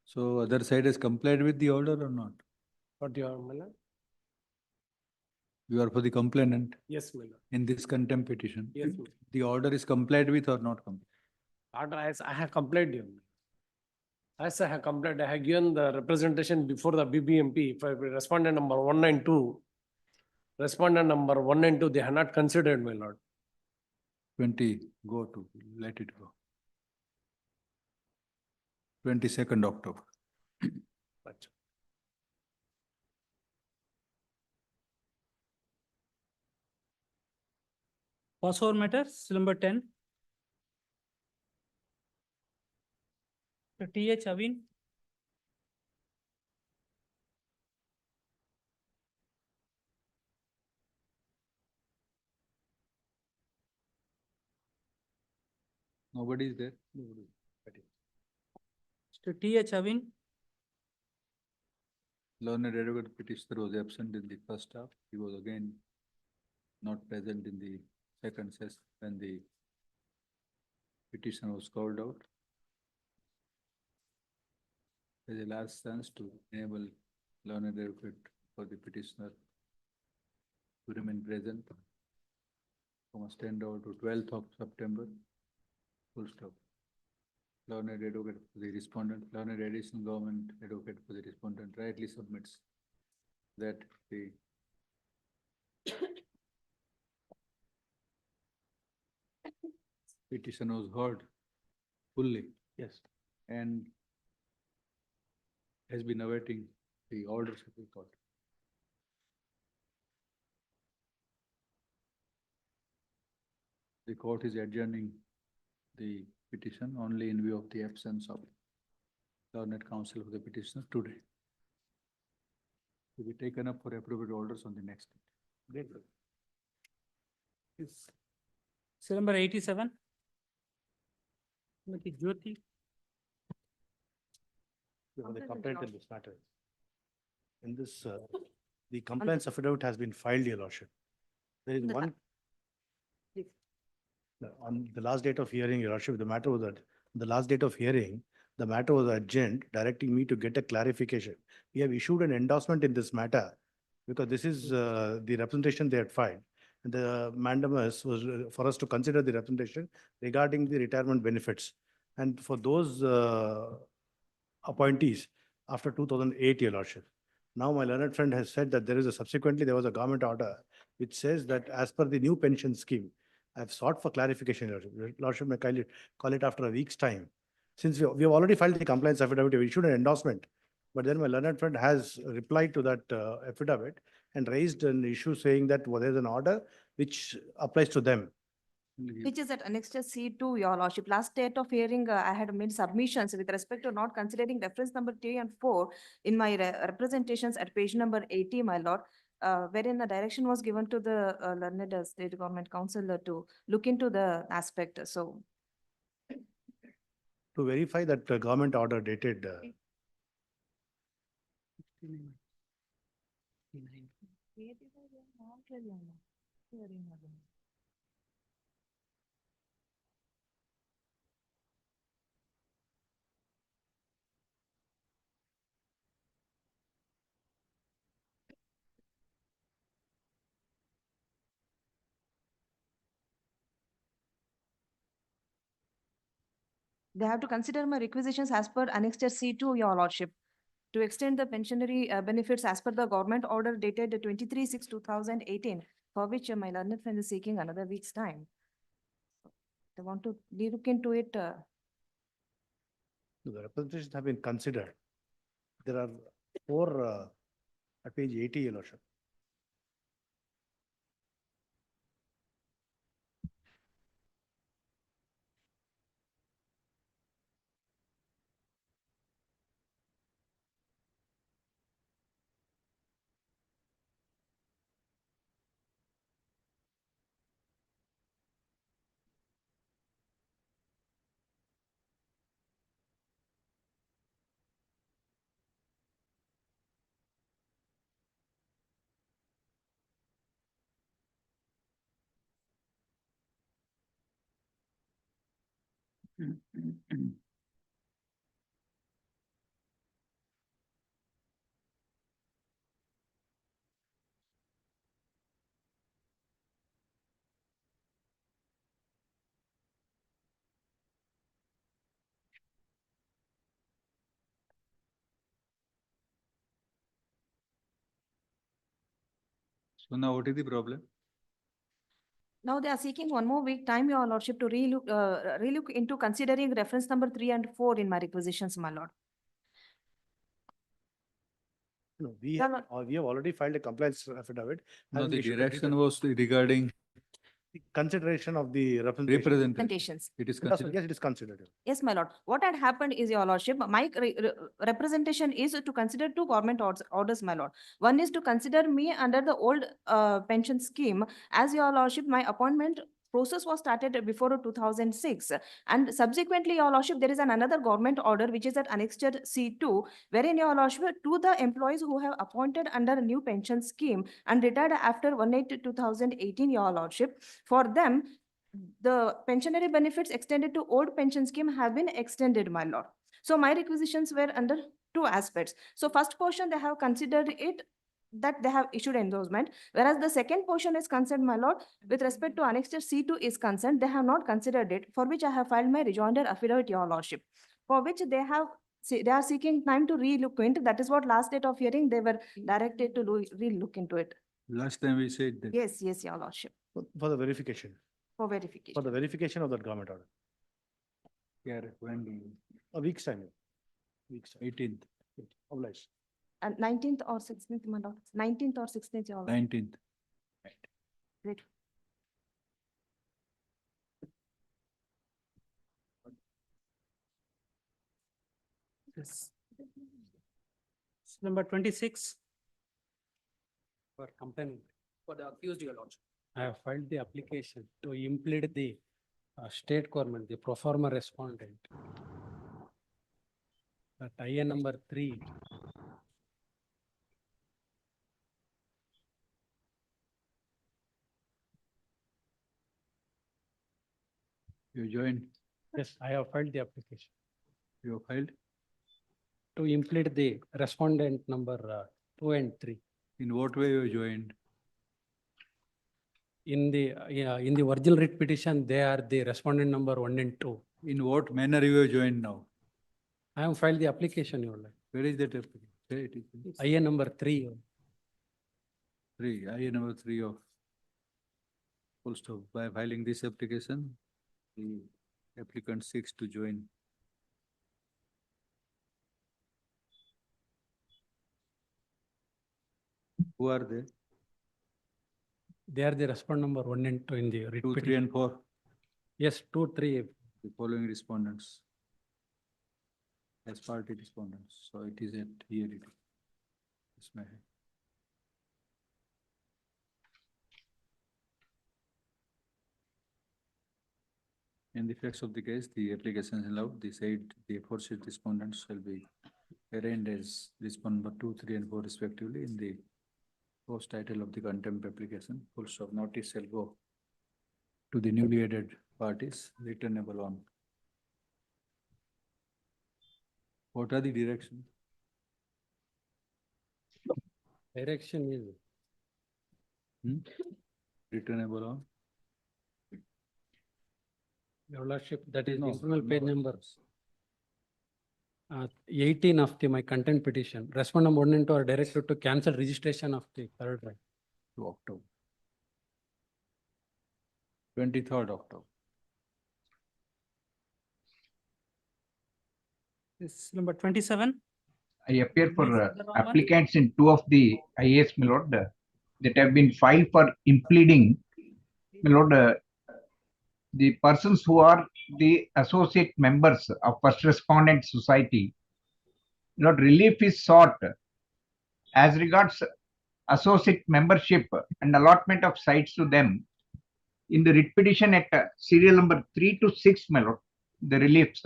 So other side has complied with the order or not? What you are, Mala? You are for the complainant Yes, my lord. in this contempt petition. Yes, my lord. The order is complied with or not complied? Order as I have complained you. As I have complained, I have given the representation before the BBMP, if I respondent number 192. Respondent number 192, they have not considered, my lord. 20, go to, let it go. 22nd October. But Passover matter, seal number 10. To TH Avin. Nobody is there? To TH Avin. Learned advocate petitioner was absent in the first half. He was again not present in the second session when the petition was called out. There is a last chance to enable learned advocate for the petitioner to remain present. We must stand out to 12th of September. Full stop. Learned advocate for the respondent, learned additional government advocate for the respondent rightly submits that the petition was heard fully. yes, And has been awaiting the orders of the court. The court is adjourning the petition only in view of the absence of learned counsel of the petitioner today. To be taken up for appropriate orders on the next. great. Seal number 87. Jyoti. On the complaint in this matter. In this, the complaints affidavit has been filed, Your Lordship. There is one. On the last date of hearing, Your Lordship, the matter was that, the last date of hearing, the matter was adjourned, directing me to get a clarification. We have issued an endorsement in this matter because this is the representation they had filed. And the mandamus was for us to consider the representation regarding the retirement benefits. And for those appointees after 2008, Your Lordship. Now my learned friend has said that subsequently there was a government order which says that as per the new pension scheme, I have sought for clarification, Your Lordship. Your Lordship may call it after a week's time. Since we have already filed the compliance affidavit, we issued an endorsement. But then my learned friend has replied to that affidavit and raised an issue saying that there is an order which applies to them. Which is at annexure C2, Your Lordship. Last date of hearing, I had made submissions with respect to not considering reference number 3 and 4 in my representations at page number 80, my lord, wherein the direction was given to the learned state government council to look into the aspect. So To verify that government order dated. they have to consider my requisitions as per annexure C2, Your Lordship, to extend the pensionary benefits as per the government order dated 23/6/2018, for which my learned friend is seeking another week's time. They want to look into it. The representations have been considered. There are 4 at page 80, Your Lordship. So now what is the problem? Now they are seeking one more week time, your lordship, to relook into considering reference number 3 and 4 in my requisitions, my lord. No, we Yeah, have, we have already filed a compliance affidavit. No, Haven't the issued a direction written was regarding consideration of the representation. Representations. It is Yes, considered. it is considered. Yes, my lord. What had happened is, your lordship, my representation is to consider two government orders, my lord. One is to consider me under the old pension scheme. As your lordship, my appointment process was started before 2006, and subsequently, your lordship, there is another government order which is at annexure C2, wherein, your lordship, to the employees who have appointed under a new pension scheme and retired after 1/8/2018, your lordship, for them the pensionary benefits extended to old pension scheme have been extended, my lord. So my requisitions were under two aspects. So first portion, they have considered it that they have issued endorsement, whereas the second portion is concerned, my lord, with respect to annexure C2 is concerned, they have not considered it, for which I have filed my rejoinder affidavit, your lordship, for which they are seeking time to relook into. That is what last date of hearing they were directed to relook into it. Last time we said that. Yes, your lordship, For the verification, for verification. for the verification of that government order. Yeah, when A week's time. Week's time. 18th, Obliged. And 19th or 16th, my lord, 19th or 16th, your lord. 19th. Great. Yes. Number 26. For complaint. For the accused, your lordship. I have filed the application to implead the state government, the pro forma respondent. That IN number 3. You joined, Yes, I have filed the application you filed to implead the respondent number 2 and 3. in what way you joined? In the original writ petition, they are the respondent number 1 and 2. In what manner you have joined now? I have filed the application, your lord. Where is that application? Where it is? IN number 3. 3, I number 3 of full stop. By filing this application, the applicant seeks to join. Who are they? They are the respondent number 1 and 2 in the writ 2, 3 petition. and 4, Yes, 2, 3. the following respondents. As party respondents, so it is at here it is. Yes, ma'am. In the facts of the case, the application is allowed. The said the aforesaid respondents shall be arraigned as respondent number 2, 3, and 4 respectively in the post title of the contempt application. Full stop. Notice shall go to the newly added parties returnable on. What are the directions? Direction is Returnable on? your lordship, that is the No, internal page no. number 18 of my content petition. Respondent 1 and 2 are directed to cancel registration of the third right. To October. 23rd October. This number 27. I appear for Yes, the Roman. applicants in two of the IAS, my lord, that have been filed for impleading, my lord, the persons who are the associate members of First Respondent Society. My lord, relief is sought as regards associate membership and allotment of sites to them in the writ petition at serial number 3 to 6, my lord, the reliefs.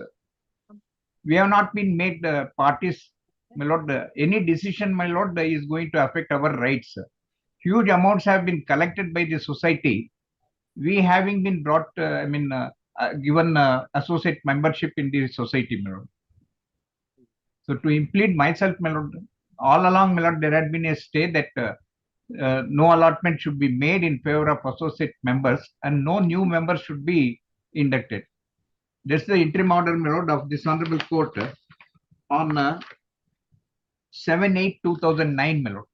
We have not been made parties, my lord. Any decision, my lord, is going to affect our rights. Huge amounts have been collected by the society. We having been brought, given associate membership in the society, my lord. So to implead myself, my lord, all along, my lord, there had been a stay that no allotment should be made in favor of associate members and no new members should be inducted. That's the interim order, my lord, of this honorable court on 7/8/2009, my lord.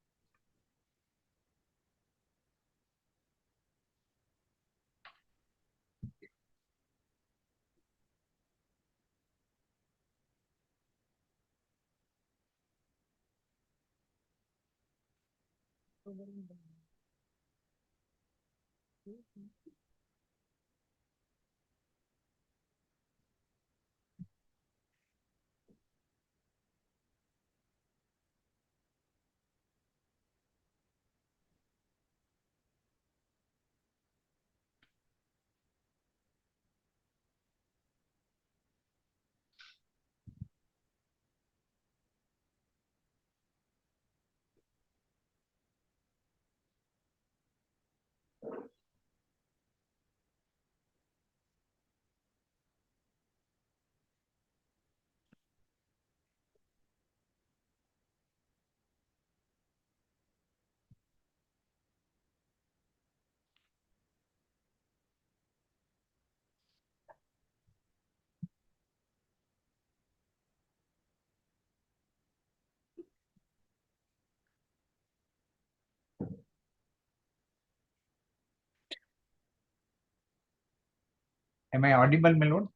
Am I audible, my lord?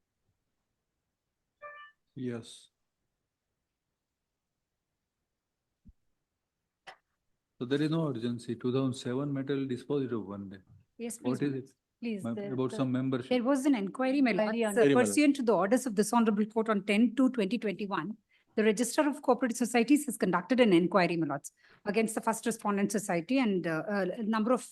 Yes. So there is no urgency. 2007 metal disposed of one day. Yes, please. What is it? Please. About some membership. There was an inquiry, my lord, pursuant to the orders of this honorable court on 10/2/2021. The Register of Cooperative Societies has conducted an inquiry, my lords, against the first respondent society, and a number of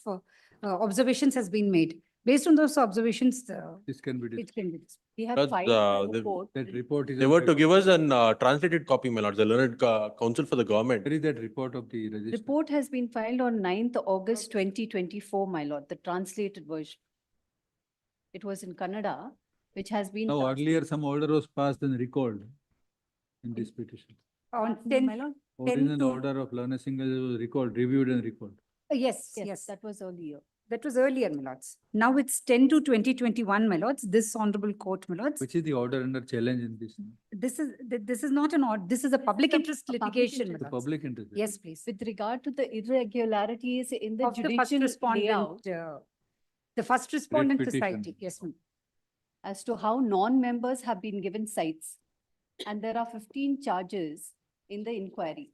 observations has been made. Based on those observations, This can be it discussed. can be. We have But, filed a report. That report is. They were to give us an translated copy, my lord, the learned counsel for the government. Where is that report of the register? Report has been filed on 9th August 2024, my lord, the translated version. It was in Kannada, which has been. Now earlier some order was passed and recalled in this petition. On My lord? Original order of Learned Single was recalled, reviewed and recalled. Yes, Yes, yes. that was earlier. That was earlier, my lords. Now it's 10/2/2021, my lords. This honorable court, my lords. Which is the order under challenge in this? This is not an order. This is a public interest public litigation, my interest. The lords. public interest. Yes, please. With regard to the irregularities in the Of the first judicial respondent, layout, the first respondent petition. society, yes, ma'am. as to how non-members have been given sites. And there are 15 charges in the inquiry.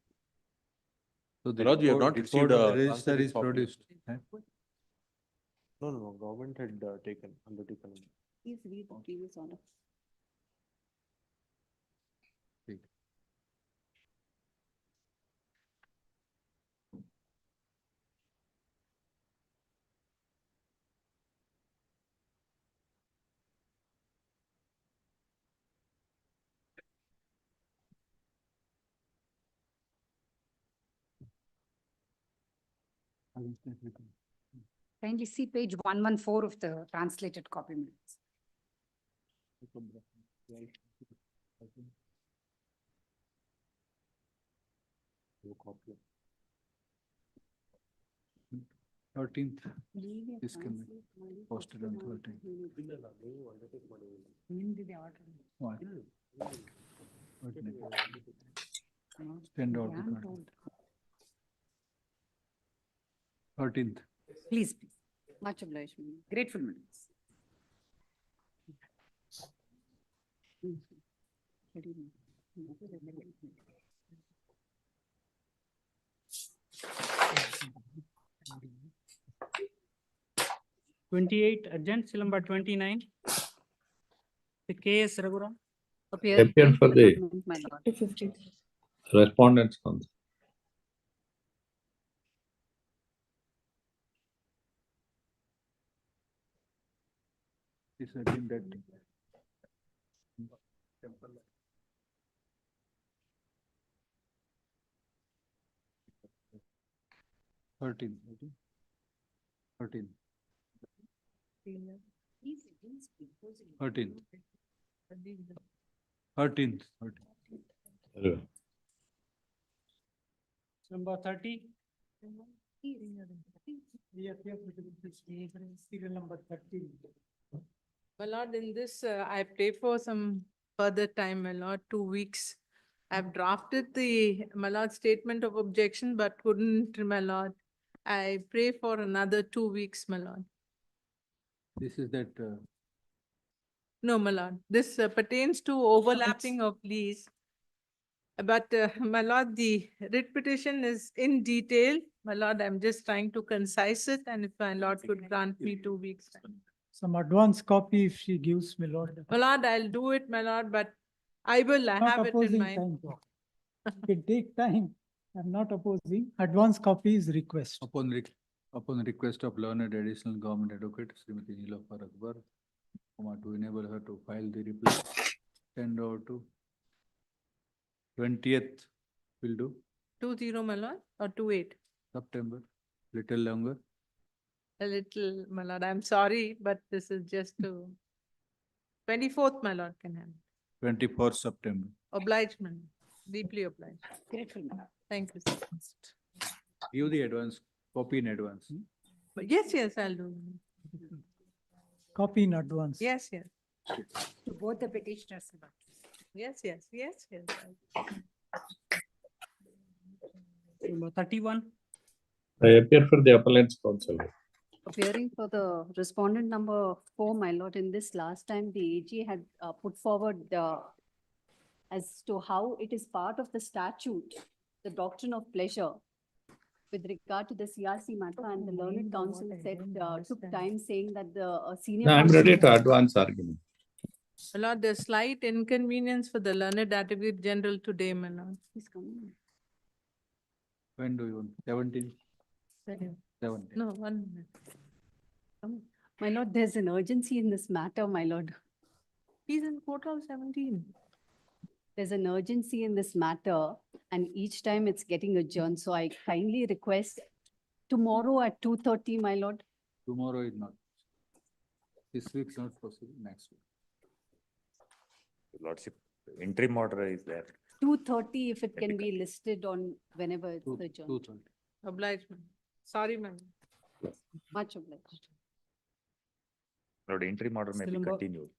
So the Lord, we have report- not received report of a the register translated is copy. produced. No, government had undertaken. Please read the previous order. Kindly see page 114 of the translated copy, my lords. Thirteenth, this can be posted on 13th. What? Stand out. 13th. Please, please. Much obliged. my lord. Grateful, my lords. Twenty-eight, urgent, seal number 29. The K.S. Raghuram. Appear for the government, my lord. 250. respondents council. This has been that. Thirteen. 13. 13. 13th. Number 30. Serial number 13. My lord, in this, I pray for some further time, my lord, 2 weeks. I've drafted the, my lord, statement of objection, but couldn't, my lord. I pray for another 2 weeks, my lord. This is that. No, my lord, this pertains to overlapping of lease. But, my lord, the writ petition is in detail My lord, I'm just trying to concise it, and if my lord could grant me 2 weeks. time. Some advance copy if she gives, my lord. My lord, I'll do it, my lord, but I will Not have it in opposing mind. time. It can take time. I'm not opposing. Advance copy is request. Upon request of learned additional government advocate, Srimati Nilofar Akbar, to enable her to file the reply, send over to 20th will do, 20, my lord, or 28? September, little longer. A little, my lord, I'm sorry, but this is just to 24th, my lord, can have. 24th September. Obliged, my lord. Deeply obliged. Grateful, my lord. Thank you, sir. Give the advance, copy in advance. But yes, I'll do. Copy in advance. Yes. To both the petitioners. my lord. Yes. Number 31. I appear for the appellant's counsel. Appearing for the respondent number 4, my lord, in this last time, the AG had put forward as to how it is part of the statute, the doctrine of pleasure with regard to the CRC matter, and the learned counsel said, took time saying that the senior. No, I'm counsel- ready to advance argument. My lord, there's slight inconvenience for the learned advocate general today, my lord. He's coming. When do you want? 17th? 17th. No, 1 minute. My lord, there's an urgency in this matter, my lord. He's in quota of 17. There's an urgency in this matter, and each time it's getting adjourned. So I kindly request tomorrow at 2:30, my lord. Tomorrow is not. This week's not possible, next week. Lordship, interim order is there. 2:30, if it can be listed on whenever it's adjourned. 2:30. Obliged, ma'am. Sorry, ma'am. Much obliged. Lord, interim order may be Still continued.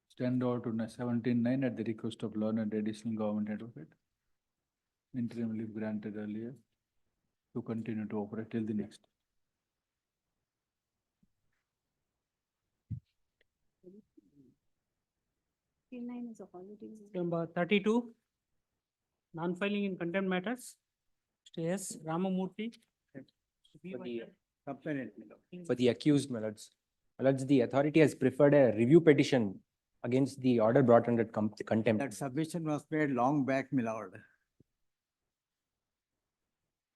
Stand over to 17-9 at the request of learned additional government advocate. Interim leave granted earlier to continue to operate till the next. Nine is a holiday. Number 32. Non-filing in contempt matters. S. Ramamurthy. For the accused, my lords. My lords, the authority has preferred a review petition against the order brought under contempt. That submission was made long back, my lord.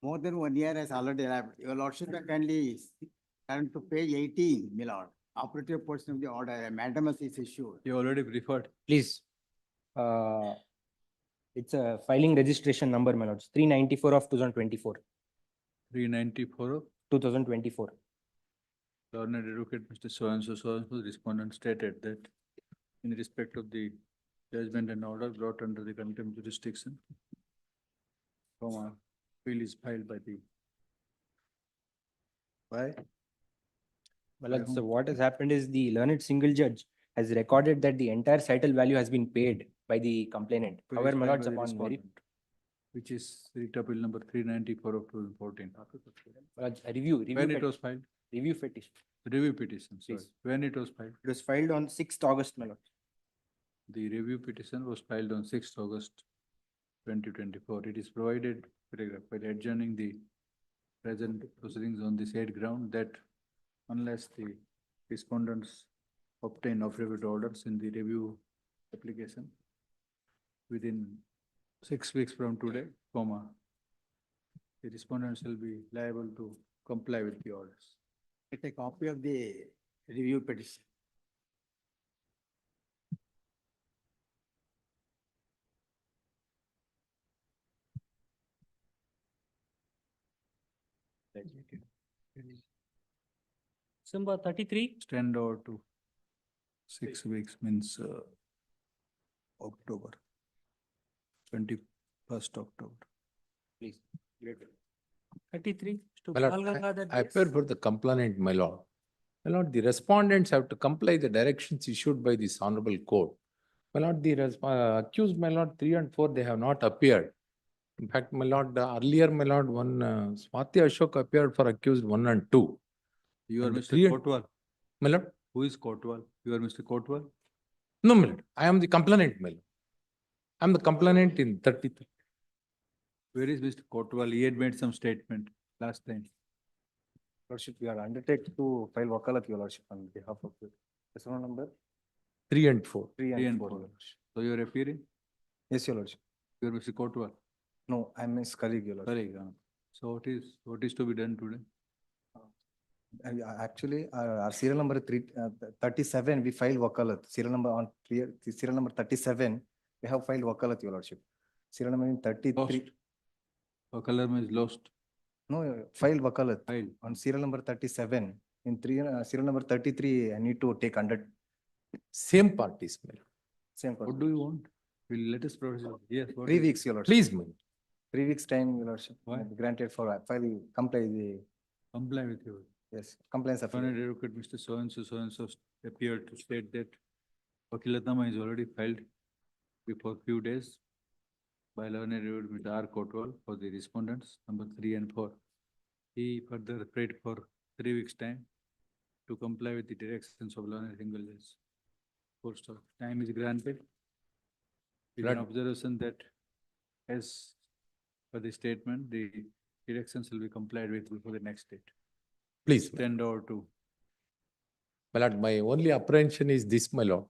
More than 1 year has already elapsed. Your lordship can kindly turn to page 18, my lord. Operative portion of the order, a mandamus is issued. You already preferred. Please. It's a filing registration number, my lords, 394 of 2024. 394 of 2024. learned advocate Mr. So-and-so, respondent stated that in respect of the judgment and order brought under the contempt jurisdiction, appeal is filed by the. Why? My lords, so what has happened is the learned single judge has recorded that the entire cital value has been paid by the complainant. Appeal is However, my filed lords, by the upon respondent, which is writ appeal number 394 of 2014. my lords, a review When it was filed? Review petition. Review petition, sorry. Please. When it was filed? It was filed on 6th August, my lords. The review petition was filed on 6th August 2024. It is provided by adjourning the present proceedings on the said ground that unless the respondents obtain affidavit orders in the review application within 6 weeks from today, the respondents will be liable to comply with the orders. Get a copy of the review petition. Number 33. Stand over to 6 weeks means October, 21st October. Please. 33. To My lord, Bal Gangadhar I DS. appear for the complainant, my lord. My lord, the respondents have to comply the directions issued by this honorable court. My lord, the accused, my lord, 3 and 4, they have not appeared. In fact, my lord, earlier, my lord, one Swati Ashok appeared for accused 1 and 2. You are And Mr. 3 and- Kotwal. My lord? Who is Kotwal? You are Mr. Kotwal? No, my lord. I am the complainant, my lord. I am the complainant in 33. Where is Mr. Kotwal? He had made some statement. last time. Lordship, we are undertake to file wakalat, your lordship, on behalf of the personal number 3 and 4. 3 3 and and 4. 4. Your lordship. So you are appearing? Yes, your lordship. You are Mr. Kotwal. No, I'm his colleague, your lordship. Correct. So what is to be done today? Actually, our serial number 37, we filed wakalat. Serial number serial number 37, we have filed wakalat, your lordship. Serial number in 33. Wakalam is lost. No, filed wakalat. Filed. On serial number 37, in serial number 33, I need to take under. Same parties, my lord. Same What person. do you want? Will let us proceed. Yes. what 3 is- weeks, your lordship. Please, my lord. 3 weeks time, your lordship. Why? Granted for file comply the, Comply with you. yes, compliance Honorable affidavit. Advocate Mr. So and so appeared to state that Wakilatnama is already filed before few days by learned Advocate Mr. R. Kotwal for the respondents, number 3 and 4. He further prayed for 3 weeks' time to comply with the directions of learned single judge. Full stop. Time is granted. With an Right. observation that as per the statement, the directions will be complied with before the next date. Please, my 10 or 2. lord, my only apprehension is this, my lord.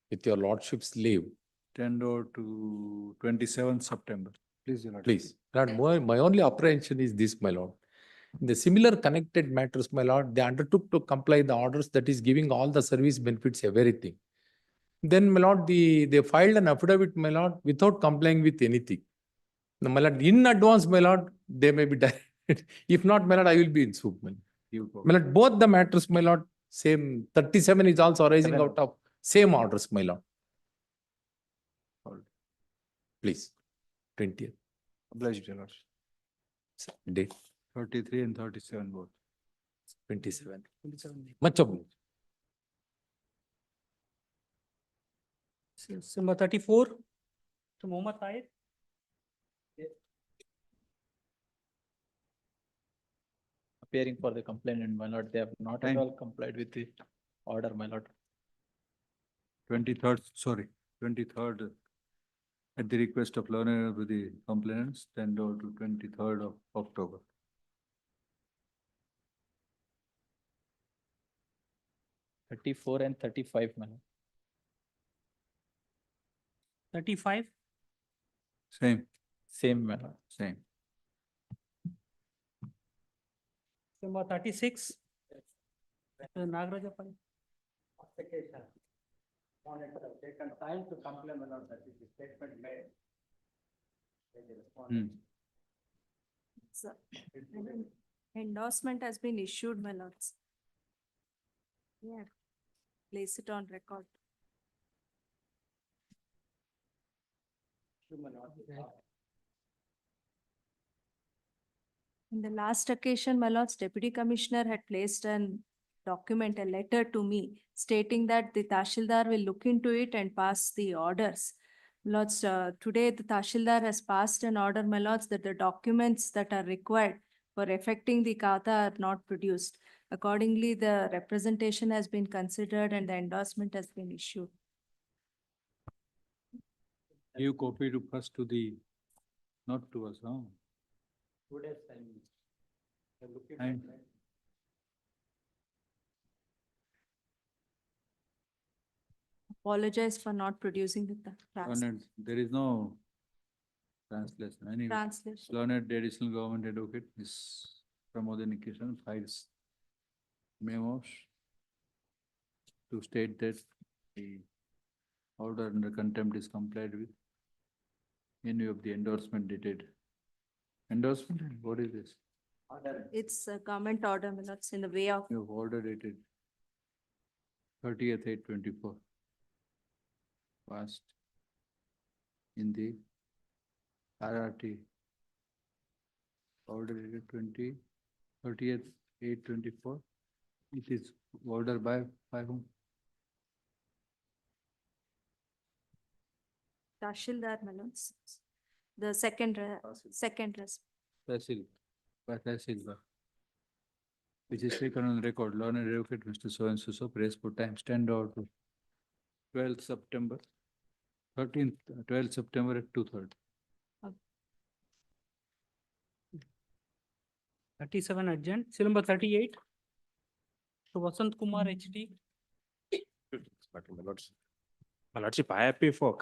With your lordship's leave, 10 or to 27th September. Please, your lordship. please. Lord, my only apprehension is this, my lord. In the similar connected matters, my lord, they undertook to comply the orders that is giving all the service benefits, everything. Then, my lord, they filed an affidavit, my lord, without complying with anything. Now, my lord, in advance, my lord, they may be directed. If not, my lord, I will be in soup, my lord. You go. My lord, both the matters, my lord, same 37 is also arising 7. out of same orders, my lord. Please, 20th Obliged, your lordship. date, 33 and 37 both. 27. Much obliged. Number 34, to Mohammed Tahir. Appearing for the complainant, my lord, they have not at Time. all complied with the order, my lord. 23rd, sorry, 23rd, at the request of learner with the complainants, 10 or to 23rd of October. Thirty 34 and 35, my lord. 35, Same, Same, my lord. same. number 36. Nagaraja Pai. Taken time to comply, my lord, that is the statement made. by the Hmm. respondent. So, endorsement has been issued, my lords. Yeah, place it on record. In the last occasion, my lords, Deputy Commissioner had placed an document, a letter to me stating that the Tashildar will look into it and pass the orders. Lords, today the Tashildar has passed an order, my lords, that the documents that are required for effecting the kata are not produced. Accordingly, the representation has been considered and the endorsement has been issued. You copy to first to the, not to us, huh? 2 days time. They're looking And- at it. Apologize for not producing the Learned, there is no translation. Anyway, translation. learned additional government advocate is Pramod Nikishan files memos to state that the order under contempt is complied with in view of the endorsement dated. Endorsement, what is this? It's a government order, my lords, in the way of You have order dated 30th/8/24. Passed in the RRT. Order dated 30th/8/24. It is ordered by whom? Tashildar, my lords. The second, Tehsil, by Tehsil. Which is taken on record, learned advocate Mr. So and so, press for time, stand out to 12th September, 13th, 12th September at 2:30. 37 adjourned. Serial number 38. So Vasant Kumar HT. My lordship, I appear for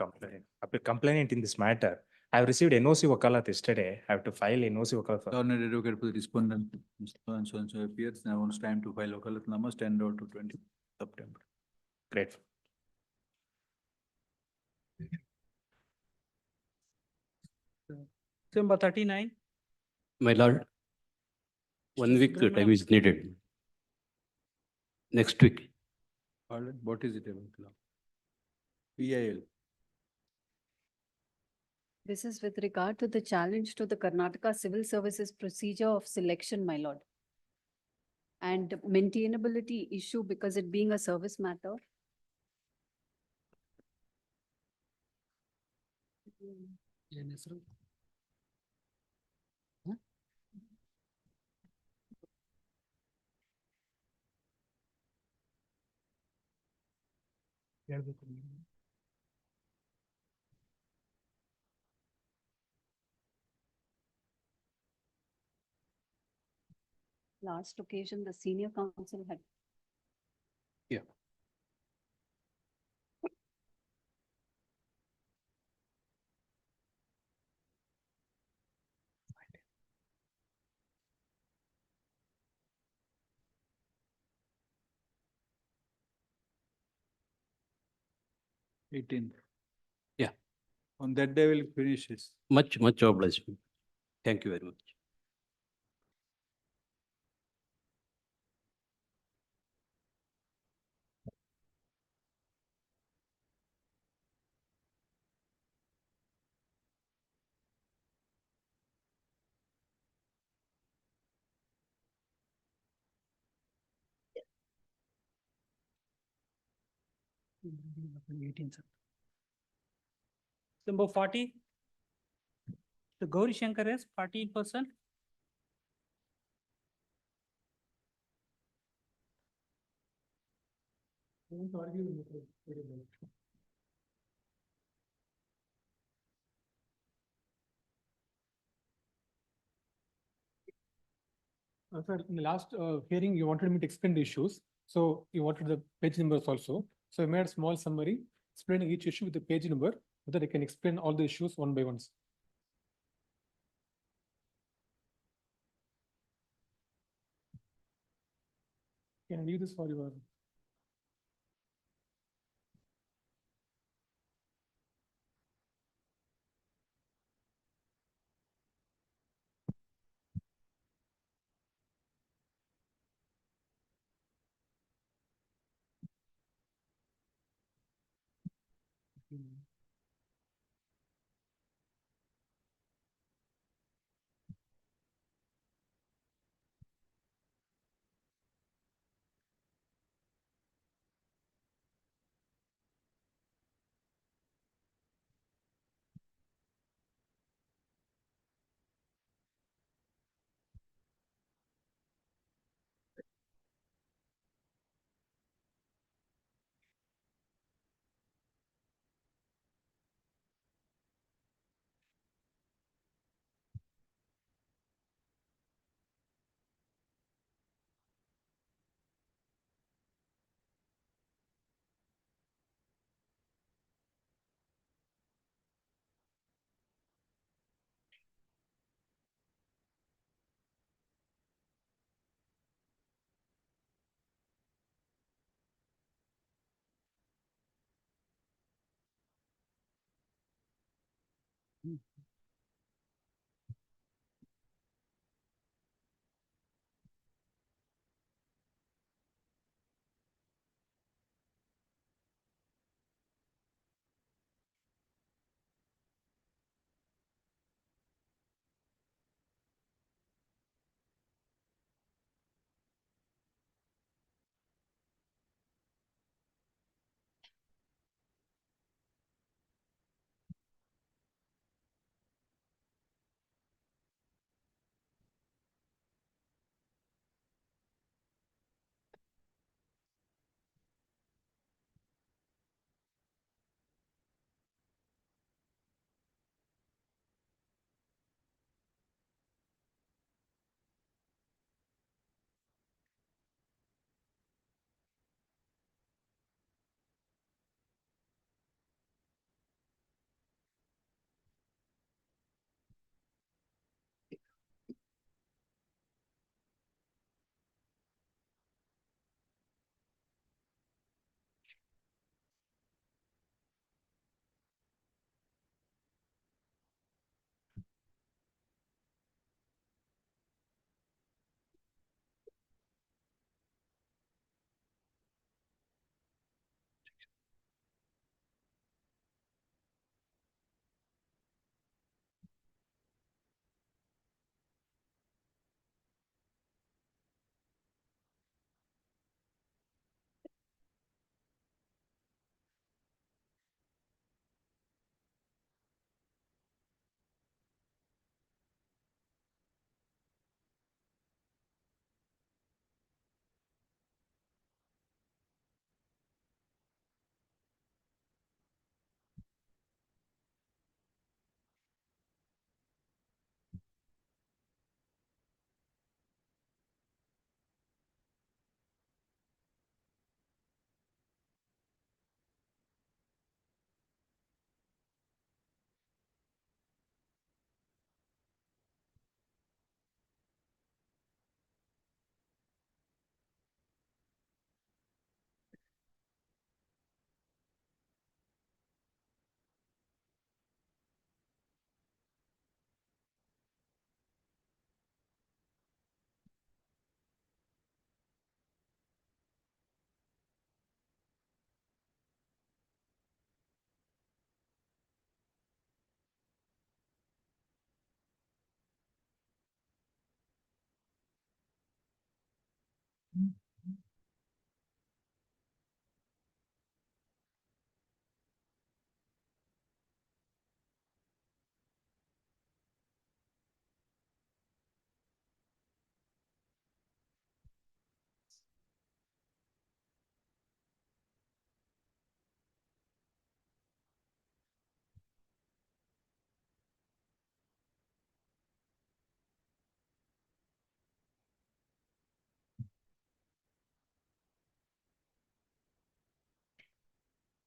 complaint in this matter. I have received NOC wakalat yesterday. I have to file NOC wakalat for. Learned advocate for the respondent, Mr. So and so appears. Now it's time to file wakalat number 10 to 20 September. Great. Serial number 39. My lord, 1 week time Subramaniam. is needed. Next week. What is it about now? PIL. This is with regard to the challenge to the Karnataka Civil Services procedure of selection, my lord. And maintainability issue because it being a service matter. ಏನ್ ಹೆಸರು? ಹೇಳ್ಬೇಕು ನೀವು. Last occasion, the senior counsel had. Yeah. Eighteenth. Yeah. On that day we'll finish this. Much obliged. Thank you very much. Number 40. The Gauri Shankar is party in person. Don't argue with it. Sir, in the last hearing, you wanted me to explain the issues. So you wanted the page numbers also. So I made a small summary explaining each issue with the page number so that I can explain all the issues one by one. Can I leave this for your?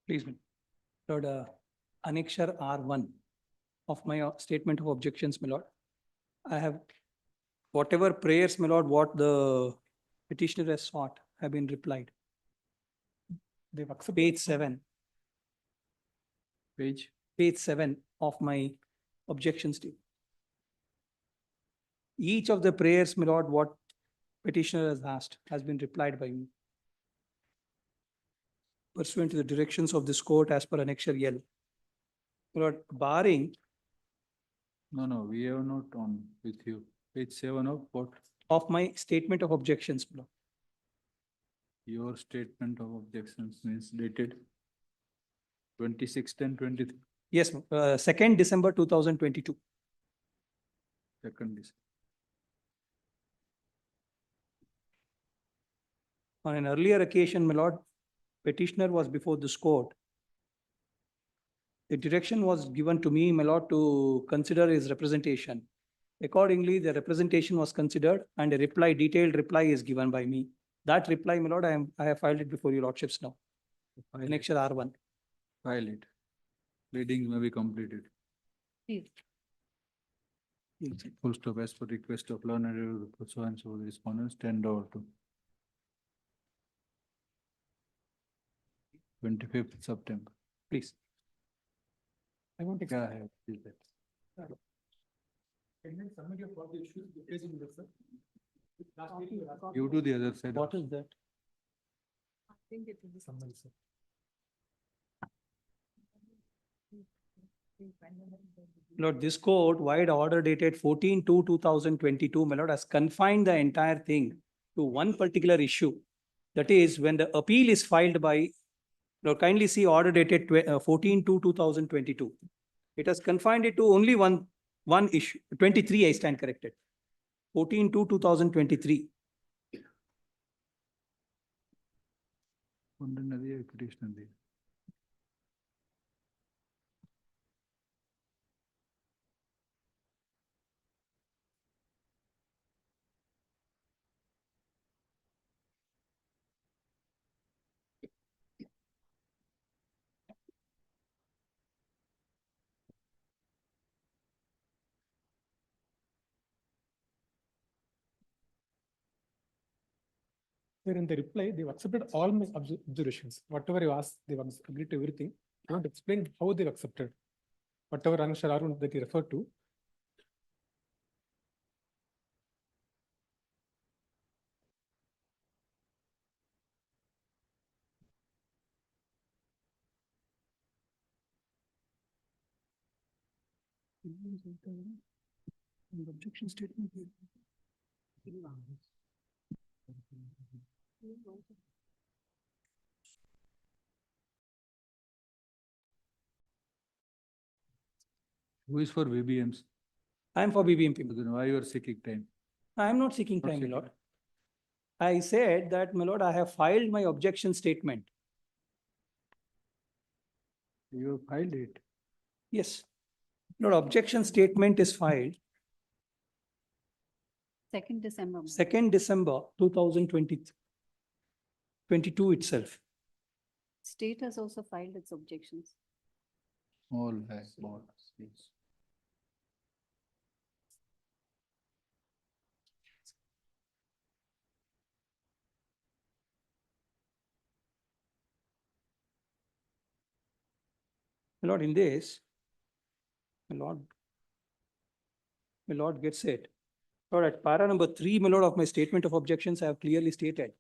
Please, Lord, annexure R1 of my statement of objections, my lord. I have whatever prayers, my lord, what the petitioner has sought have been replied. They've accepted. Page 7. Page 7 of my objections to. Each of the prayers, my lord, what petitioner has asked has been replied by me. Pursuant to the directions of this court as per annexure L. My lord, barring No, we have not on with you. Page 7 of what? of my statement of objections, my lord. Your statement of objections means dated 26/10/23. Yes, 2nd December 2022. Second is. On an earlier occasion, my lord, petitioner was before this court. The direction was given to me, my lord, to consider his representation. Accordingly, the representation was considered and a reply, detailed reply is given by me. That reply, my lord, I have filed it before your lordships now. Annexure R1. File it. Reading may be completed. Please. Full stop as per request of learned pursuant to the respondents 10/2. 25th September. Please. I want to. Go ahead. Please. Can you submit your further issues facing this, sir? Last meeting you asked. You to the other side. What is that? I think it is summary, sir. Lord, this court, wide order dated 14/2/2022, my lord, has confined the entire thing to one particular issue. That is, when the appeal is filed by, Lord, kindly see order dated 14/2/2022. It has confined it to only one issue. 23, I stand corrected. 14/2/2023. Condemned petition. Sir, in the reply, they've accepted all my observations. Whatever you asked, they've agreed to everything. I want to explain how they've accepted. Whatever annexure R1 that you referred to. Objection statement. Who is for BBMs? I am for BBMP. Then why you are seeking time? I am not seeking time, my lord. I said that, my lord, I have filed my objection statement. You have filed it. Yes. Lord, objection statement is filed 2nd December. 2nd December 2022 itself. State has also filed its objections. All right. All. Yes. My lord, in this, my lord gets it. Lord, at para number 3, my lord, of my statement of objections, I have clearly stated.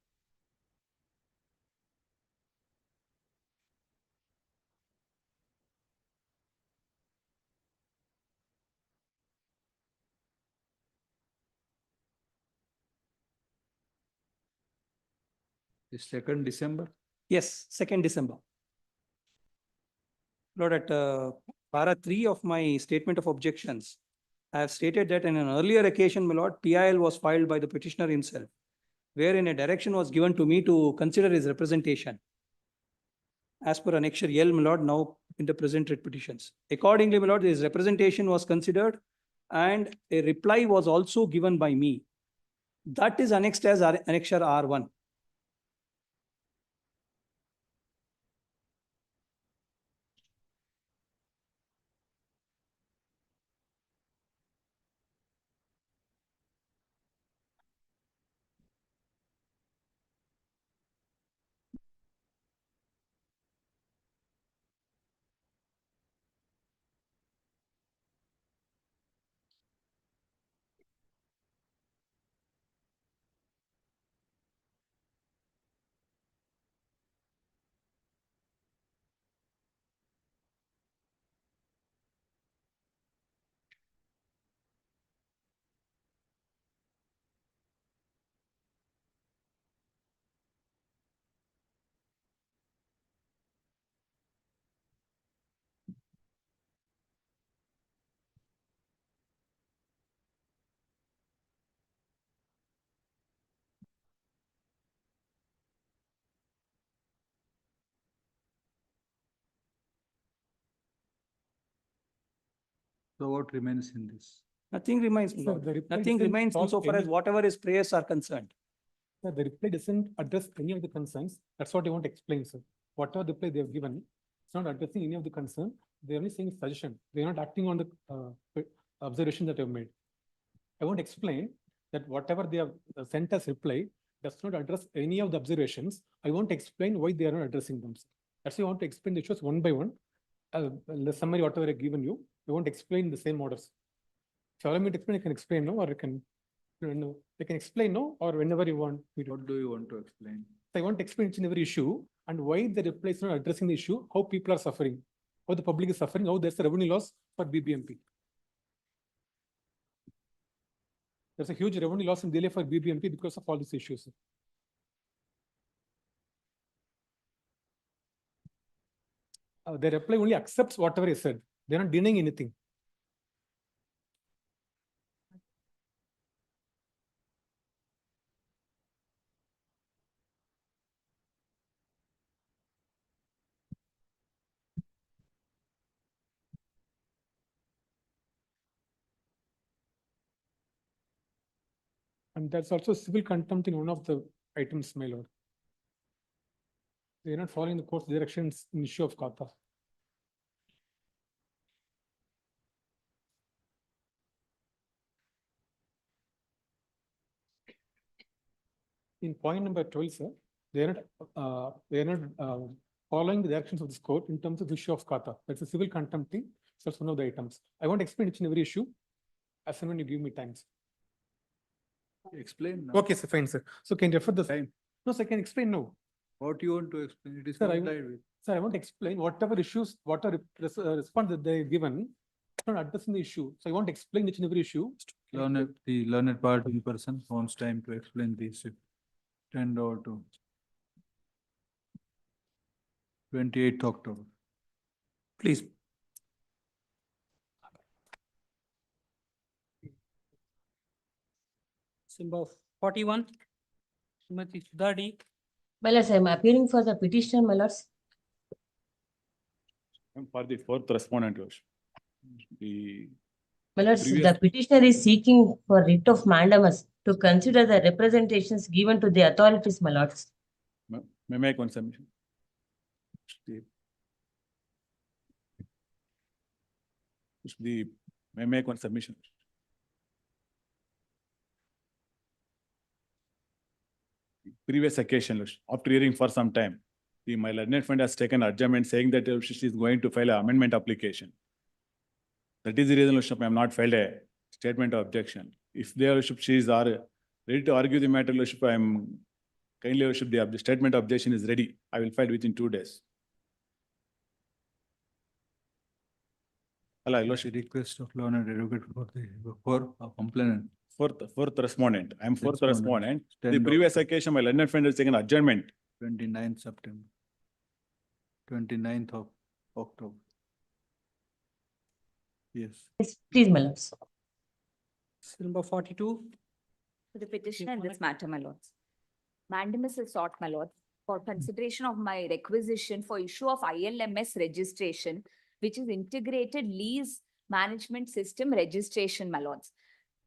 The 2nd December? Yes, 2nd December. Lord, at para 3 of my statement of objections, I have stated that in an earlier occasion, my lord, PIL was filed by the petitioner himself, wherein a direction was given to me to consider his representation. As per annexure L, my lord, now in the present writ petitions. Accordingly, my lord, his representation was considered and a reply was also given by me. That is annexed as annexure R1. So what remains in this? Nothing remains, my Sir, lord. the reply Nothing doesn't remains solve insofar as any- whatever his prayers are concerned. Sir, the reply doesn't address any of the concerns. That's what I want to explain, sir. Whatever reply they have given, it's not addressing any of the concern. They're only saying suggestion. They're not acting on the observation that I've made. I want to explain that whatever they have sent as reply does not address any of the observations. I want to explain why they are not addressing them, sir. That's why I want to explain the issues one by one. The summary, whatever I've given you, I want to explain the same orders. If you allow me to explain, I can explain now, or I can, no, I can explain now, or whenever you want me to. What do you want to explain? I want to explain each and every issue and why the reply is not addressing the issue, how people are suffering, how the public is suffering, how there's a revenue loss for BBMP. There's a huge revenue loss in Delhi for BBMP because of all these issues. The reply only accepts whatever is said. They're not denying anything. And that's also civil contempt in one of the items, my lord. They're not following the court's directions in issue of quota. In point number 12, sir, they're not following the directions of this court in terms of issue of kata. That's a civil contempt thing. So that's one of the items. I want to explain each and every issue as and when you give me time. Explain now. Okay, sir, fine, sir. So can you refer the time? No, sir, I can explain now. What you want to explain? It is Sir, complied with. Sir, I want to explain whatever issues, whatever response that they've given, it's not addressing the issue. So I want to explain each and every issue. The learned part in person wants time to explain this. 10 or to 28th October. Please. Symbol 41. Srimati Sudhadi. My lords, I am appearing for the petitioner, my lords. For the fourth respondent, Your Worship. The My lords, previous- the petitioner is seeking for writ of mandamus to consider the representations given to the authorities, my lords. May I make one submission? May I make one submission? Previous occasion, Your Worship, after hearing for some time, my learned friend has taken adjournment saying that she is going to file an amendment application. That is the reason, Your Worship, I have not filed a statement of objection. If Your Worship, she is ready to argue the matter, Your Worship, I am kindly, Your Worship, the statement of objection is ready. I will file within 2 days. Hello, Your Worship. Request of learned advocate for a complainant. Fourth respondent. I am fourth Respondent. respondent. The previous occasion, my learned friend has taken adjournment. 29th September. 29th of October. Yes. Yes, please, my lords. Symbol 42. To the petitioner in this matter, my lords. Mandamus is sought, my lord, for consideration of my requisition for issue of ILMS registration, which is integrated lease management system registration, my lords.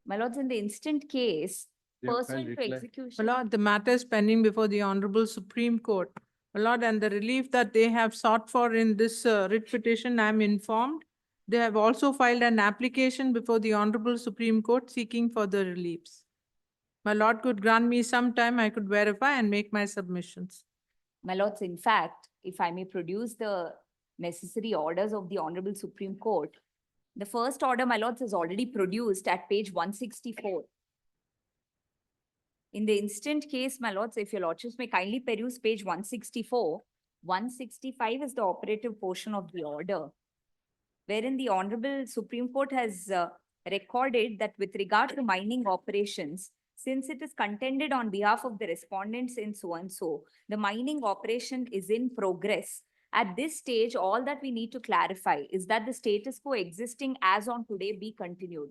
My lords, in the instant case, Yeah, pursuant file to reply. execution. My lord, the matter is pending before the Honorable Supreme Court. My lord, and the relief that they have sought for in this writ petition, I am informed. They have also filed an application before the Honorable Supreme Court seeking further reliefs. My lord could grant me some time, I could verify and make my submissions. My lords, in fact, if I may produce the necessary orders of the Honorable Supreme Court, the first order, my lords, is already produced at page 164. In the instant case, my lords, if your lordships may kindly peruse page 164, 165 is the operative portion of the order, wherein the Honorable Supreme Court has recorded that with regard to mining operations, since it is contended on behalf of the respondents in so and so, the mining operation is in progress. At this stage, all that we need to clarify is that the status quo existing as on today be continued.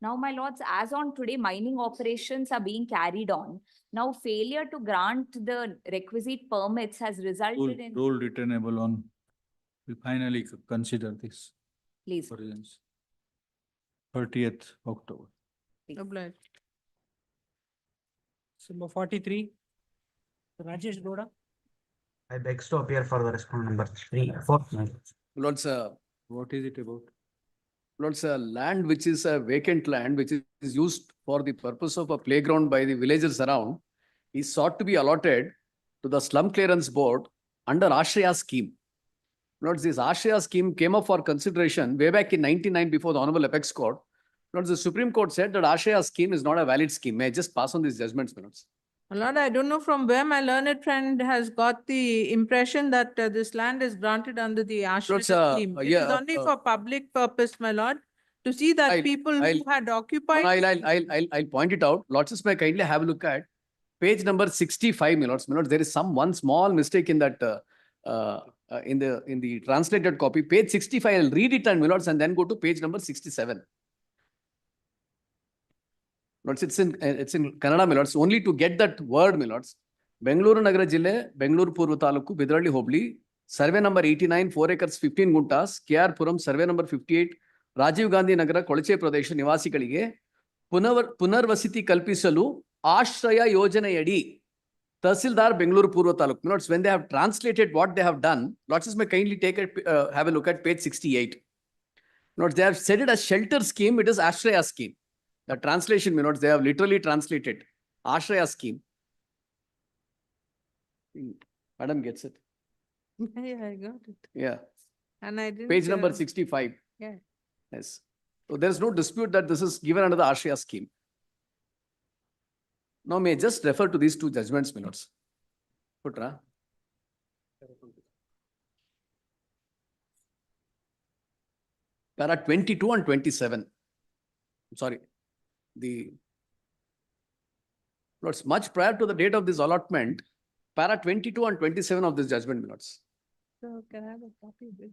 Now, my lords, as on today, mining operations are being carried on. Now, failure to grant the requisite permits has resulted in. Rule returnable on. We finally consider this. Please. For reasons. 30th October. Obliged. Number 43. Rajesh Goda. I beg to appear for the respondent number 4. Lord's, What is it about? Lord's, land which is a vacant land, which is used for the purpose of a playground by the villagers around, is sought to be allotted to the slum clearance board under Ashraya scheme. Lords, this Ashraya scheme came up for consideration way back in 99 before the Honorable Apex Court. Lords, the Supreme Court said that Ashraya scheme is not a valid scheme. May I just pass on these judgments, my lords? My lord, I don't know from where my learned friend has got the impression that this land is granted under the Lords, Ashraya scheme. It is yeah, only for public purpose, my lord, to see that people who had occupied. I'll point it out. Lords, may I kindly have a look at page number 65, my lords. My lords, there is one small mistake in that in the translated copy. Page 65, I'll read it, and my lords, and then go to page number 67. Lords, it's in Kannada, my lords. Only to get that word, my lords. Bengaluru Nagara Jille, Bengaluru Purva Taluku, Bidrali Hobli, survey number 89, 4 acres, 15 guntas, KR Puram, survey number 58, Rajiv Gandhi Nagara, Kolache Pradesh, Nivasikalige, Punarvasiti Kalpisalu, Ashraya Yojanayadi, Tahsildar, Bengaluru Purva Taluk. Lords, when they have translated what they have done, Lords, may kindly have a look at page 68. Lords, they have said it as shelter scheme, it is Ashraya scheme. The translation, my lords, they have literally translated Ashraya scheme. Madam gets it. Yeah, I got it. Yeah. And I didn't. Page number 65. Yeah. Yes. So there is no dispute that this is given under the Ashraya scheme. Now may I just refer to these two judgments, my lords. Putra. Para 22 and 27. I'm sorry. Lords, much prior to the date of this allotment, para 22 and 27 of this judgment, my lords. So can I have a copy of it?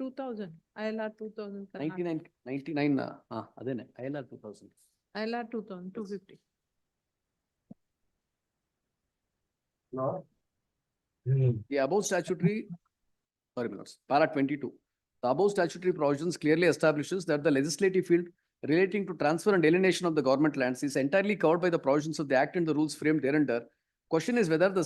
2000, ILR 2000. 99, adene, ILR 2000. ILR 2000, 250. No. The above statutory, sorry, my lords, para 22. The above statutory provisions clearly establishes that the legislative field relating to transfer and alienation of the government lands is entirely covered by the provisions of the Act and the rules framed thereunder. Question is whether the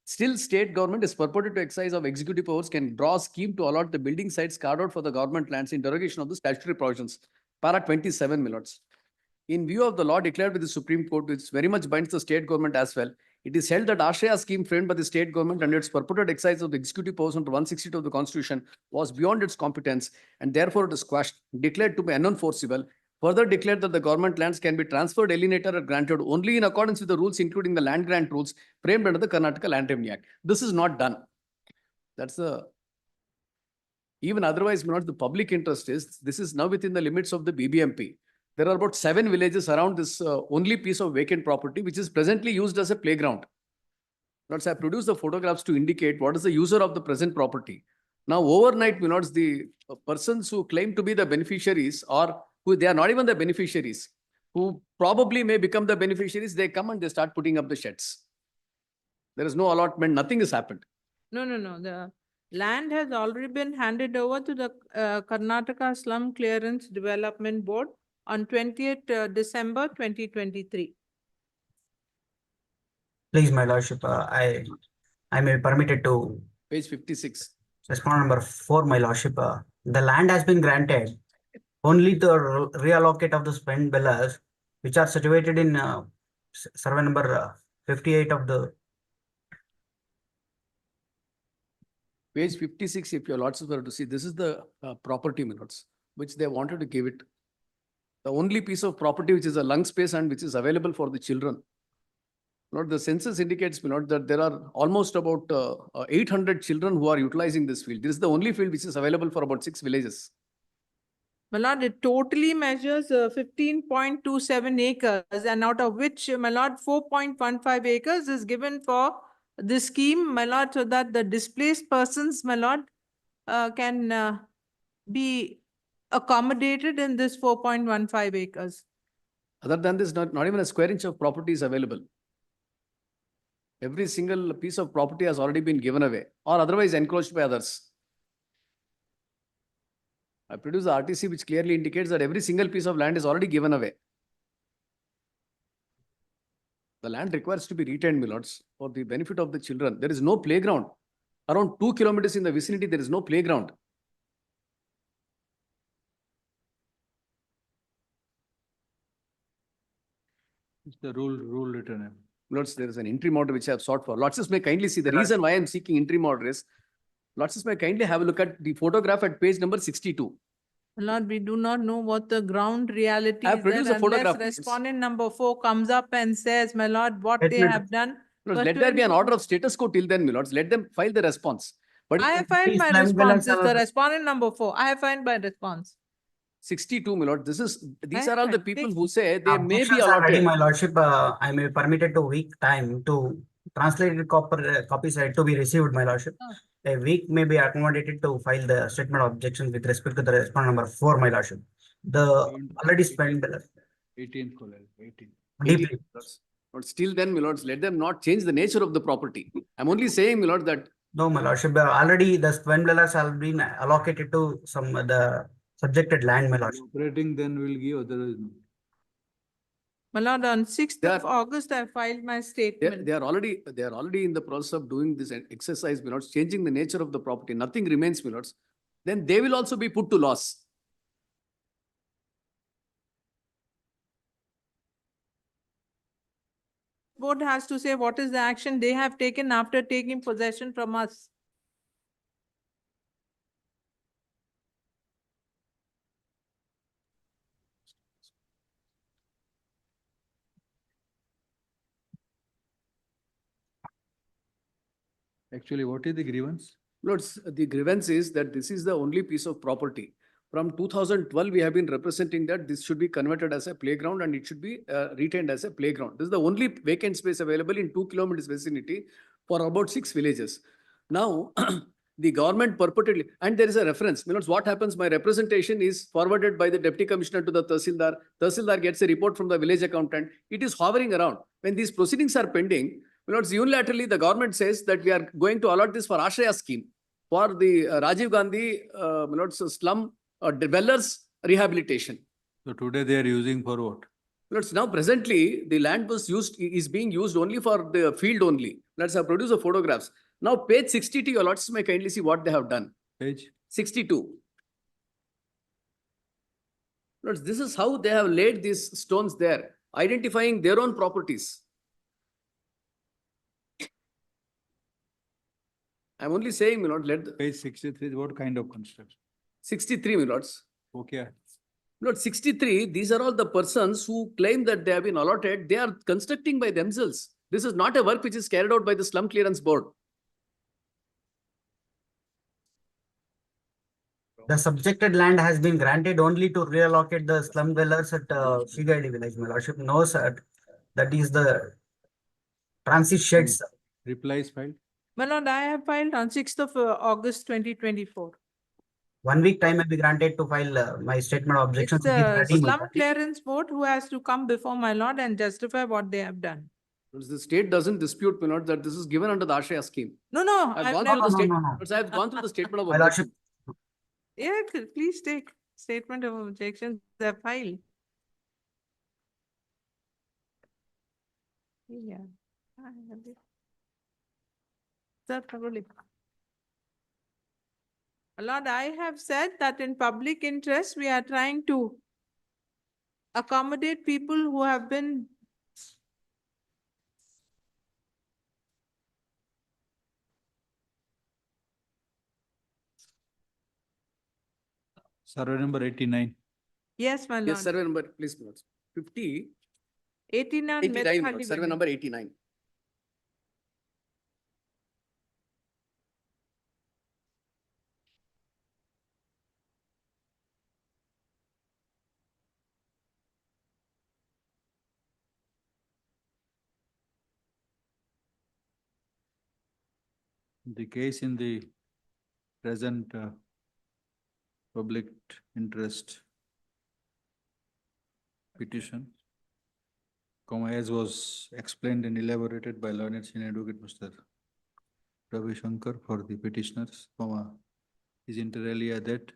state government is purported to exercise of executive powers can draw a scheme to allot the building sites carved out for the government lands in derogation of the statutory provisions. Para 27, my lords. In view of the law declared by the Supreme Court, which very much binds the state government as well, it is held that Ashraya scheme framed by the state government and its purported exercise of the executive powers under 162 of the Constitution was beyond its competence, and therefore it is quashed, declared to be unenforceable. Further declared that the government lands can be transferred, alienated, or granted only in accordance with the rules, including the land grant rules framed under the Karnataka Land Revenue Act. This is not done. That's the. Even otherwise, not the public interest is. This is now within the limits of the BBMP. There are about 7 villages around this only piece of vacant property, which is presently used as a playground. Notes, I produced the photographs to indicate what is the user of the present property. Now, overnight, notes, the persons who claim to be the beneficiaries, or who they are not even the beneficiaries, who probably may become the beneficiaries, they come and they start putting up the sheds. There is no allotment, nothing has happened. No. The land has already been handed over to the Karnataka Slum Clearance Development Board on 20th December 2023. Please, my lordship, I may be permitted to. Page 56. Respondent number 4, my lordship. The land has been granted only to reallocate of the spent villas, which are situated in survey number 58 of the. Page 56, if your lords were to see, this is the property minutes, which they wanted to give it. The only piece of property which is a lung space and which is available for the children. Lord, the census indicates, Lord, that there are almost about 800 children who are utilizing this field. This is the only field which is available for about 6 villages. My lord, it totally measures 15.27 acres, and out of which, my lord, 4.15 acres is given for this scheme, my lord, so that the displaced persons, my lord, can be accommodated in this 4.15 acres. Other than this, not even a square inch of property is available. Every single piece of property has already been given away or otherwise encroached by others. I produced the RTC which clearly indicates that every single piece of land is already given away. The land requires to be retained, my lords, for the benefit of the children. There is no playground. Around 2 kilometers in the vicinity, there is no playground. It's the rule written. Lords, there is an interim order which I have sought for. Lords may kindly see the reason why I am seeking interim order is, Lords may kindly have a look at the photograph at page number 62. Lord, we do not know what the ground reality I have is there produced a photograph. unless respondent number 4 comes up and says, my lord, what they Statement. have done. Lords, let there be an order of status quo till then, my lords. Let them file the response. But I have filed Please, my slum response. dwellers It's the are- respondent number 4. I have filed my response. 62, my lord, these I are all the have people fixed. who say they may be Objections are ready, allotted. my lordship. I may permitted to week time to translated copies are to be received, my lordship. Oh. A week may be accommodated to file the statement of objection with respect to the respondent number 4, my lordship. The already spent 18 colon, 18. deeply. But still then, my lords, let them not change the nature of the property. I'm only saying, my lord, that No, my lordship, already the spent dwellers have been allocated to some the subjected land, my lordship. Operating then will give, otherwise no. My lord, on 6th They of August, I filed my statement. they are already in the process of doing this exercise, my lords, changing the nature of the property. Nothing remains, my lords. Then they will also be put to loss. Board has to say what is the action they have taken after taking possession from us. Actually, what is the grievance? Lords, the grievance is that this is the only piece of property. From 2012, we have been representing that this should be converted as a playground and it should be retained as a playground. This is the only vacant space available in 2 kilometers vicinity for about 6 villages. Now, the government purportedly, and there is a reference. Lords, what happens? My representation is forwarded by the deputy commissioner to the Tahsildar. Tahsildar gets a report from the village accountant. It is hovering around. When these proceedings are pending, Lords, unilaterally, the government says that we are going to allot this for Ashraya scheme for the Rajiv Gandhi Lords, slum dwellers rehabilitation. So today they are using for what? Lords, now presently the land is being used only for the field only. Let's have produced the photographs. Now page 62, your lords may kindly see what they have done. Page 62. Lords, this is how they have laid these stones there, identifying their own properties. I'm only saying, my lord, let the page 63 is what kind of construction? 63, my lords. Okay. Lord, 63, these are all the persons who claim that they have been allotted. They are constructing by themselves. This is not a work which is carried out by the Slum Clearance Board. The subjected land has been granted only to reallocate the slum dwellers at Shigaidi village, my lordship. No, sir. That is the transit sheds. Replies filed? My lord, I have filed on 6th of August 2024. 1 week time may be granted to file my statement of It's objections. It is the ready, my slum lordship. clearance board who has to come before my lord and justify what they have done. The state doesn't dispute, my lord, that this is given under the Ashraya scheme. No, I've I've gone never. through the No. I've gone through the statement of My lordship, objection. Yeah, please take statement of objections, the file. Yeah. I have it. Sir, thoroughly. Lord, I have said that in public interest, we are trying to accommodate people who have been Survey number 89. Yes, my lord. Yes, survey number, please, my lords. 50, 89 89, my lord, survey number 89. The case in the present public interest petition, as was explained and elaborated by learned senior advocate Mr. Ravi Shankar for the petitioners, is inter alia that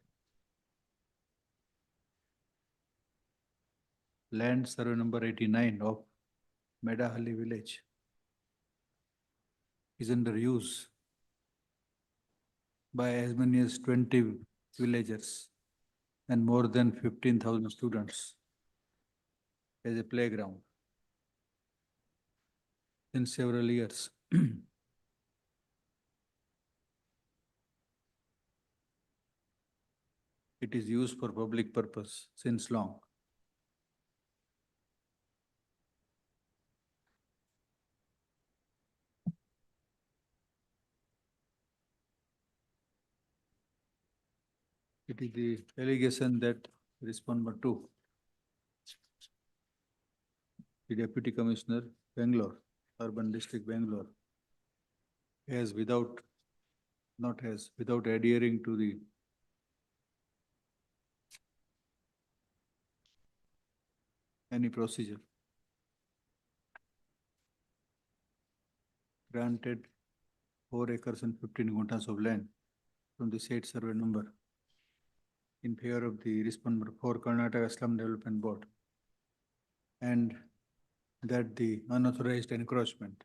land survey number 89 of Medahalli village is under use by as many as 20 villagers and more than 15,000 students as a playground in several years. It is used for public purpose since long. It is the allegation that respondent two, the Deputy Commissioner, Bangalore, Urban District, Bangalore, has without adhering to the any procedure, granted 4 acres and 15 quotas of land from the said survey number in favor of the respondent 4 Karnataka Slum Development Board, and that the unauthorized encroachment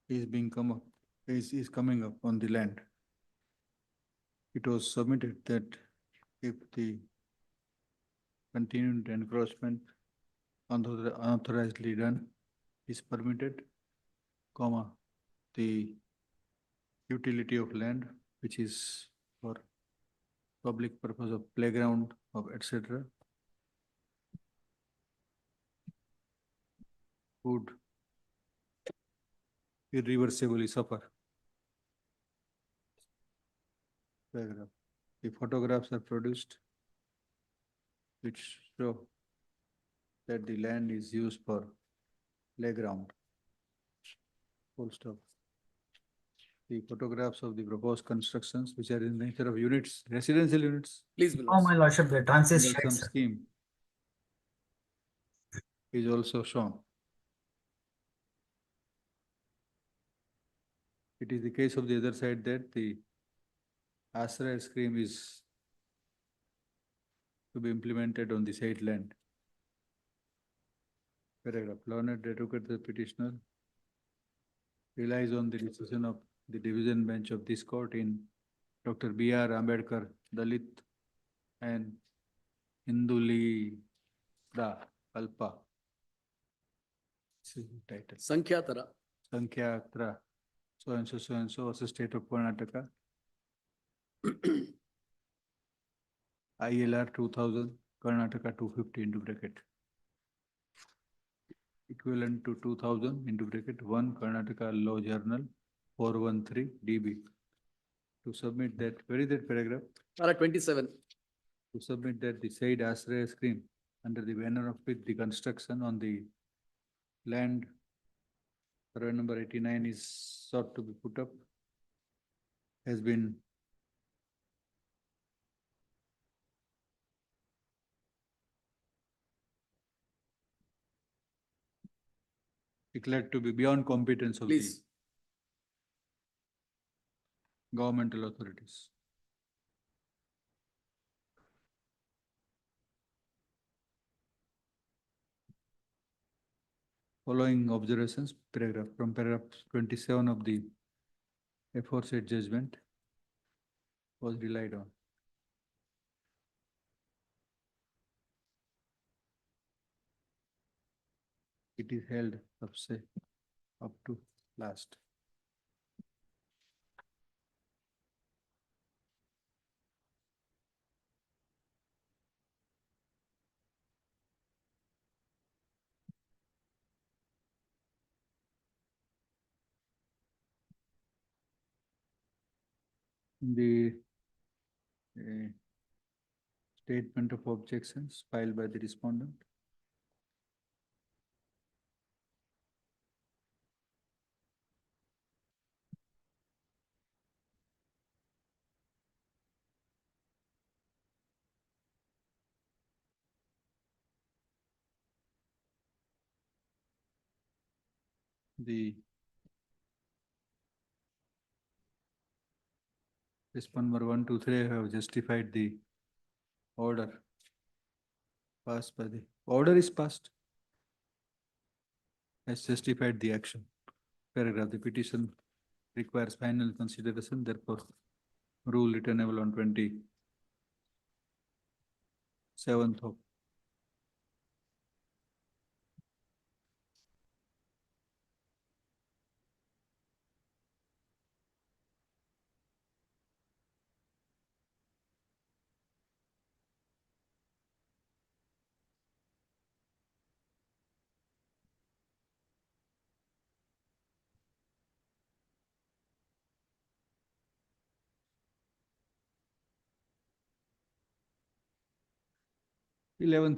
is coming up on the land. It was submitted that if the continued encroachment unauthorizedly done is permitted, the utility of land, which is for public purpose of playground of etc., would irreversibly suffer. Paragraph. The photographs are produced which show that the land is used for playground. Full stop. The photographs of the proposed constructions, which are in nature of units, residential units. Please, Oh, my lordship, the transit Under some sheds. scheme is also shown. It is the case of the other side that the Asra scheme is to be implemented on the said land. Paragraph. Learned advocate the petitioner relies on the decision of the division bench of this court in Dr. B.R. Ambedkar, Dalit and Induli Da Kalpa. This is the title. Sankhya so and so was the state of Karnataka. ILR 2000, Karnataka 250 into bracket. Equivalent to 2000 into bracket 1 Karnataka Law Journal 413 DB. To submit that, where is that paragraph? Para 27. To submit that the said Asra scheme under the banner of which the construction on the land survey number 89 is sought to be put up has been declared to be beyond competence of the Please. governmental authorities. Following observations, from paragraph 27 of the aforesaid judgment was relied on. It is held up to last. The statement of objections filed by the respondent. The Respond number 1, 2, 3, I have justified the order. Passed by the, order is passed. Has justified the action. Paragraph, the petition requires final consideration, therefore rule returnable on 27th of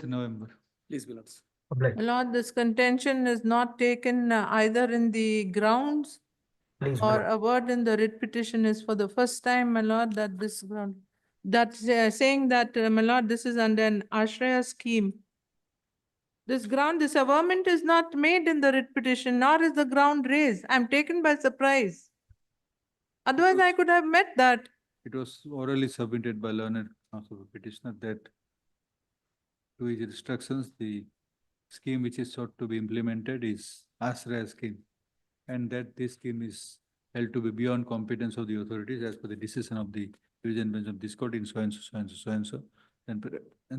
November. Please, my lords. Obliged. My lord, this contention is not taken either in the grounds Please, my or lord. a word in the writ petition is for the first time, my lord, that this ground. That's saying that, my lord, this is under an Ashraya scheme. This ground, this averment is not made in the writ petition, nor is the ground raised. I'm taken by surprise. Otherwise, I could have met that. It was orally submitted by learned counsel of petitioner that to his instructions, the scheme which is sought to be implemented is Ashraya scheme. And that this scheme is held to be beyond competence of the authorities as per the decision of the division bench of this court in so and so, so and so, so and so. And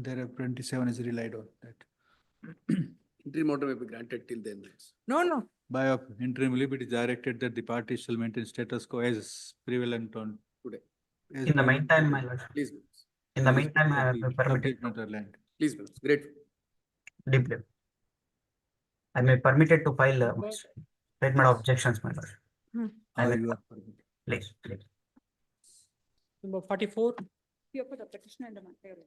there are 27 is relied on that. Interim order may be granted till then. No, no. By of interim leave, it is directed that the parties shall maintain status quo as prevalent on Today. as In the prevalent meantime, on my lord. Please, my lords. In the in meantime, respect I of have the been permitted subject matter land. Please, my lords. Grateful. deeply. I may permitted to file statement of objections, my lord. I may, You are permitted. please, please. Number 44. Here for the petitioner and the matter.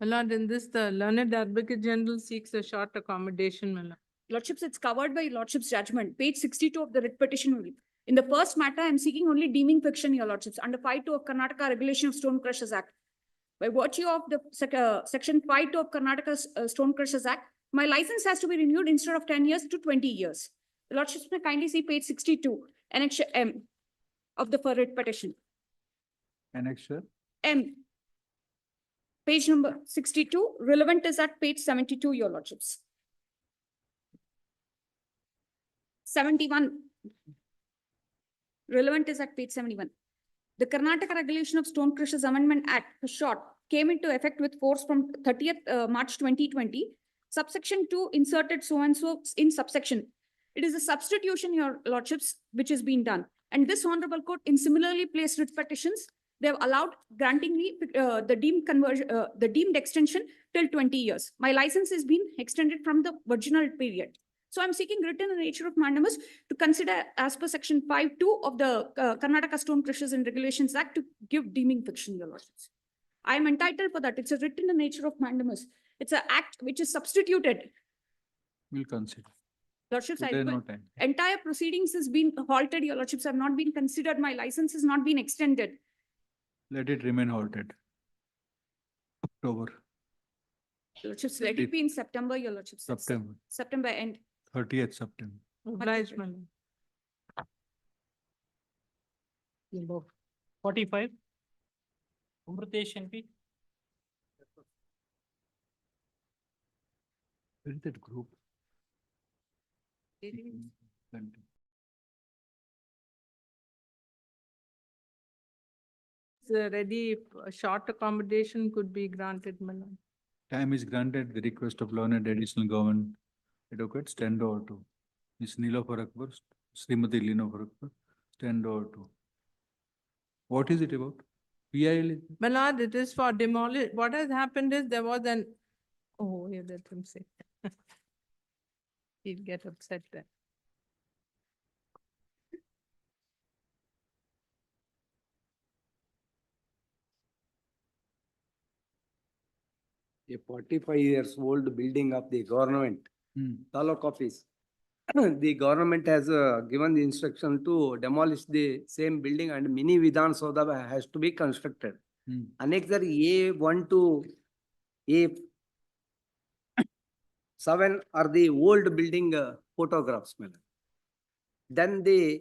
My lord, in this, the learned advocate general seeks a short accommodation, my lord. Lordships, it's covered by Lordship's judgment, page 62 of the writ petition only. In the first matter, I'm seeking only deeming fiction, your Lordships, under 5(2) of Karnataka Regulation of Stone Crushers Act. By virtue of the section 5(2) of Karnataka's Stone Crushers Act, my license has to be renewed instead of 10 years to 20 years. The Lordships may kindly see page 62, annexure M of the writ petition. Annexure. M. Page number 62, relevant is at page 72, your Lordships. 71. Relevant is at page 71. The Karnataka Regulation of Stone Crushers Amendment Act, for short, came into effect with force from 30th March 2020. Subsection 2 inserted so and so in subsection. It is a substitution, your Lordships, which has been done. And this Honorable Court, in similarly placed writ petitions, they have allowed granting me the deemed conversion, the deemed extension till 20 years. My license has been extended from the original period. So I'm seeking written in nature of mandamus to consider as per section 5(2) of the Karnataka Stone Crushers and Regulations Act to give deeming fiction, your Lordships. I am entitled for that. It's a written in nature of mandamus. It's an act which is substituted. We'll consider. Lordships, Today, no time. entire proceedings has been halted. Your Lordships have not been considered. My license has not been extended. Let it remain halted. October, Lordships, let it be in September, your Lordships. September, September end. 30th September. Obliged, my lord. Number 45. Umritesh NP. Where is that group? Ready, if a short accommodation could be granted, my lord. Time is granted the request of learned additional government advocate, stand over to Ms. Neelofer Akbar, Srimati Neelofer Akbar, stand over to. What is it about? PIL? is it? My lord, it is for demolish. What has happened is there was an, oh, you let him say. He'll get upset then. A 45 years old building of the government, taluk office. The government has given the instruction to demolish the same building and mini Vidhan Sabha has to be constructed. Annexure A1 to A7 are the old building photographs. Then the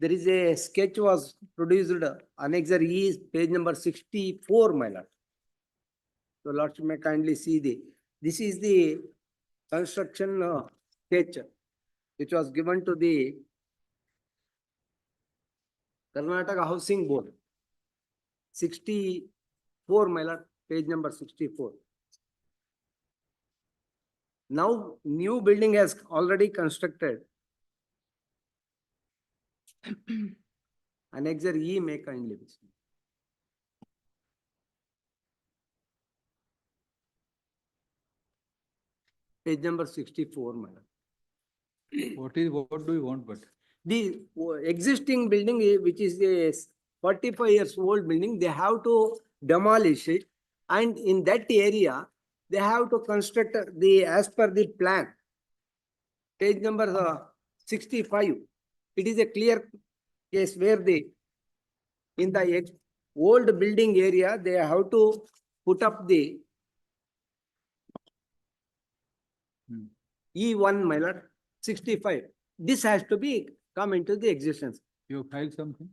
There is a sketch was produced, annexure E is page number 64, my lord. So lordship may kindly see this is the construction sketch which was given to the Karnataka Housing Board. 64, my lord, page number 64. Now, new building has already constructed. Annexure E may kindly be seen. Page number 64, my lord. What do you want, but? The existing building, which is a 45 years old building, they have to demolish it. And in that area, they have to construct as per the plan. Page number 65. It is a clear case where in the old building area, they have to put up the E1, my lord, 65. This has to be come into the existence. You filed something?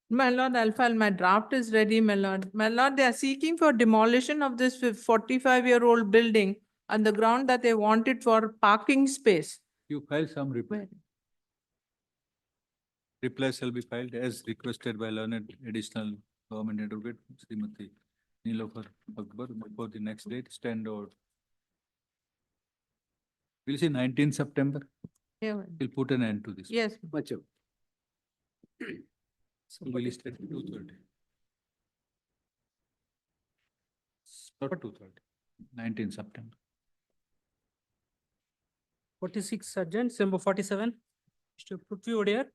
My lord, I'll file, my draft is ready, my lord. My lord, they are seeking for demolition of this 45-year-old building on the ground that they want it for parking space. You filed some reply. Reply shall be filed as requested by learned additional government advocate Srimati Nilofer Akbar before the next date, stand out. We'll see 19 September. Yeah. We'll put an end to this. Yes. Much of. So we'll start at 2:30. Not 2:30, 19 September. 46 urgent, number 47. Mr. Prithvi Odia.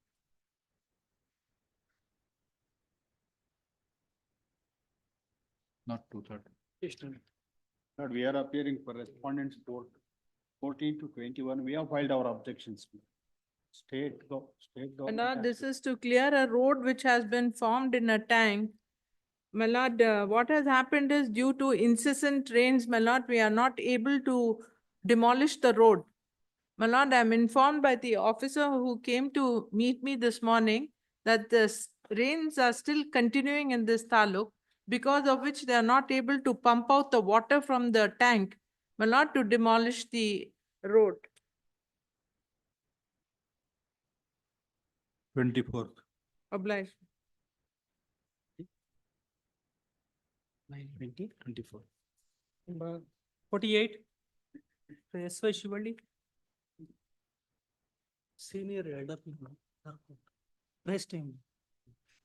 Not 2:30. Lord, we are appearing for respondents report 14 to 21. We have filed our objections. State My government. lord, has this to- is to clear a road which has been formed in a tank. My lord, what has happened is due to incessant rains, my lord, we are not able to demolish the road. My lord, I am informed by the officer who came to meet me this morning that the rains are still continuing in this taluk, because of which they are not able to pump out the water from the tank, my lord, to demolish the road. 24th. Obliged. 9, 20, 24. Number 48. S.Y. Shivalli. Senior elder people. Press time.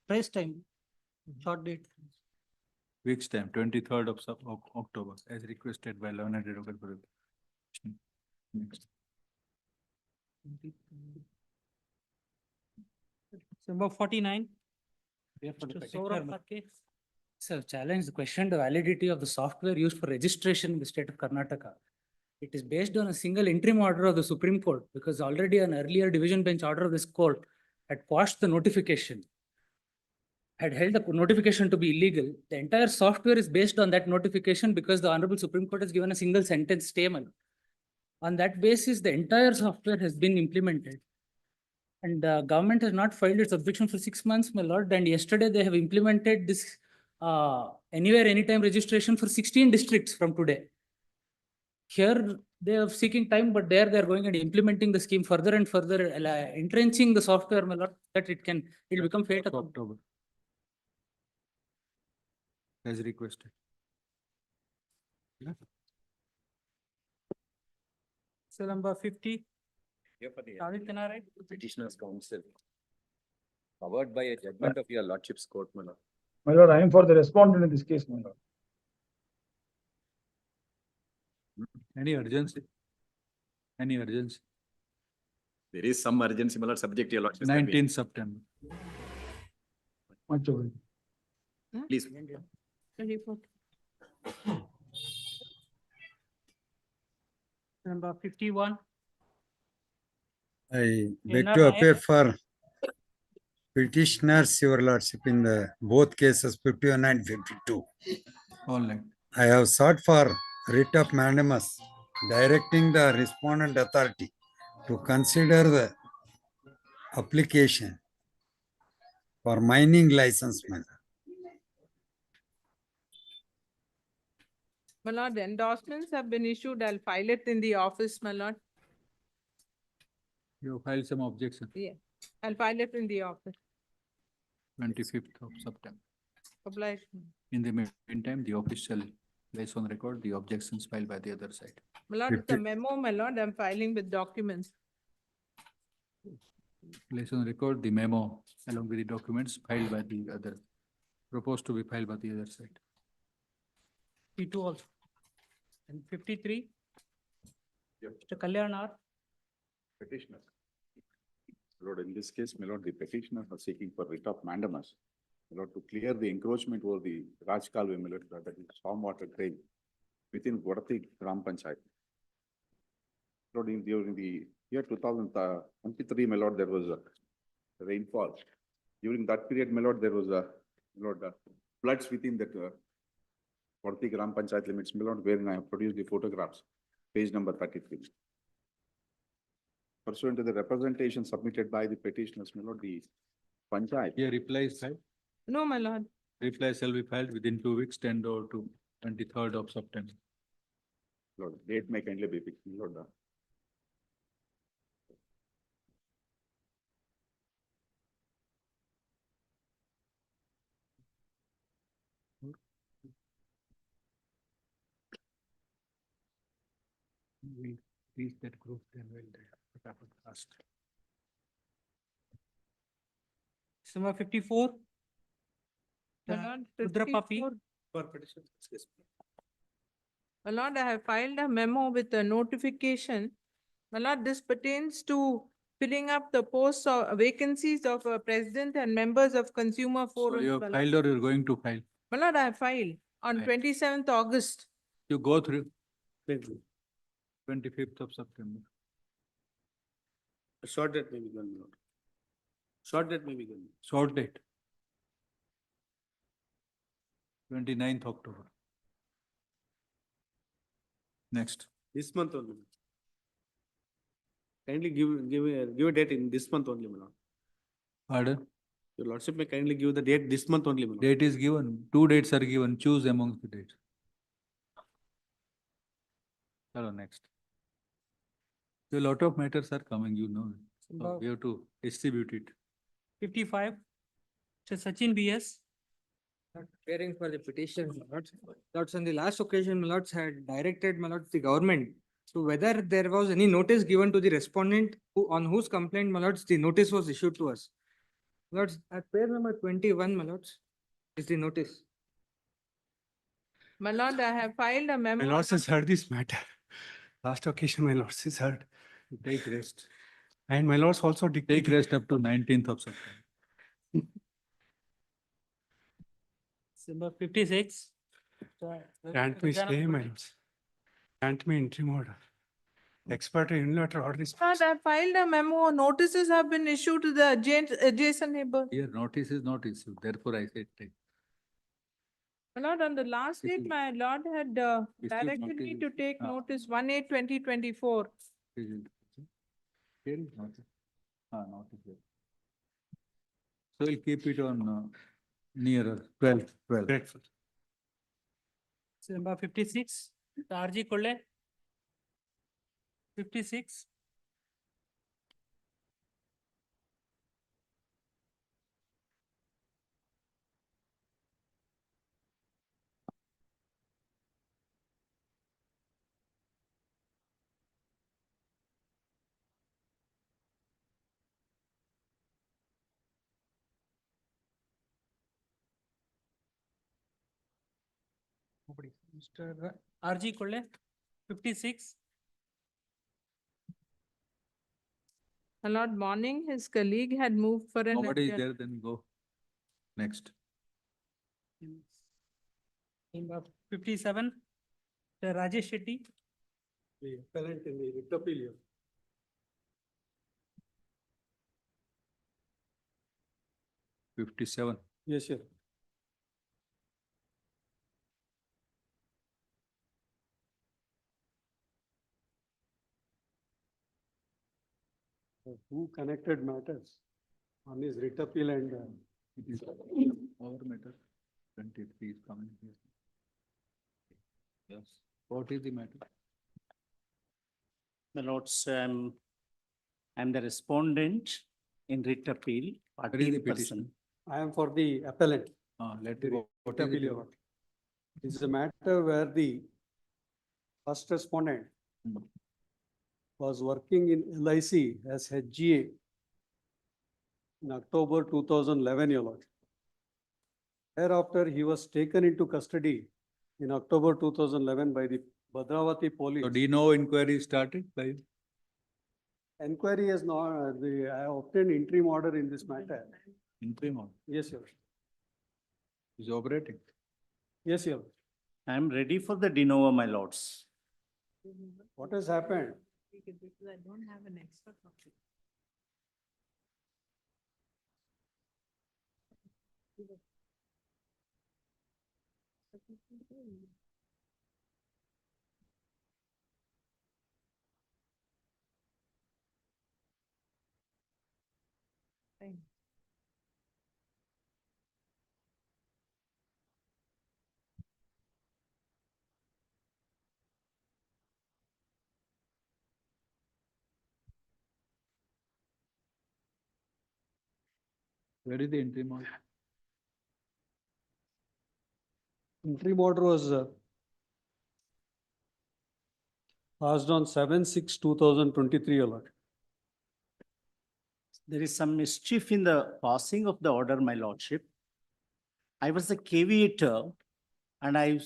Press time. Short date. Week's time, 23rd of October, as requested by learned advocate. Next. Number 49. Sir, challenge the question the validity of the software used for registration in the state of Karnataka. It is based on a single interim order of the Supreme Court because already an earlier division bench order of this court had quashed the notification, had held the notification to be illegal. The entire software is based on that notification because the Honorable Supreme Court has given a single sentence statement. On that basis, the entire software has been implemented. And the government has not filed its objection for 6 months, my lord. And yesterday they have implemented this anywhere, anytime registration for 16 districts from today. Here they are seeking time, but there they are going and implementing the scheme further and further, entrenching the software, my lord, that it will become fate of October. As requested. So number 50. Here for the Aditya right? Petitioners Council. Covered by a judgment of your lordship's court, my lord. My lord, I am for the respondent in this case, my lord. Any urgency? Any urgency? There is some urgency, my lord, subject to your lordship's. 19 September. Much over. Please. 24. Number 51. I beg NR to appear Nayak. for petitioners, your lordship, in the both cases 51 and 52. All right. I have sought for writ of mandamus directing the respondent authority to consider the application for mining license, my lord. My lord, the endorsements have been issued. I'll file it in the office, my lord. You filed some objection, Yeah, I'll file it in the office. 25th of September. Obliged. In the meantime, the official place on record, the objections filed by the other side. My lord, it's a memo, my lord, I'm filing with documents. Place on record, the memo along with the documents filed by the other, proposed to be filed by the other side. P2 also. And 53, Yep. Mr. Kalyan R. Petitioner. Lord, in this case, my lord, the petitioner was seeking for writ of mandamus. My lord, to clear the encroachment over the Raj Kalve, my lord, that is stormwater drain within Guwahati Gram Panchayat. Lord, during the year 2023, my lord, there was a rainfall. During that period, my lord, there was a, my lord, floods within that Guwahati Gram Panchayat limits, my lord, wherein I have produced the photographs, page number 33. Pursuant to the representation submitted by the petitioners, my lord, the Panchayat. Here reply is filed. No, my lord. Reply shall be filed within 2 weeks, 10 or to 23rd of September. Lord, date may kindly be fixed, my lord. We reach that group, then we'll put up a last. Number 54. My lord, Rudrappa P. 54. For petition. My lord, I have filed a memo with a notification. My lord, this pertains to filling up the posts or vacancies of president and members of consumer So forums. you have my lord. filed or you're going to file? My lord, I have filed on Right. 27th August. You go through. 25th of September. Short date may be given, my lord. Short date may be given. Short date. 29th October. Next. This month only. Kindly give a date in this month only, my lord. Pardon? Your lordship may kindly give the date this month only, my lord. Date is given. 2 dates are given. Choose amongst the dates. Hello, next. A lot of matters are coming, you know. So we have to distribute it. 55, Mr. Sachin BS. Preparing for the petition, my lords. Lords, on the last occasion, my lords had directed, my lords, the government. So whether there was any notice given to the respondent on whose complaint, my lords, the notice was issued to us. Lords, at page number 21, my lords, is the notice. My lord, I have filed a memo. My lords has heard this matter. Last occasion, my lords has heard. Take rest. And my lords also Take dictated. rest up to 19th of September. Number 56. Grant me stay, my lords. Grant me interim order. Expert in letter order is. Lord, I filed a memo. Notices have been issued to the adjacent neighbor. Here notice is not issued, therefore I said take. My lord, on the last date, my lord had Issued directed me notice. to take Ah. notice 1/8/2024. Here is notice. Notice here. So we'll keep it on nearer 12. Grateful. Number 56, Mr. RG Kolle. 56. Nobody. Mr. RG Kolle, 56. My lord, morning, his colleague had moved for an. Nobody is adjourn- there, then go. Next. Number 57, Mr. Rajesh Shetty. The appellant in the writ appeal. 57. Yes, sir. Two connected matters. One is writ appeal and It is our matter. 23 is coming here. Yes. What is the matter? My lords, I'm the respondent in writ appeal. What is the 14%. petition? I am for the appellant. Let The go. What writ is the appeal, Your petition? Honor. This is a matter where the first respondent was working in LIC as HGA in October 2011, Your Lord. Thereafter, he was taken into custody in October 2011 by the Bhadravati police. So do you know inquiry started by? Enquiry is not, I obtained interim order in this matter. Interim order? Yes, Your Lord. Is operating? Yes, Your Lord. I'm ready for the de novo, my lords. What has happened? Because I don't have an extra copy. Fine. Where is the interim order? Interim order was passed on 7/6/2023, Your Lord. There is some mischief in the passing of the order, my lordship. I was the caveator and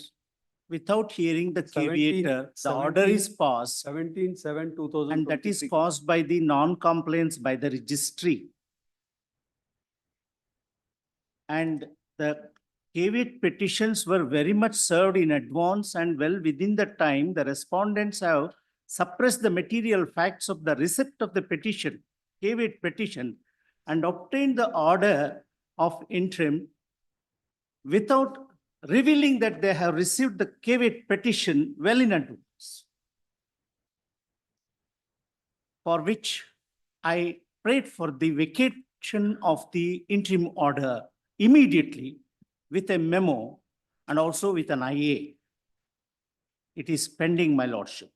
without hearing the 17 caveator, the order is passed 17/7/2023. and that is caused by the non-compliance by the registry. And the caveat petitions were very much served in advance and well within the time, the respondents have suppressed the material facts of the receipt of the petition, caveat petition, and obtained the order of interim without revealing that they have received the caveat petition well in advance. For which I prayed for the vacation of the interim order immediately with a memo and also with an IA. It is pending, my lordship.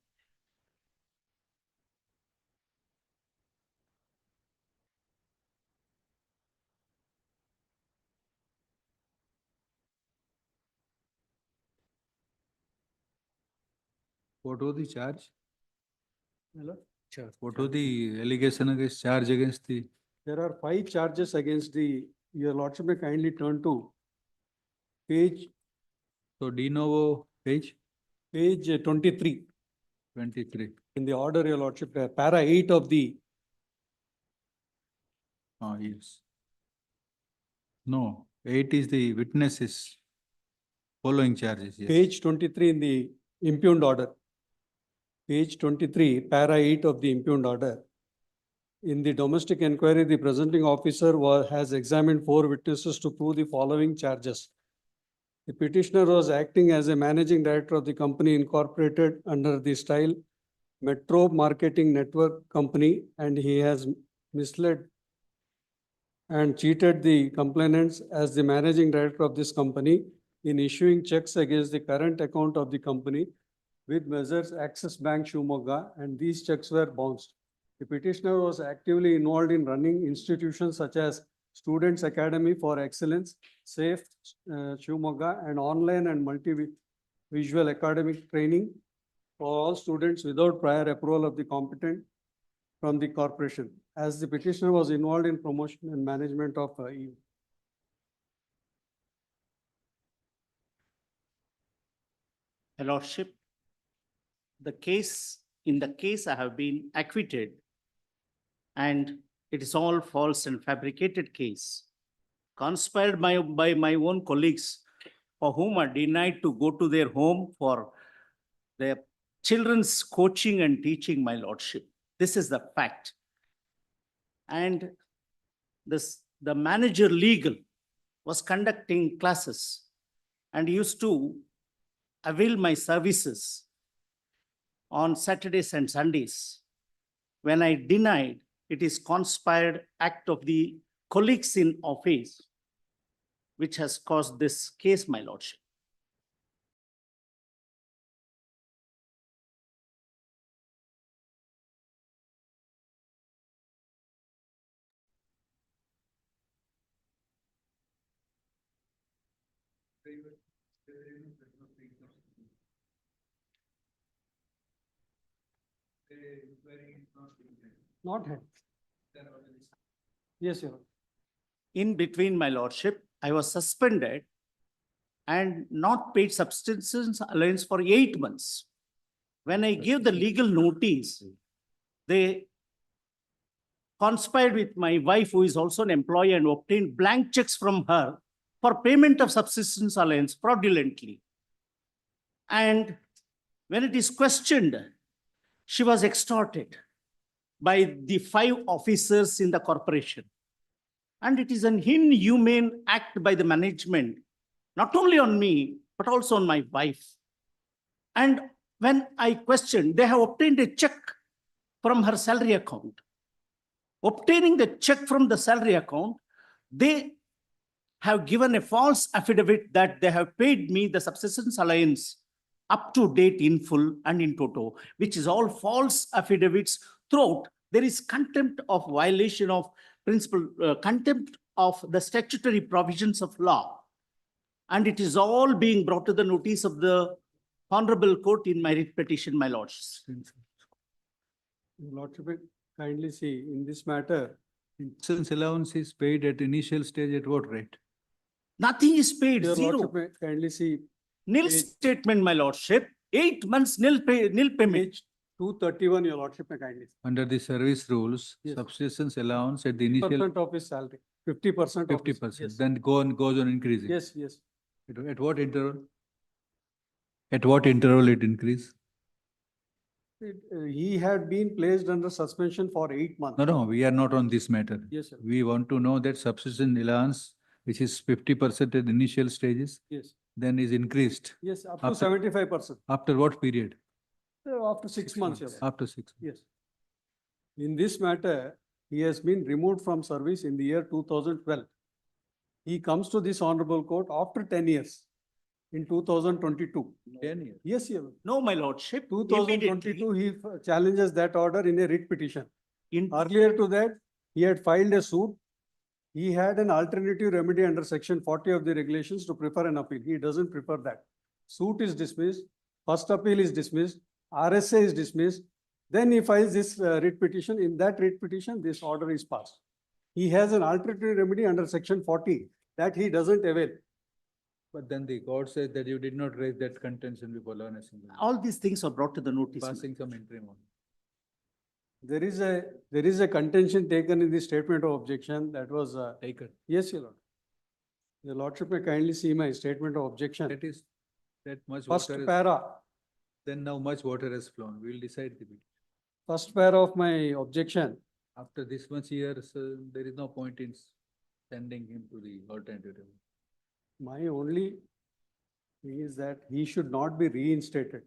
What was the charge? Hello? What was the allegation against charge against the? There are 5 charges against your lordship may kindly turn to page. So de novo page? Page 23. 23. In the order, your lordship, para 8 of the. Yes. No, 8 is the witnesses following charges. Yes. Page 23 in the impugned order. Page 23, para 8 of the impugned order. In the domestic inquiry, the presenting officer has examined 4 witnesses to prove the following charges. The petitioner was acting as a managing director of the company incorporated under the style Metro Marketing Network Company, and he has misled and cheated the complainants as the managing director of this company in issuing checks against the current account of the company with measures Axis Bank Shumoga, and these checks were bounced. The petitioner was actively involved in running institutions such as Students Academy for Excellence, SAFE Shumoga, and online and multi-visual academic training for all students without prior approval of the competent from the corporation, as the petitioner was involved in promotion and management of Your lordship, in the case I have been acquitted and it is all false and fabricated case conspired by my own colleagues for whom are denied to go to their home for their children's coaching and teaching, my lordship. This is the fact. And the manager legal was conducting classes and used to avail my services on Saturdays and Sundays. When I denied, it is conspired act of the colleagues in office which has caused this case, my lordship. Not had. Yes, Your Honor. In between, my lordship, I was suspended and not paid subsistence allowance for 8 months. When I gave the legal notice, they conspired with my wife, who is also an employee, and obtained blank checks from her for payment of subsistence allowance fraudulently. And when it is questioned, she was extorted by the 5 officers in the corporation. And it is an inhumane act by the management, not only on me, but also on my wife. And when I questioned, they have obtained a check from her salary account. Obtaining the check from the salary account, they have given a false affidavit that they have paid me the subsistence allowance up to date in full and in toto, which is all false affidavits throughout. There is contempt of violation of principle, contempt of the statutory provisions of law. And it is all being brought to the notice of the Honorable Court in my writ petition, my lords. Your Lordship, kindly see in this matter, Since allowance is paid at initial stage at what rate? Nothing is paid, Your zero. Lordship, kindly see Nil page- statement, my lordship. 8 months nil payment. page 231, Your Lordship, kindly. Under the service rules, Yes. subsistence allowance at the initial 50% of his salary, 50% of his. 50%, Yes. then goes on increasing. Yes, yes. At what interval? At what interval it increase? He had been placed under suspension for 8 months. No, we are not on this matter. Yes, sir. We want to know that subsistence allowance, which is 50% at initial stages, Yes, then is increased. yes, up to After- 75%. After what period? After 6 months, Your Honor. After 6. Yes. In this matter, he has been removed from service in the year 2012. He comes to this honorable court after 10 years in 2022. 10 years. Yes, Your Honor. No, my lordship. 2022, he challenges that order in a writ petition. In- Earlier to that, he had filed a suit. He had an alternative remedy under section 40 of the regulations to prefer an appeal. He doesn't prefer that. Suit is dismissed, first appeal is dismissed, RSA is dismissed. Then he files this writ petition. In that writ petition, this order is passed. He has an alternative remedy under section 40 that he doesn't avail. But then the court says that you did not raise that contention before Learned Assembly. All these things are brought to the notice. my Passing some interim on. There is a contention taken in the statement of objection that was, Taken. yes, Your Lord. Your Lordship may kindly see my statement of objection. That is, that much First water is, para, then now much water has flown. We will decide the bit. first para of my objection. After this much years, there is no point in sending him to the alternative. My only thing is that he should not be reinstated.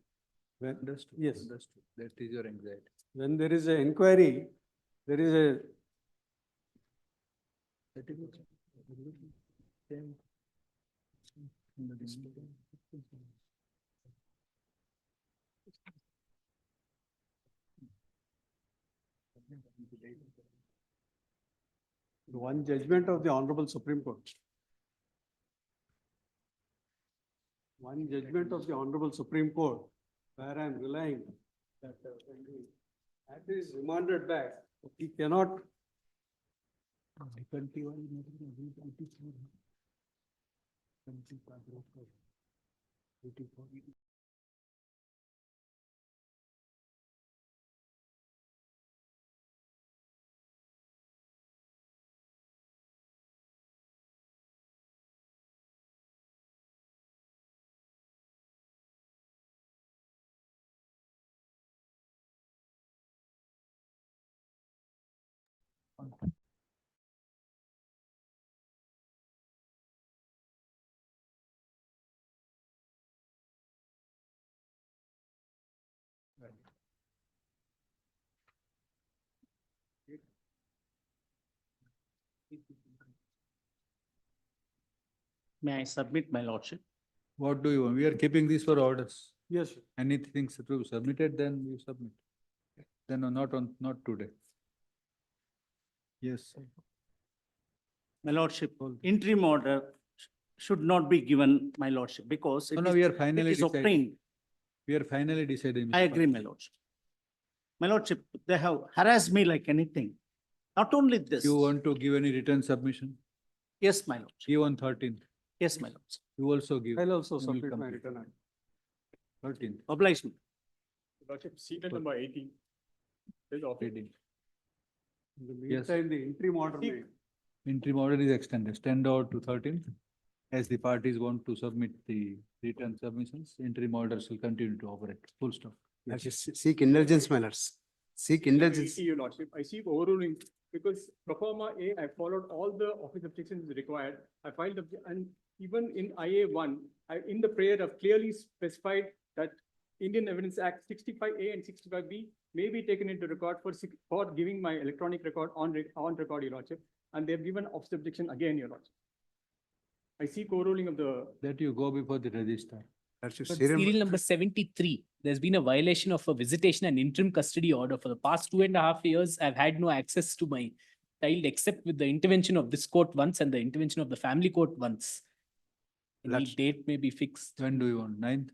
When, Understood. yes, Understood. That is your anxiety. when there is an inquiry, there is a, one judgment of the Honorable Supreme Court. One judgment of the Honorable Supreme Court, where I am relying that when the matter is remanded back, he cannot. May I submit, my lordship? What do you want? We are keeping these for orders. Yes, sir. Anything to submitted, then you submit. Then not today. Yes. sir. My lordship, interim order should not be given, my lordship, because No, we are it finally is deciding. obtained. We are finally deciding. I Mr. agree, my lordship. My lordship, they have harassed me like anything. Not only this. You want to give any written submission? Yes, my lordship. Give on 13th. Yes, my lordship. You also give. I'll also You will submit my complete. return. 13th. Oblige me. Lordship, seated number 18. There's off. Reading. In the Yes. meantime, the interim order may. Interim order is extended, stand out to 13th. As the parties want to submit the written submissions, interim orders will continue to operate, full stop. I just seek indulgence, my lords. Seek indulgence. Your lordship, I seek overruling because pro forma A, I followed all the office objections required. I filed, and even in IA1, in the prayer, I've clearly specified that Indian Evidence Act 65A and 65B may be taken into record for giving my electronic record on record, your lordship. And they've given office objection again, your lordship. I seek overruling of the. That you go before the registrar. That's your Serial number 73, there's been a violation of a visitation and interim custody order. For the past 2.5 years, I've had no access to my child except with the intervention of this court once and the intervention of the family court once. Any date may be fixed. When do you want? 9th?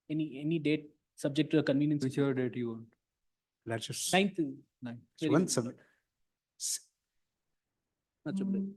Any date subject to a convenience. Whichever date you want. That's just. 9th. 9th. Very One good. submit. Much obliged.